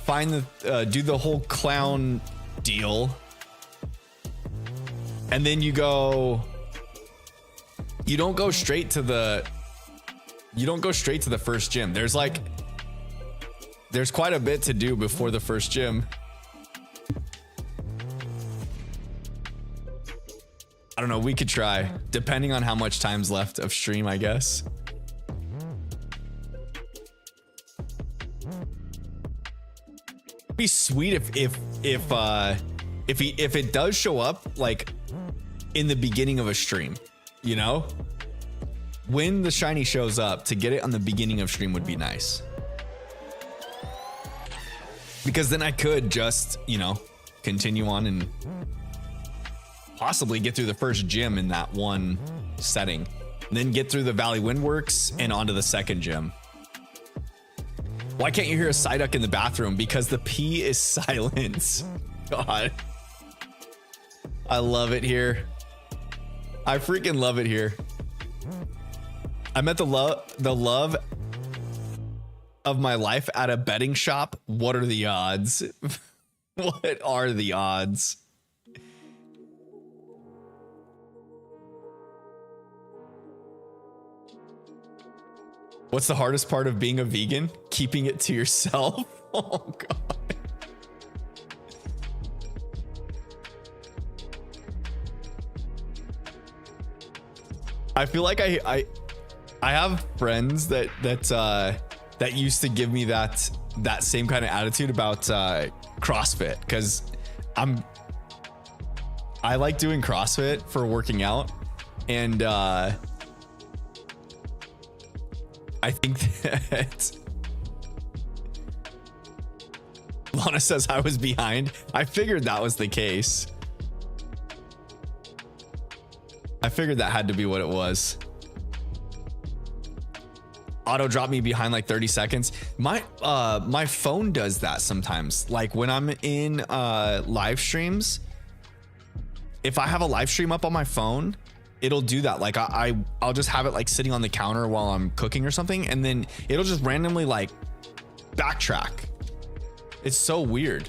find the do the whole clown deal, and then you don't go straight to the first gym. There's quite a bit to do before the first gym. I don't know, we could try, depending on how much time's left of stream, I guess. It'd be sweet if it does show up like in the beginning of a stream. You know, when the shiny shows up, to get it on the beginning of stream would be nice, because then I could just, you know, continue on and possibly get through the first gym in that one setting, and then get through the Valley Windworks and onto the second gym. Why can't you hear a Psyduck in the bathroom? Because the pee is silent. God, I love it here. I freaking love it here. I met the love of my life at a betting shop. What are the odds? What are the odds? What's the hardest part of being a vegan? Keeping it to yourself. Oh God. I feel like I have friends that used to give me that same kind of attitude about CrossFit, because I like doing CrossFit for working out, and I think that Lana says I was behind. I figured that was the case. I figured that had to be what it was. Auto drop me behind like 30 seconds. My phone does that sometimes. Like when I'm in live streams, if I have a live stream up on my phone, it'll do that. Like I'll just have it like sitting on the counter while I'm cooking or something, and then it'll just randomly like backtrack. It's so weird.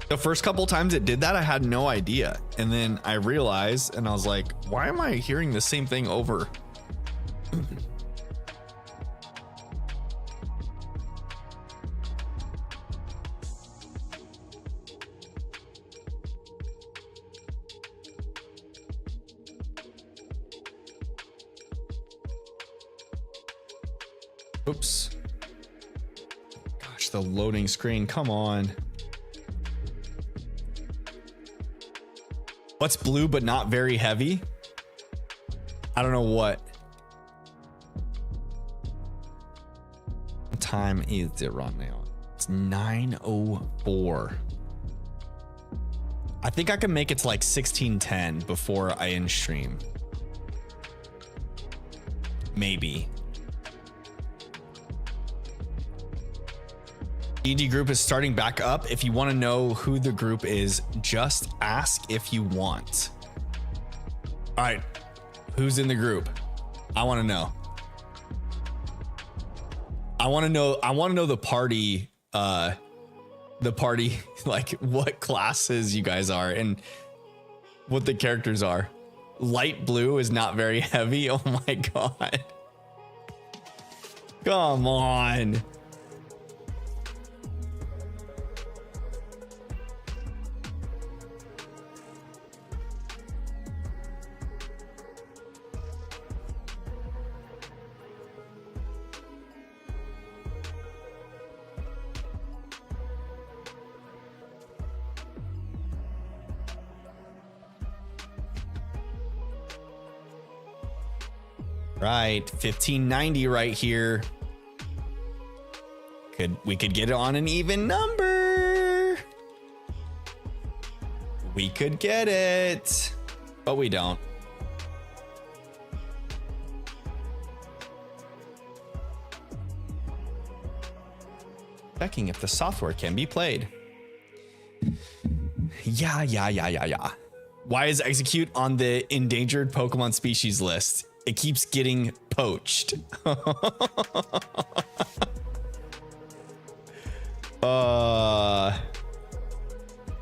The first couple times it did that, I had no idea. And then I realized, and I was like, why am I hearing the same thing over? Oops. Gosh, the loading screen, come on. What's blue but not very heavy? I don't know what. What time is it right now? It's 9:04. I think I can make it to like 16:10 before I end stream. Maybe. ED group is starting back up. If you want to know who the group is, just ask if you want. All right, who's in the group? I want to know. I want to know the party like what classes you guys are and what the characters are. Light blue is not very heavy. Oh my God. Come on. Right, 1590 right here. We could get it on an even number. We could get it, but we don't. Checking if the software can be played. Yeah. Why is execute on the endangered Pokemon species list? It keeps getting poached.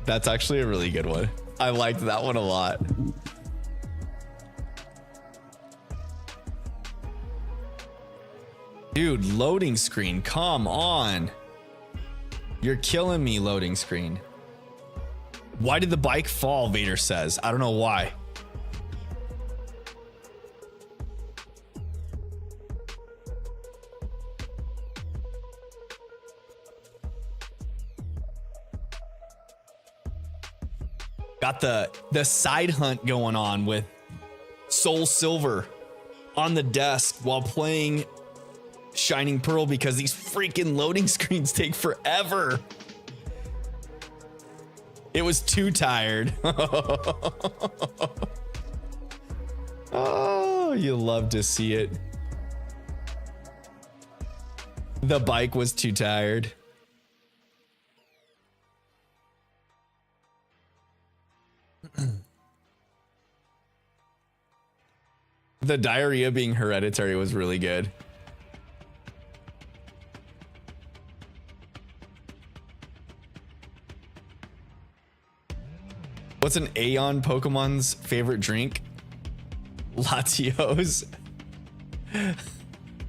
That's actually a really good one. I liked that one a lot. Dude, loading screen, come on. You're killing me, loading screen. Why did the bike fall, Vader says. I don't know why. Got the side hunt going on with Soul Silver on the desk while playing Shining Pearl because these freaking loading screens take forever. It was too tired. Oh, you love to see it. The bike was too tired. The diarrhea being hereditary was really good. What's an Aeon Pokemon's favorite drink? Latios.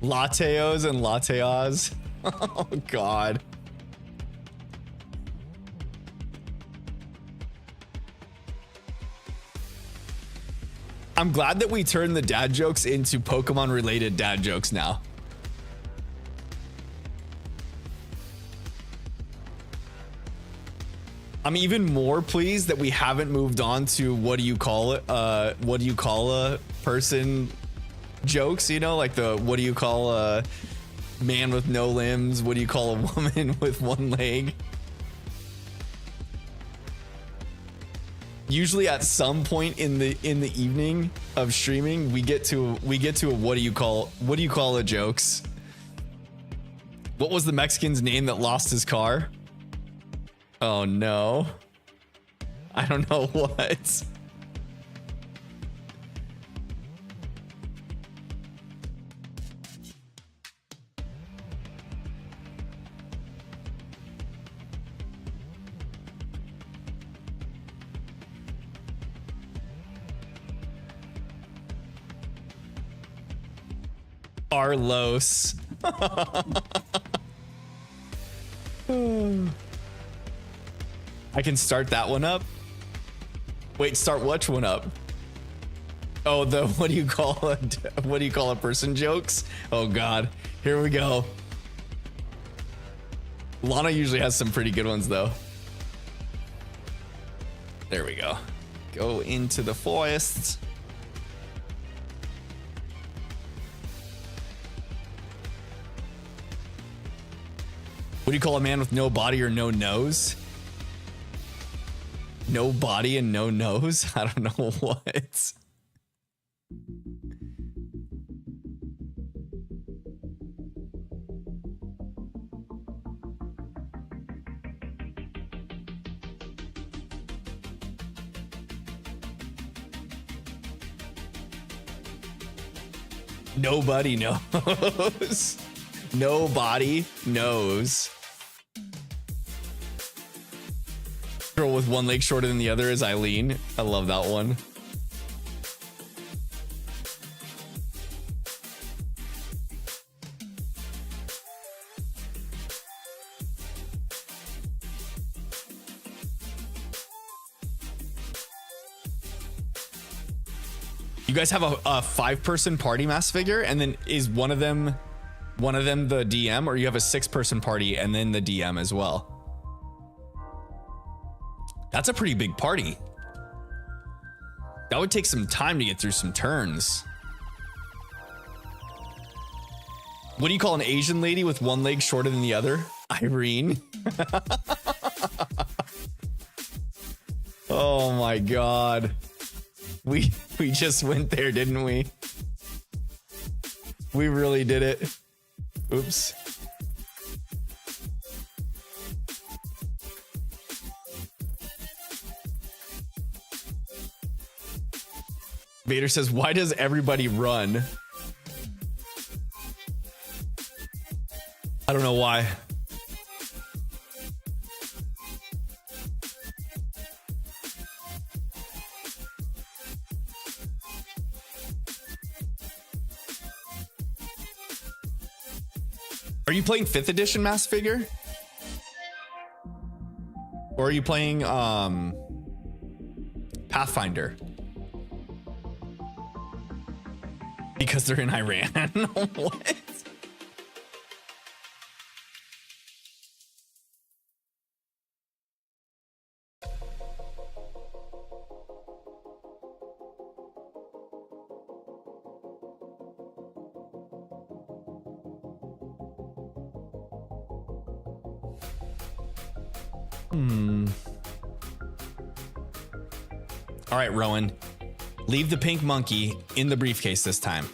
Lateos and Lateas. Oh god. I'm glad that we turned the dad jokes into Pokemon related dad jokes now. I'm even more pleased that we haven't moved on to what do you call it? What do you call a person jokes? You know, like the what do you call a man with no limbs? What do you call a woman with one leg? Usually at some point in the evening of streaming, we get to a what do you call a jokes. What was the Mexican's name that lost his car? Oh no. I don't know what. Carlos. I can start that one up. Wait, start which one up? Oh, the what do you call a person jokes? Oh god, here we go. Lana usually has some pretty good ones though. There we go. Go into the forests. What do you call a man with no body or no nose? No body and no nose? I don't know what. Nobody knows. Nobody knows. Girl with one leg shorter than the other is Eileen. I love that one. You guys have a 5-person party mass figure, and then is one of them the DM, or you have a 6-person party and then the DM as well? That's a pretty big party. That would take some time to get through some turns. What do you call an Asian lady with one leg shorter than the other? Irene. Oh my god. We just went there, didn't we? We really did it. Oops. Vader says, why does everybody run? I don't know why. Are you playing 5th edition mass figure? Or are you playing Pathfinder? Because they're in Iran. What? All right, Rowan. Leave the pink monkey in the briefcase this time.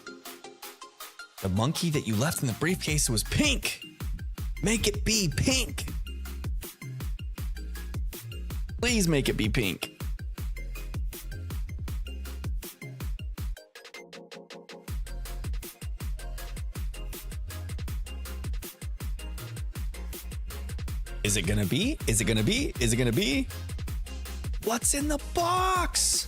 The monkey that you left in the briefcase was pink. Make it be pink. Please make it be pink. Is it gonna be? Is it gonna be? Is it gonna be? What's in the box?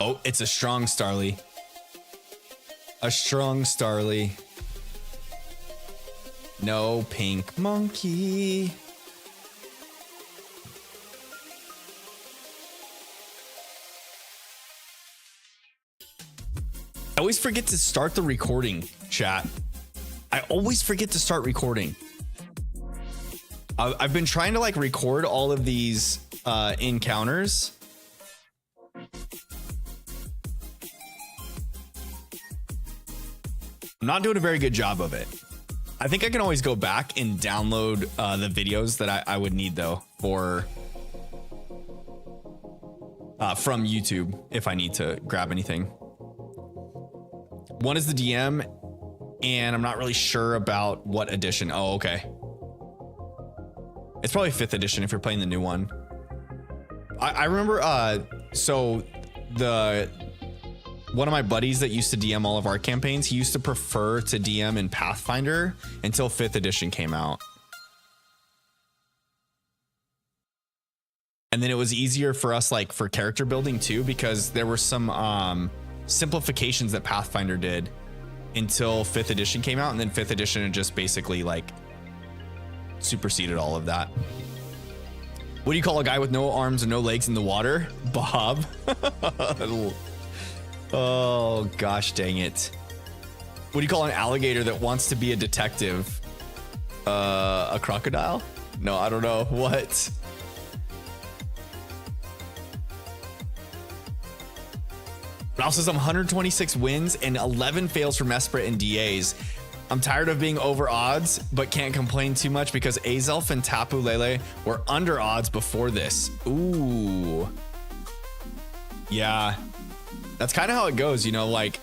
Oh, it's a strong Starly. A strong Starly. No pink monkey. I always forget to start the recording, chat. I always forget to start recording. I've been trying to like record all of these encounters. I'm not doing a very good job of it. I think I can always go back and download the videos that I would need though for from YouTube if I need to grab anything. One is the DM, and I'm not really sure about what edition. Oh, okay. It's probably 5th edition if you're playing the new one. I remember, so one of my buddies that used to DM all of our campaigns, he used to prefer to DM in Pathfinder until 5th edition came out. And then it was easier for us, like for character building too, because there were some simplifications that Pathfinder did until 5th edition came out, and then 5th edition had just basically like superseded all of that. What do you call a guy with no arms and no legs in the water? Bob. Oh gosh dang it. What do you call an alligator that wants to be a detective? A crocodile? No, I don't know. What? Ralph says I'm 126 wins and 11 fails for Mesprit and DAs. I'm tired of being over odds, but can't complain too much because Azelf and Tapu Lele were under odds before this. Ooh. Yeah. That's kind of how it goes, you know, like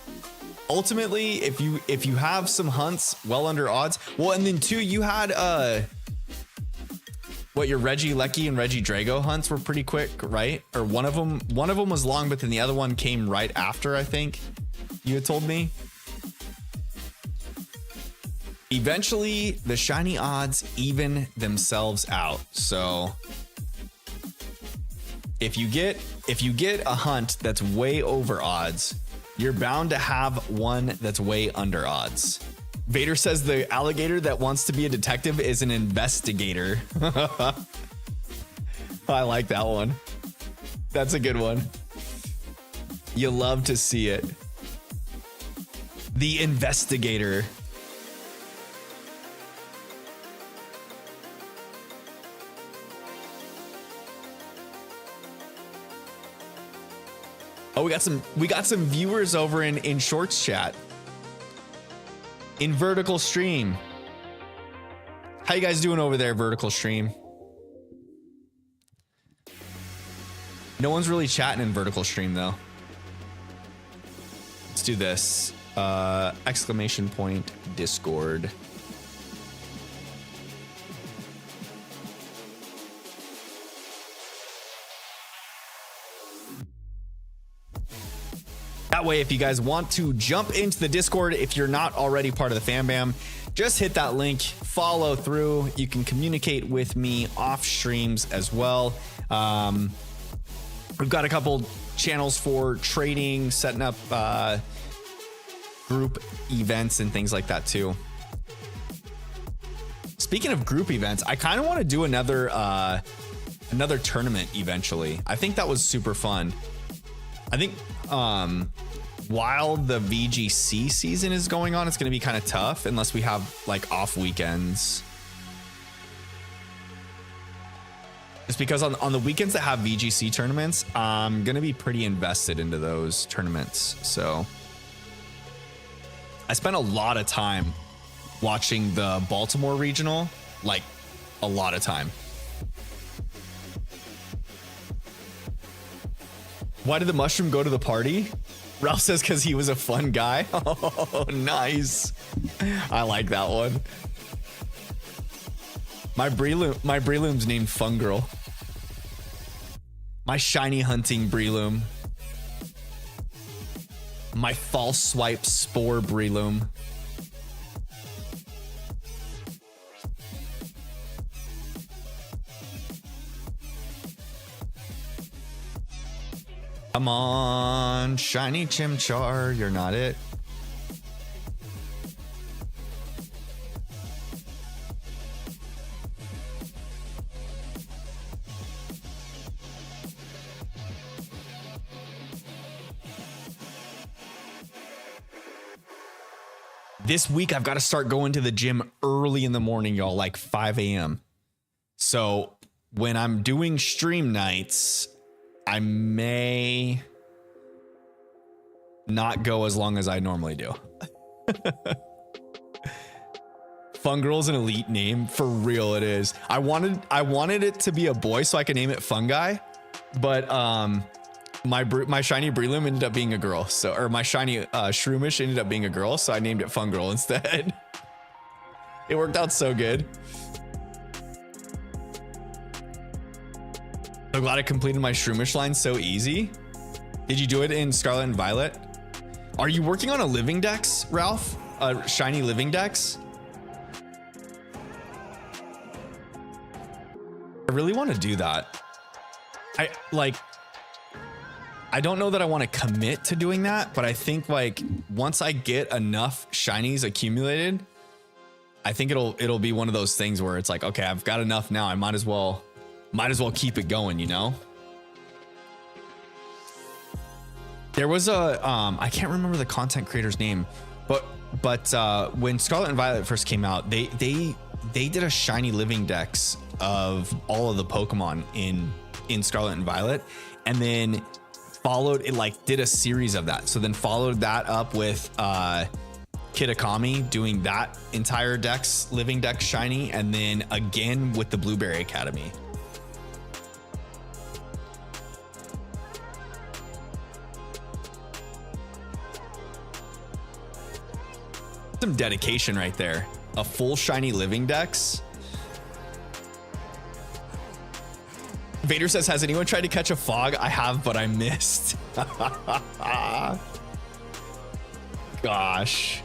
ultimately if you have some hunts well under odds. Well, and then too, you had what your Reggie Lecky and Reggie Drago hunts were pretty quick, right? Or one of them was long, but then the other one came right after, I think you had told me. Eventually the shiny odds even themselves out. So if you get a hunt that's way over odds, you're bound to have one that's way under odds. Vader says the alligator that wants to be a detective is an investigator. I like that one. That's a good one. You love to see it. The investigator. Oh, we got some viewers over in Shorts chat. In Vertical Stream. How you guys doing over there, Vertical Stream? No one's really chatting in Vertical Stream though. Let's do this. Exclamation point Discord. That way, if you guys want to jump into the Discord, if you're not already part of the Fam Bam, just hit that link, follow through. You can communicate with me off streams as well. We've got a couple channels for trading, setting up group events and things like that too. Speaking of group events, I kind of want to do another tournament eventually. I think that was super fun. I think while the VGC season is going on, it's going to be kind of tough unless we have like off weekends. Just because on the weekends that have VGC tournaments, I'm going to be pretty invested into those tournaments. So I spent a lot of time watching the Baltimore regional, like a lot of time. Why did the mushroom go to the party? Ralph says because he was a fun guy. Oh, nice. I like that one. My Breloom's named Fun Girl. My shiny hunting Breloom. My false swipe spore Breloom. Come on, shiny Chimchar, you're not it. This week, I've got to start going to the gym early in the morning, y'all, like 5 a.m. So when I'm doing stream nights, I may not go as long as I normally do. Fun Girl's an elite name. For real, it is. I wanted it to be a boy so I could name it Fungi, but my shiny Breloom ended up being a girl. So, or my shiny Shroomish ended up being a girl, so I named it Fun Girl instead. It worked out so good. So glad I completed my Shroomish line so easy. Did you do it in Scarlet and Violet? Are you working on a living dex, Ralph? A shiny living dex? I really want to do that. I don't know that I want to commit to doing that, but I think like once I get enough shinies accumulated, I think it'll be one of those things where it's like, okay, I've got enough now. I might as well keep it going, you know? There was a I can't remember the content creator's name, but when Scarlet and Violet first came out, they did a shiny living dex of all of the Pokemon in Scarlet and Violet, and then followed it, like did a series of that. So then followed that up with Kitakami doing that entire dex, living dex shiny, and then again with the Blueberry Academy. Some dedication right there. A full shiny living dex. Vader says, has anyone tried to catch a fog? I have, but I missed. Gosh.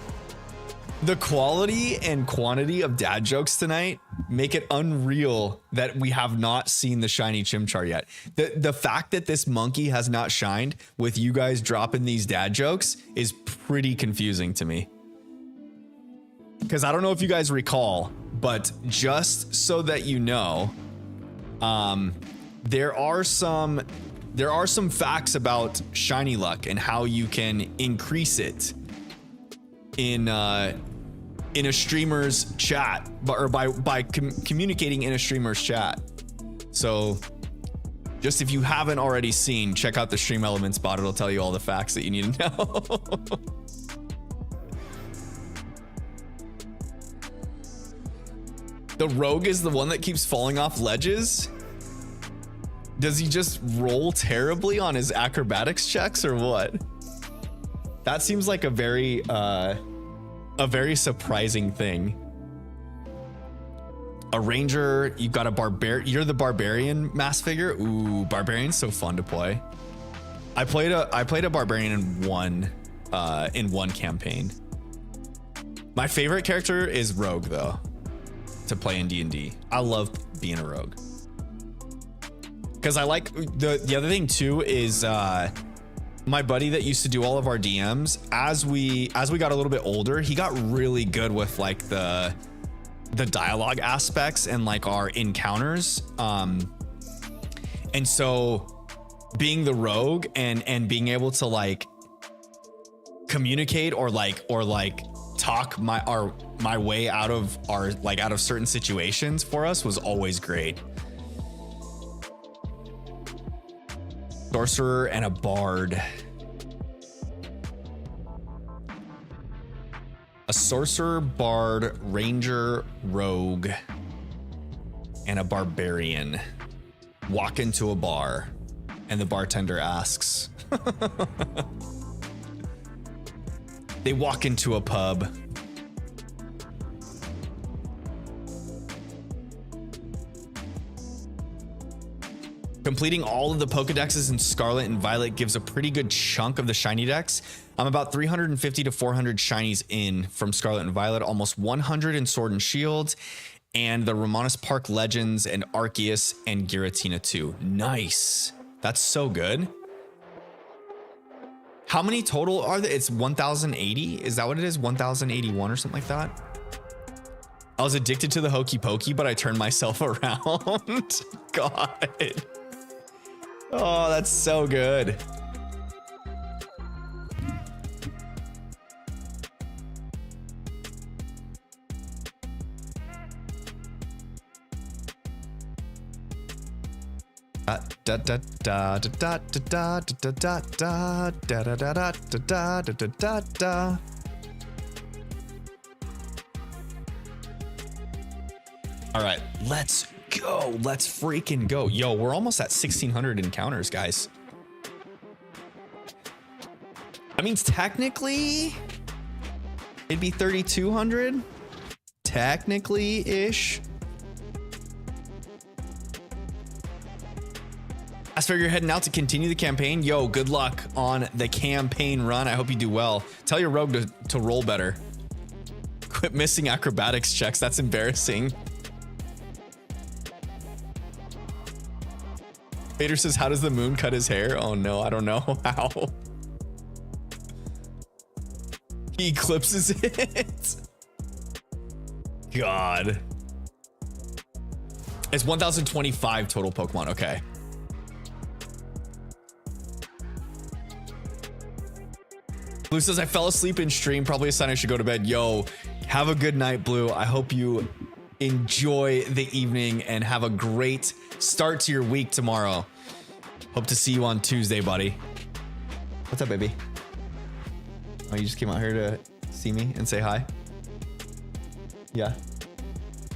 The quality and quantity of dad jokes tonight make it unreal that we have not seen the shiny Chimchar yet. The fact that this monkey has not shined with you guys dropping these dad jokes is pretty confusing to me. Because I don't know if you guys recall, but just so that you know, there are some facts about shiny luck and how you can increase it in a streamer's chat, or by communicating in a streamer's chat. So just if you haven't already seen, check out the Stream Elements bot. It'll tell you all the facts that you need to know. The rogue is the one that keeps falling off ledges. Does he just roll terribly on his acrobatics checks or what? That seems like a very surprising thing. A ranger, you've got a barbarian. You're the barbarian mass figure. Ooh, barbarian's so fun to play. I played a barbarian in one campaign. My favorite character is rogue though, to play in D&D. I love being a rogue. Because I like the other thing too is my buddy that used to do all of our DMs, as we got a little bit older, he got really good with like the dialogue aspects and like our encounters. And so being the rogue and being able to like communicate or talk my way out of certain situations for us was always great. Sorcerer and a bard. A sorcerer, bard, ranger, rogue, and a barbarian walk into a bar, and the bartender asks. They walk into a pub. Completing all of the Pokedexes in Scarlet and Violet gives a pretty good chunk of the shiny decks. I'm about 350 to 400 shinies in from Scarlet and Violet, almost 100 in Sword and Shield, and the Romanus Park Legends and Arceus and Giratina 2. Nice. That's so good. How many total are there? It's 1,080. Is that what it is? 1,081 or something like that? I was addicted to the Hokey Pokey, but I turned myself around. God. Oh, that's so good. All right, let's go. Let's freaking go. Yo, we're almost at 1,600 encounters, guys. That means technically it'd be 3,200. Technically-ish. As for you're heading out to continue the campaign, yo, good luck on the campaign run. I hope you do well. Tell your rogue to roll better. Quit missing acrobatics checks. That's embarrassing. Vader says, how does the moon cut his hair? Oh no, I don't know how. He eclipses it. God. It's 1,025 total Pokemon. Okay. Blue says, I fell asleep in stream. Probably a sign I should go to bed. Yo, have a good night, Blue. I hope you enjoy the evening and have a great start to your week tomorrow. Hope to see you on Tuesday, buddy. What's up, baby? Oh, you just came out here to see me and say hi? Yeah.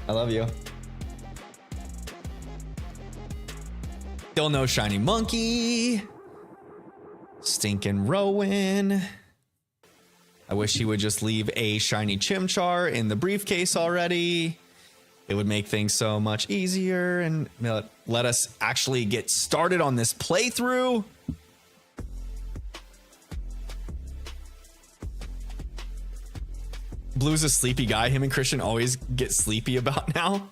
I love you. Still no shiny monkey. Stinking Rowan. I wish he would just leave a shiny Chimchar in the briefcase already. It would make things so much easier and let us actually get started on this playthrough. Blue's a sleepy guy. Him and Christian always get sleepy about now.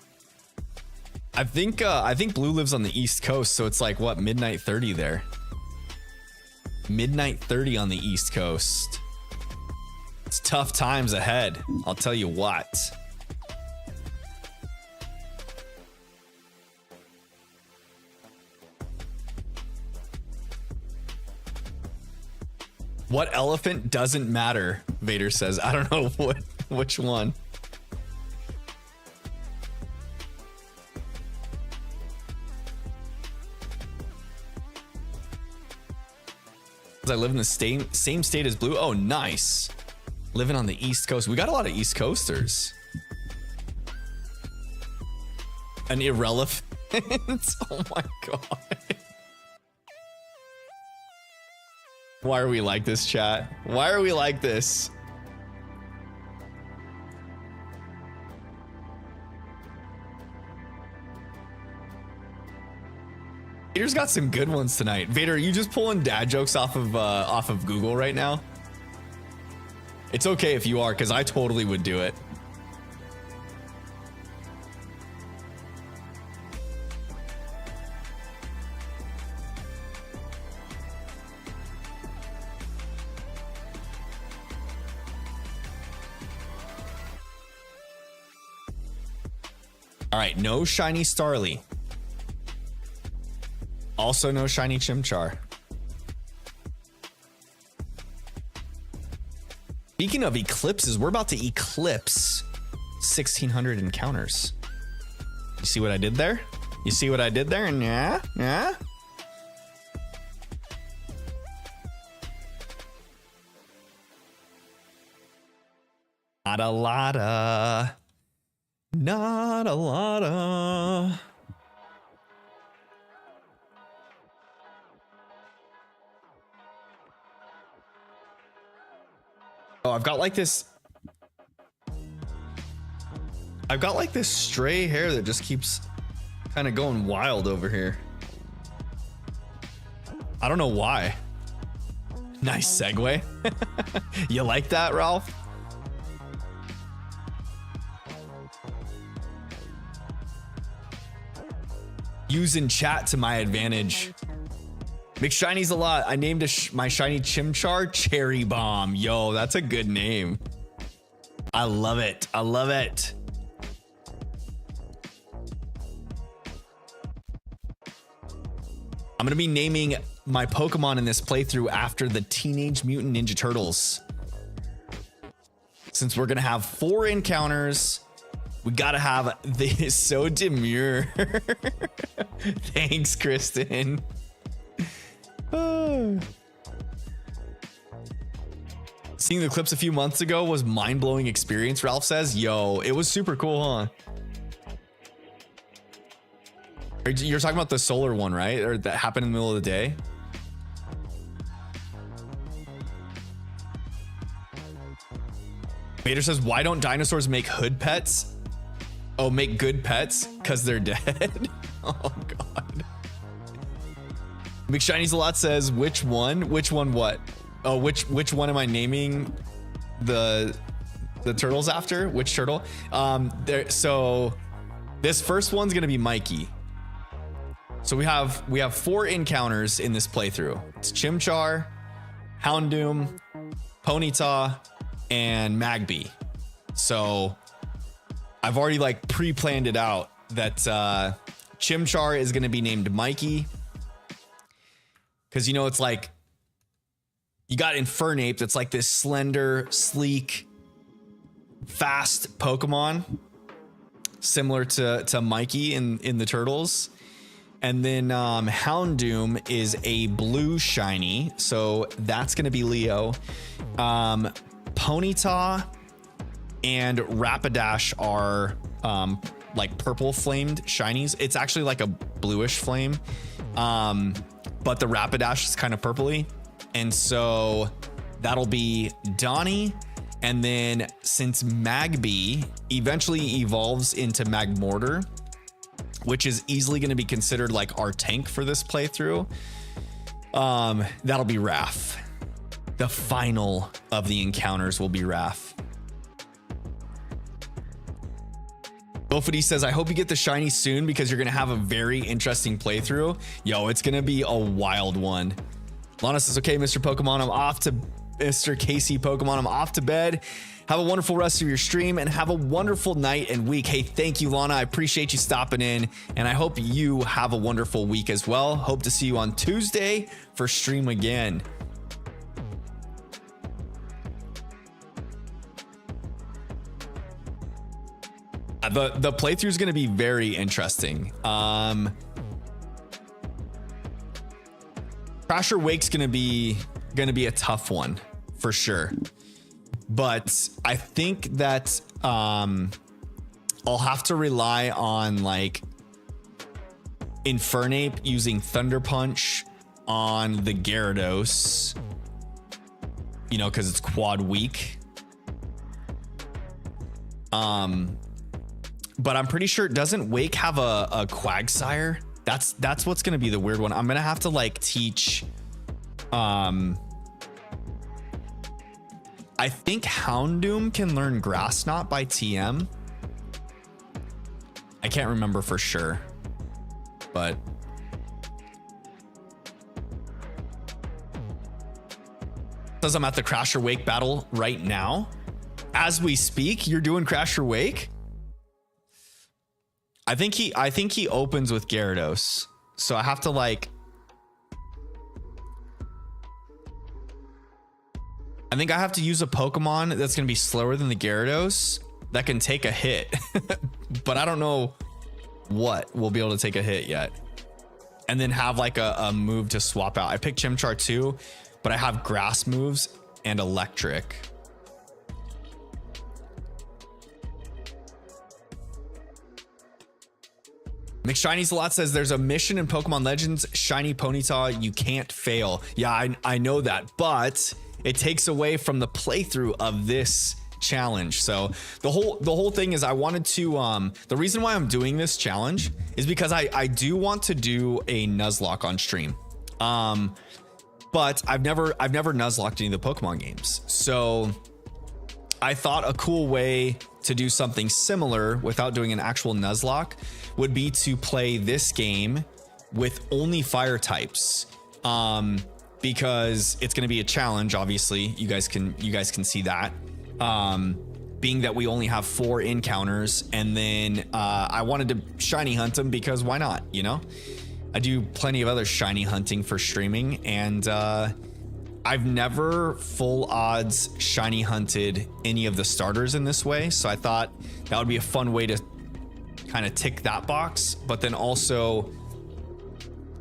I think Blue lives on the East Coast, so it's like what, midnight 30 there. Midnight 30 on the East Coast. It's tough times ahead, I'll tell you what. What elephant doesn't matter? Vader says. I don't know which one. I live in the same state as Blue. Oh, nice. Living on the East Coast. We got a lot of East Coasters. An irrelevant. Oh my God. Why are we like this, chat? Why are we like this? Vader's got some good ones tonight. Vader, are you just pulling dad jokes off of Google right now? It's okay if you are, because I totally would do it. All right, no shiny Starly. Also no shiny Chimchar. Speaking of eclipses, we're about to eclipse 1,600 encounters. You see what I did there? You see what I did there? Yeah, yeah. Not a lotta. Not a lotta. Oh, I've got like this stray hair that just keeps kind of going wild over here. I don't know why. Nice segue. You like that, Ralph? Using chat to my advantage. McShiny's a lot. I named my shiny Chimchar Cherry Bomb. Yo, that's a good name. I love it. I love it. I'm going to be naming my Pokemon in this playthrough after the Teenage Mutant Ninja Turtles. Since we're going to have 4 encounters, we got to have this. So demure. Thanks, Kristen. Seeing the clips a few months ago was mind-blowing experience, Ralph says. Yo, it was super cool, huh? You're talking about the solar one, right? Or that happened in the middle of the day? Vader says, why don't dinosaurs make hood pets? Oh, make good pets? Because they're dead? Oh, God. McShiny's a lot says, which one? Which one what? Oh, which one am I naming the turtles after? Which turtle? So this first one's gonna be Mikey. So we have 4 encounters in this playthrough. It's Chimchar, Houndoom, Ponyta, and Magby. So I've already like pre-planned it out that Chimchar is gonna be named Mikey. Cause you know, it's like, you got Infernape that's like this slender, sleek, fast Pokemon. Similar to Mikey in the Turtles. And then Houndoom is a blue shiny. So that's gonna be Leo. Ponyta and Rapidash are like purple flamed shinies. It's actually like a bluish flame. But the Rapidash is kind of purpley. And so that'll be Donnie. And then since Magby eventually evolves into Magmortar, which is easily going to be considered like our tank for this playthrough, that'll be Raph. The final of the encounters will be Raph. Bofity says, I hope you get the shiny soon because you're going to have a very interesting playthrough. Yo, it's going to be a wild one. Lana says, okay, Mr. Pokemon, I'm off to Mr. Casey Pokemon. I'm off to bed. Have a wonderful rest of your stream and have a wonderful night and week. Hey, thank you, Lana. I appreciate you stopping in and I hope you have a wonderful week as well. Hope to see you on Tuesday for stream again. The playthrough is going to be very interesting. Crasher Wake's going to be a tough one for sure. But I think that I'll have to rely on like Infernape using Thunder Punch on the Gyarados, you know, because it's quad weak. But I'm pretty sure, doesn't Wake have a Quagsire? That's what's gonna be the weird one. I'm gonna have to like teach. I think Houndoom can learn Grass Knot by TM. I can't remember for sure, but says I'm at the Crasher Wake battle right now. As we speak, you're doing Crasher Wake? I think he opens with Gyarados. So I have to like, I think I have to use a Pokemon that's going to be slower than the Gyarados that can take a hit. But I don't know what will be able to take a hit yet. And then have like a move to swap out. I picked Chimchar too, but I have grass moves and electric. McShiny's a lot says there's a mission in Pokemon Legends, Shiny Ponyta, you can't fail. Yeah, I know that, but it takes away from the playthrough of this challenge. So the whole thing is I wanted to the reason why I'm doing this challenge is because I do want to do a Nuzlocke on stream But I've never Nuzlocked any of the Pokemon games. So I thought a cool way to do something similar without doing an actual Nuzlocke would be to play this game with only fire types. Because it's going to be a challenge, obviously. You guys can see that. Being that we only have 4 encounters, and then I wanted to shiny hunt them because why not, you know? I do plenty of other shiny hunting for streaming, and I've never full odds shiny hunted any of the starters in this way, so I thought that would be a fun way to kind of tick that box. But then also,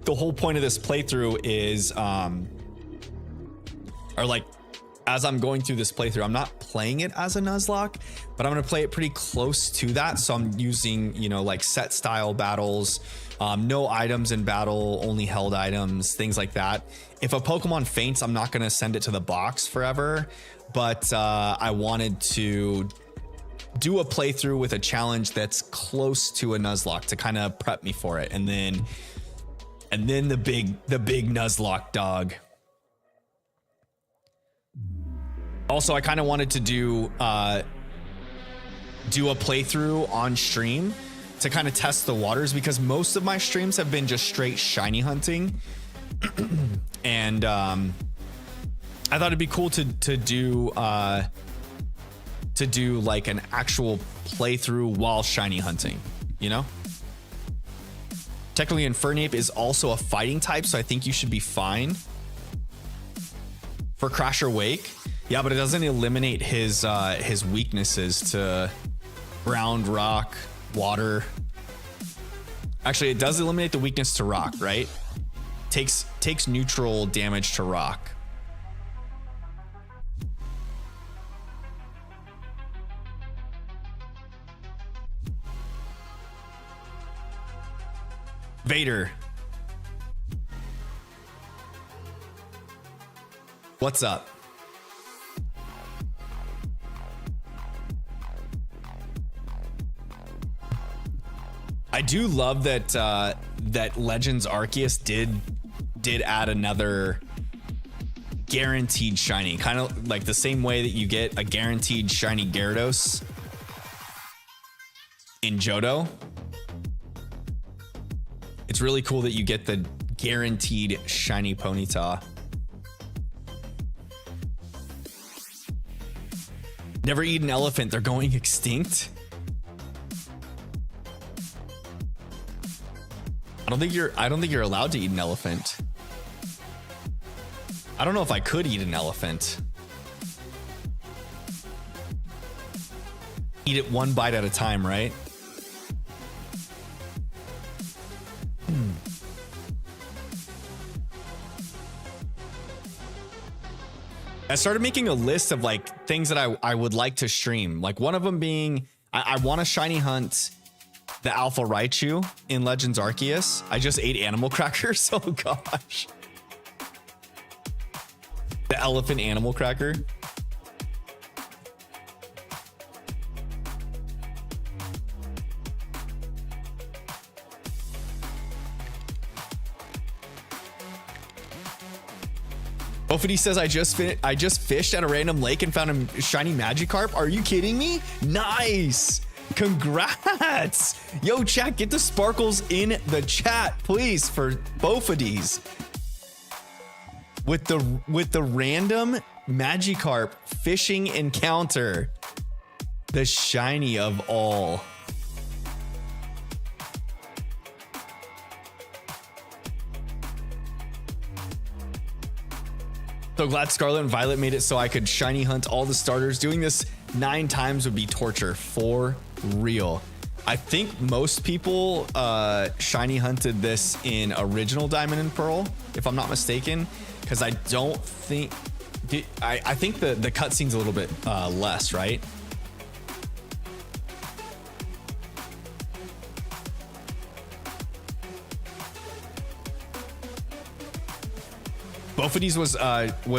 the whole point of this playthrough is, or like, as I'm going through this playthrough, I'm not playing it as a Nuzlocke, but I'm going to play it pretty close to that. So I'm using, you know, like set style battles, no items in battle, only held items, things like that. If a Pokemon faints, I'm not going to send it to the box forever, but I wanted to do a playthrough with a challenge that's close to a Nuzlocke to kind of prep me for it. And then the big Nuzlocke dog. Also, I kind of wanted to do a playthrough on stream to kind of test the waters, because most of my streams have been just straight shiny hunting. And I thought it'd be cool to do like an actual playthrough while shiny hunting, you know? Technically, Infernape is also a fighting type, so I think you should be fine. For Crasher Wake, yeah, but it doesn't eliminate his weaknesses to ground, rock, water. Actually, it does eliminate the weakness to rock, right? Takes neutral damage to rock. Vader. What's up? I do love that that Legends Arceus did add another guaranteed shiny, kind of like the same way that you get a guaranteed shiny Gyarados in Johto. It's really cool that you get the guaranteed shiny Ponyta. Never eat an elephant, they're going extinct. I don't think you're allowed to eat an elephant. I don't know if I could eat an elephant. Eat it one bite at a time, right? I started making a list of like things that I would like to stream. Like one of them being, I want to shiny hunt the Alpha Raichu in Legends Arceus. I just ate animal crackers. Oh gosh. The elephant animal cracker. Ofity says, I just fished at a random lake and found a shiny Magikarp. Are you kidding me? Nice. Congrats. Yo, chat, get the sparkles in the chat, please, for both of these. With the random Magikarp fishing encounter. The shiny of all. So glad Scarlet and Violet made it so I could shiny hunt all the starters. Doing this 9 times would be torture, for real. I think most people shiny hunted this in original Diamond and Pearl, if I'm not mistaken, because I don't think... I think the cutscene's a little bit less, right? Both of these was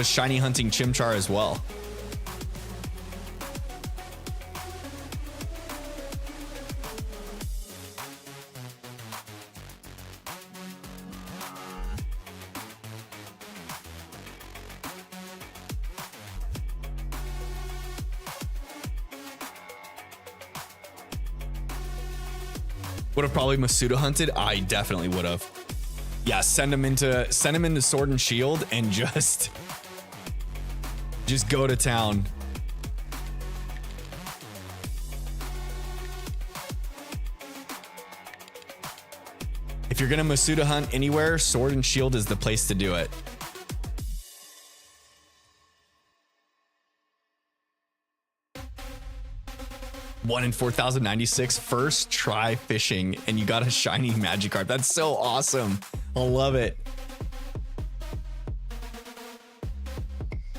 shiny hunting Chimchar as well. Would have probably Masuda hunted. I definitely would have. Yeah, send him into Sword and Shield and just go to town. If you're gonna Masuda hunt anywhere, Sword and Shield is the place to do it. One in 4,096 first try fishing, and you got a shiny Magikarp. That's so awesome. I love it.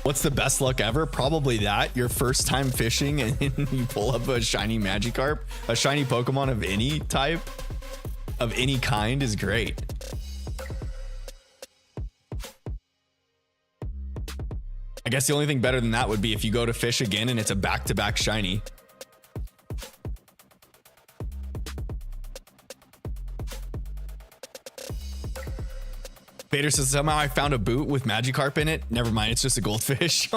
What's the best luck ever? Probably that. Your first time fishing and you pull up a shiny Magikarp, a shiny Pokemon of any type, of any kind is great. I guess the only thing better than that would be if you go to fish again and it's a back-to-back shiny. Vader says, somehow I found a boot with Magikarp in it. Never mind, it's just a goldfish.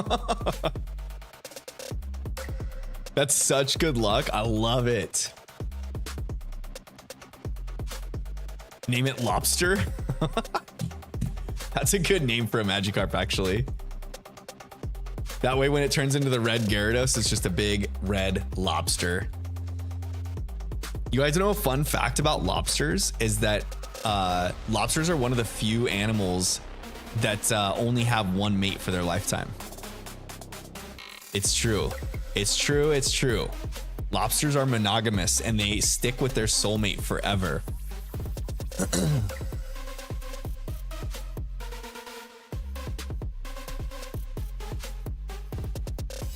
That's such good luck. I love it. Name it Lobster. That's a good name for a Magikarp, actually. That way, when it turns into the red Gyarados, it's just a big red lobster. You guys know a fun fact about lobsters is that lobsters are one of the few animals that only have one mate for their lifetime. It's true. It's true. It's true. Lobsters are monogamous and they stick with their soulmate forever.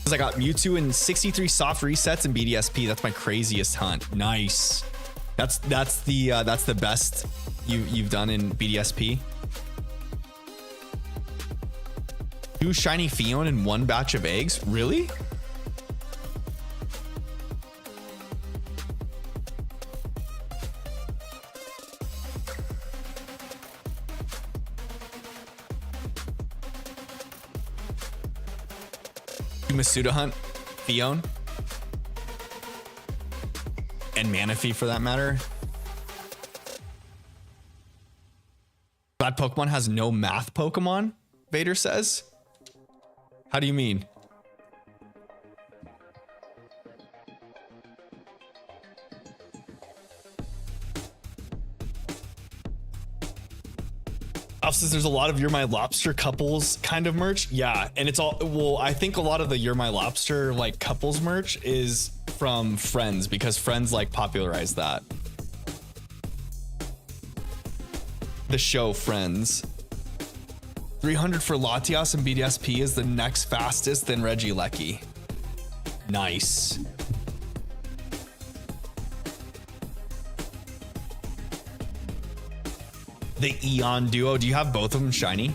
I got Mewtwo and 63 soft resets and BDSP. That's my craziest hunt. Nice. That's the best you've done in BDSP. 2 shiny Fion and 1 batch of eggs. Really? Masuda hunt Fion and Manaphy for that matter. That Pokemon has no math Pokemon, Vader says. How do you mean? Says there's a lot of You're My Lobster couples kind of merch. Yeah, and it's all, well, I think a lot of the You're My Lobster like couples merch is from Friends because Friends like popularized that. The show Friends. 300 for Latias and BDSP is the next fastest, then Regieleki. Nice. The Eon duo. Do you have both of them shiny?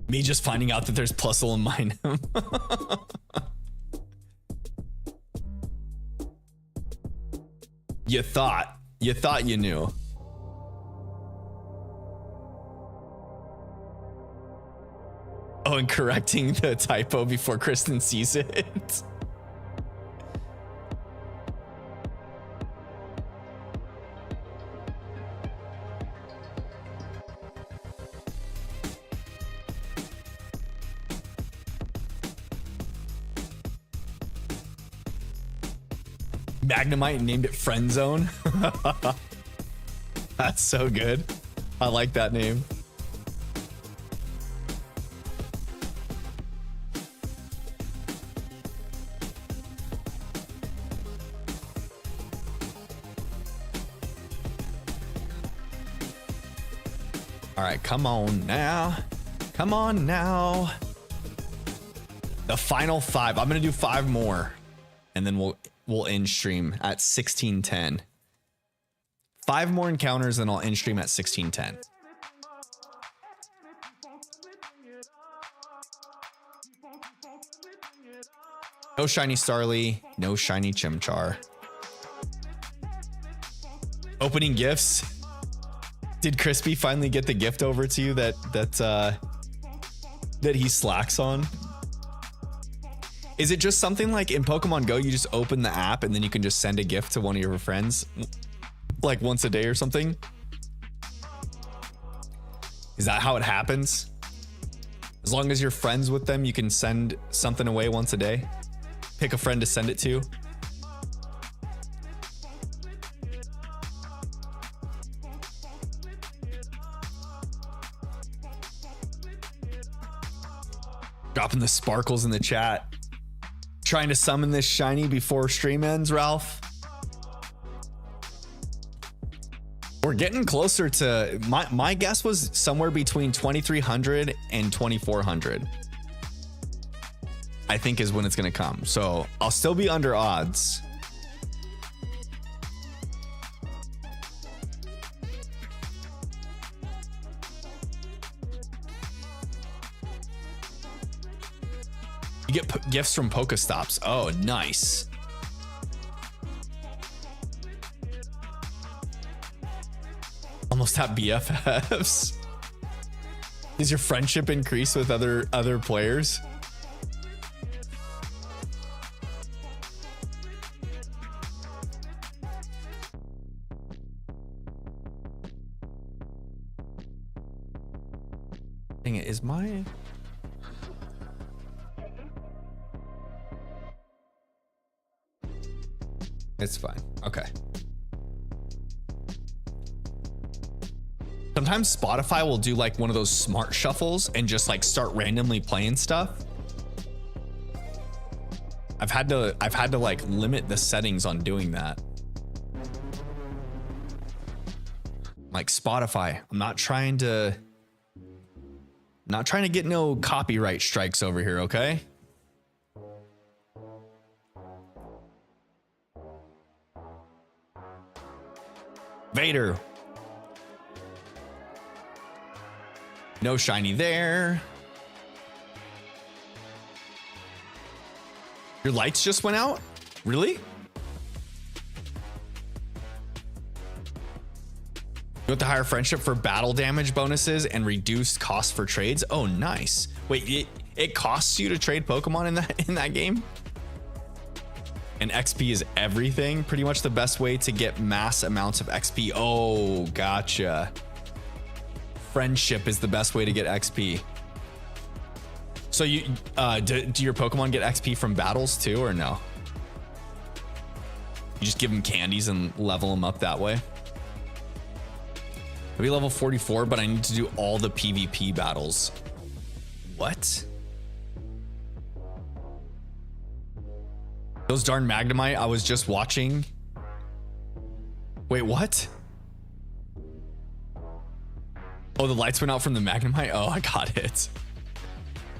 Me just finding out that there's Plusle in mine. You thought you knew. Oh, and correcting the typo before Kristen sees it. Magnemite named it Friend Zone. That's so good. I like that name. All right, come on now. Come on now. The final 5. I'm gonna do 5 more, and then we'll end stream at 16:10. 5 more encounters, and I'll end stream at 16:10. No shiny Starly, no shiny Chimchar. Opening gifts. Did Crispy finally get the gift over to you that that he slacks on? Is it just something like in Pokemon Go, you just open the app and then you can just send a gift to one of your friends like once a day or something? Is that how it happens? As long as you're friends with them, you can send something away once a day. Pick a friend to send it to. Dropping the sparkles in the chat. Trying to summon this shiny before stream ends, Ralph. We're getting closer to, my guess was somewhere between 2300 and 2400. I think is when it's gonna come. So I'll still be under odds. You get gifts from Pokestops. Oh, nice. Almost have BFFs. Does your friendship increase with other players? Dang it, is my... It's fine. Okay. Sometimes Spotify will do like one of those smart shuffles and just like start randomly playing stuff. I've had to like limit the settings on doing that. Like Spotify, I'm not trying to get no copyright strikes over here, okay? Vader. No shiny there. Your lights just went out? Really? You want the higher friendship for battle damage bonuses and reduced cost for trades? Oh, nice. Wait, it costs you to trade Pokemon in that game? And XP is everything. Pretty much the best way to get mass amounts of XP. Oh, gotcha. Friendship is the best way to get XP. So you do your Pokemon get XP from battles too, or no? You just give them candies and level them up that way. I'll be level 44, but I need to do all the PvP battles. What? Those darn Magnemite I was just watching. Wait, what? Oh, the lights went out from the Magnemite? Oh, I got it.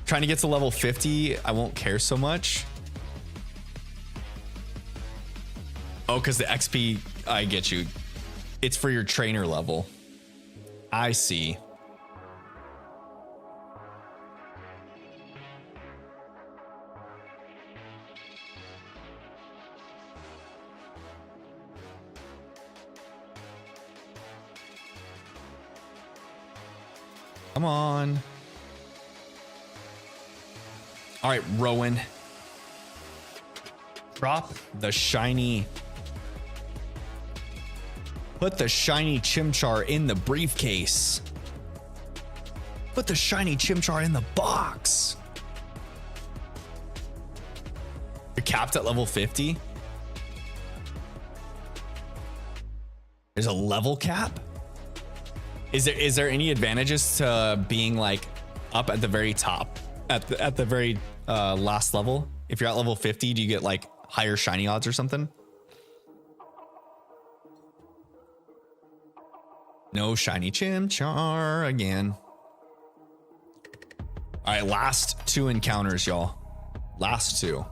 Trying to get to level 50, I won't care so much. Oh, because the XP, I get you. It's for your trainer level. I see. Come on. All right, Rowan. Drop the shiny. Put the shiny Chimchar in the briefcase. Put the shiny Chimchar in the box. You're capped at level 50. There's a level cap. Is there any advantages to being like up at the very top, at the very last level? If you're at level 50, do you get like higher shiny odds or something? No shiny Chimchar again. All right, last two encounters, y'all. Last two.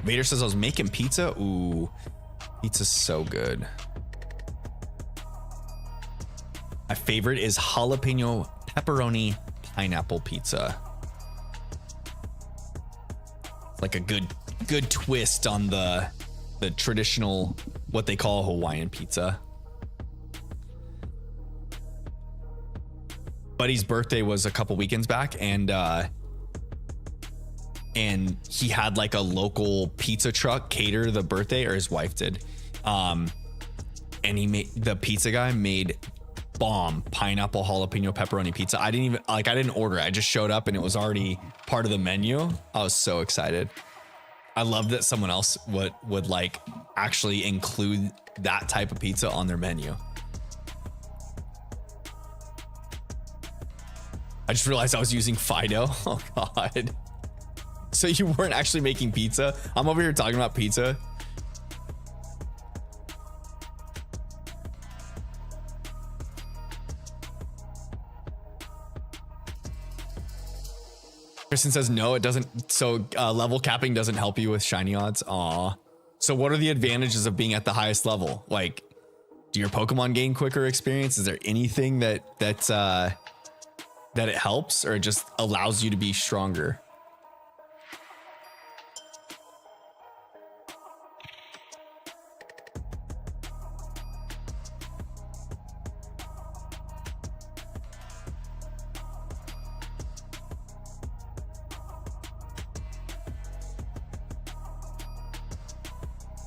Vader says I was making pizza. Ooh, pizza's so good. My favorite is jalapeno pepperoni pineapple pizza. It's like a good twist on the traditional, what they call Hawaiian pizza. buddy's birthday was a couple weekends back, and he had like a local pizza truck cater the birthday, or his wife did. And the pizza guy made bomb pineapple jalapeno pepperoni pizza. I didn't order it. I just showed up and it was already part of the menu. I was so excited. I love that someone else would like actually include that type of pizza on their menu. I just realized I was using Fido. Oh God. So you weren't actually making pizza? I'm over here talking about pizza. Kristen says no, it doesn't. So level capping doesn't help you with shiny odds. Aw. So what are the advantages of being at the highest level? Like, do your Pokemon gain quicker experience? Is there anything that it helps, or it just allows you to be stronger?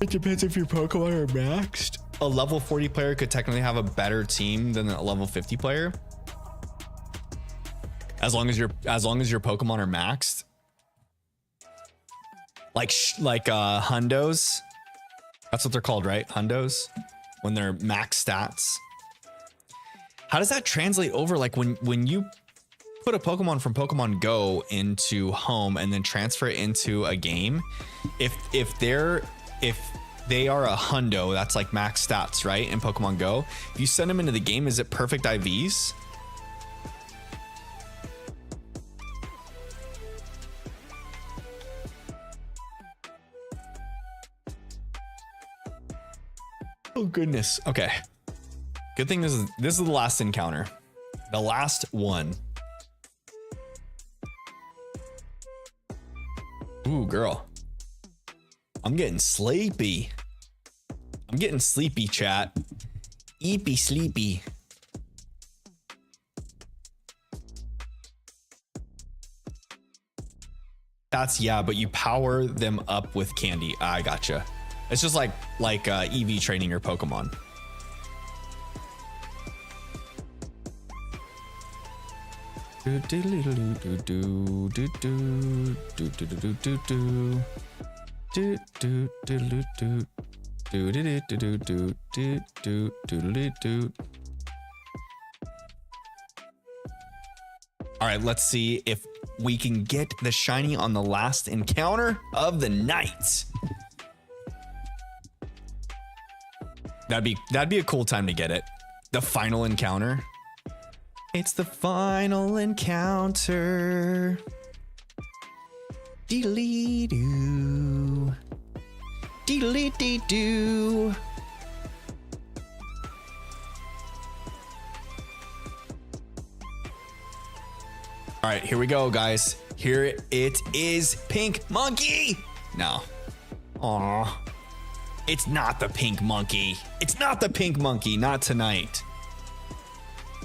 It depends if your Pokemon are maxed. A level 40 player could technically have a better team than a level 50 player, as long as your Pokemon are maxed. Like hundos. That's what they're called, right? Hundos, when they're max stats. How does that translate over? Like when you put a Pokemon from Pokemon Go into home and then transfer it into a game, if they are a hundo, that's like max stats, right? In Pokemon Go, if you send them into the game, is it perfect IVs? Oh goodness. Okay. Good thing this is the last encounter. The last one. Ooh, girl. I'm getting sleepy. I'm getting sleepy, chat. Eepy sleepy. That's, yeah, but you power them up with candy. I gotcha. It's just like EV training your Pokemon. All right, let's see if we can get the shiny on the last encounter of the night. That'd be a cool time to get it. The final encounter. It's the final encounter. Deedly-doo. Deedly-dee-doo. All right, here we go, guys. Here it is, Pink Monkey. No. Aw. It's not the Pink Monkey. It's not the Pink Monkey, not tonight.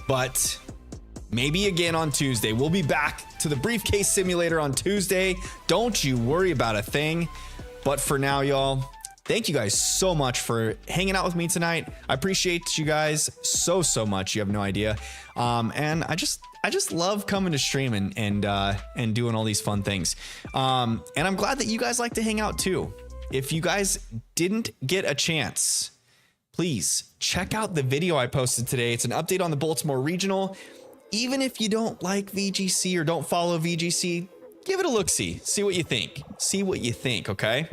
But maybe again on Tuesday. We'll be back to the briefcase simulator on Tuesday. Don't you worry about a thing. But for now, y'all, thank you guys so much for hanging out with me tonight. I appreciate you guys so much. You have no idea. And I just love coming to stream and doing all these fun things. And I'm glad that you guys like to hang out too. If you guys didn't get a chance, please check out the video I posted today. It's an update on the Baltimore Regional. Even if you don't like VGC or don't follow VGC, give it a look-see. See what you think. See what you think, okay?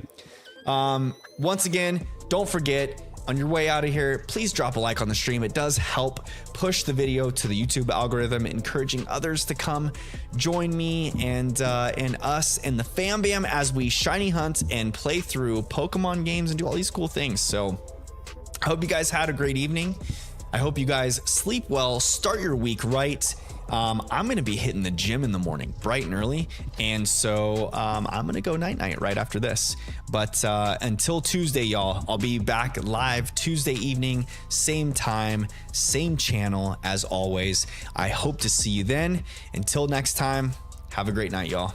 Once again, don't forget, on your way out of here, please drop a like on the stream. It does help push the video to the YouTube algorithm, encouraging others to come join me and us and the fam bam as we shiny hunt and play through Pokemon games and do all these cool things. So I hope you guys had a great evening. I hope you guys sleep well, start your week right. I'm gonna be hitting the gym in the morning, bright and early, and so I'm gonna go night right after this. But until Tuesday, y'all, I'll be back live Tuesday evening, same time, same channel as always. I hope to see you then. Until next time, have a great night, y'all.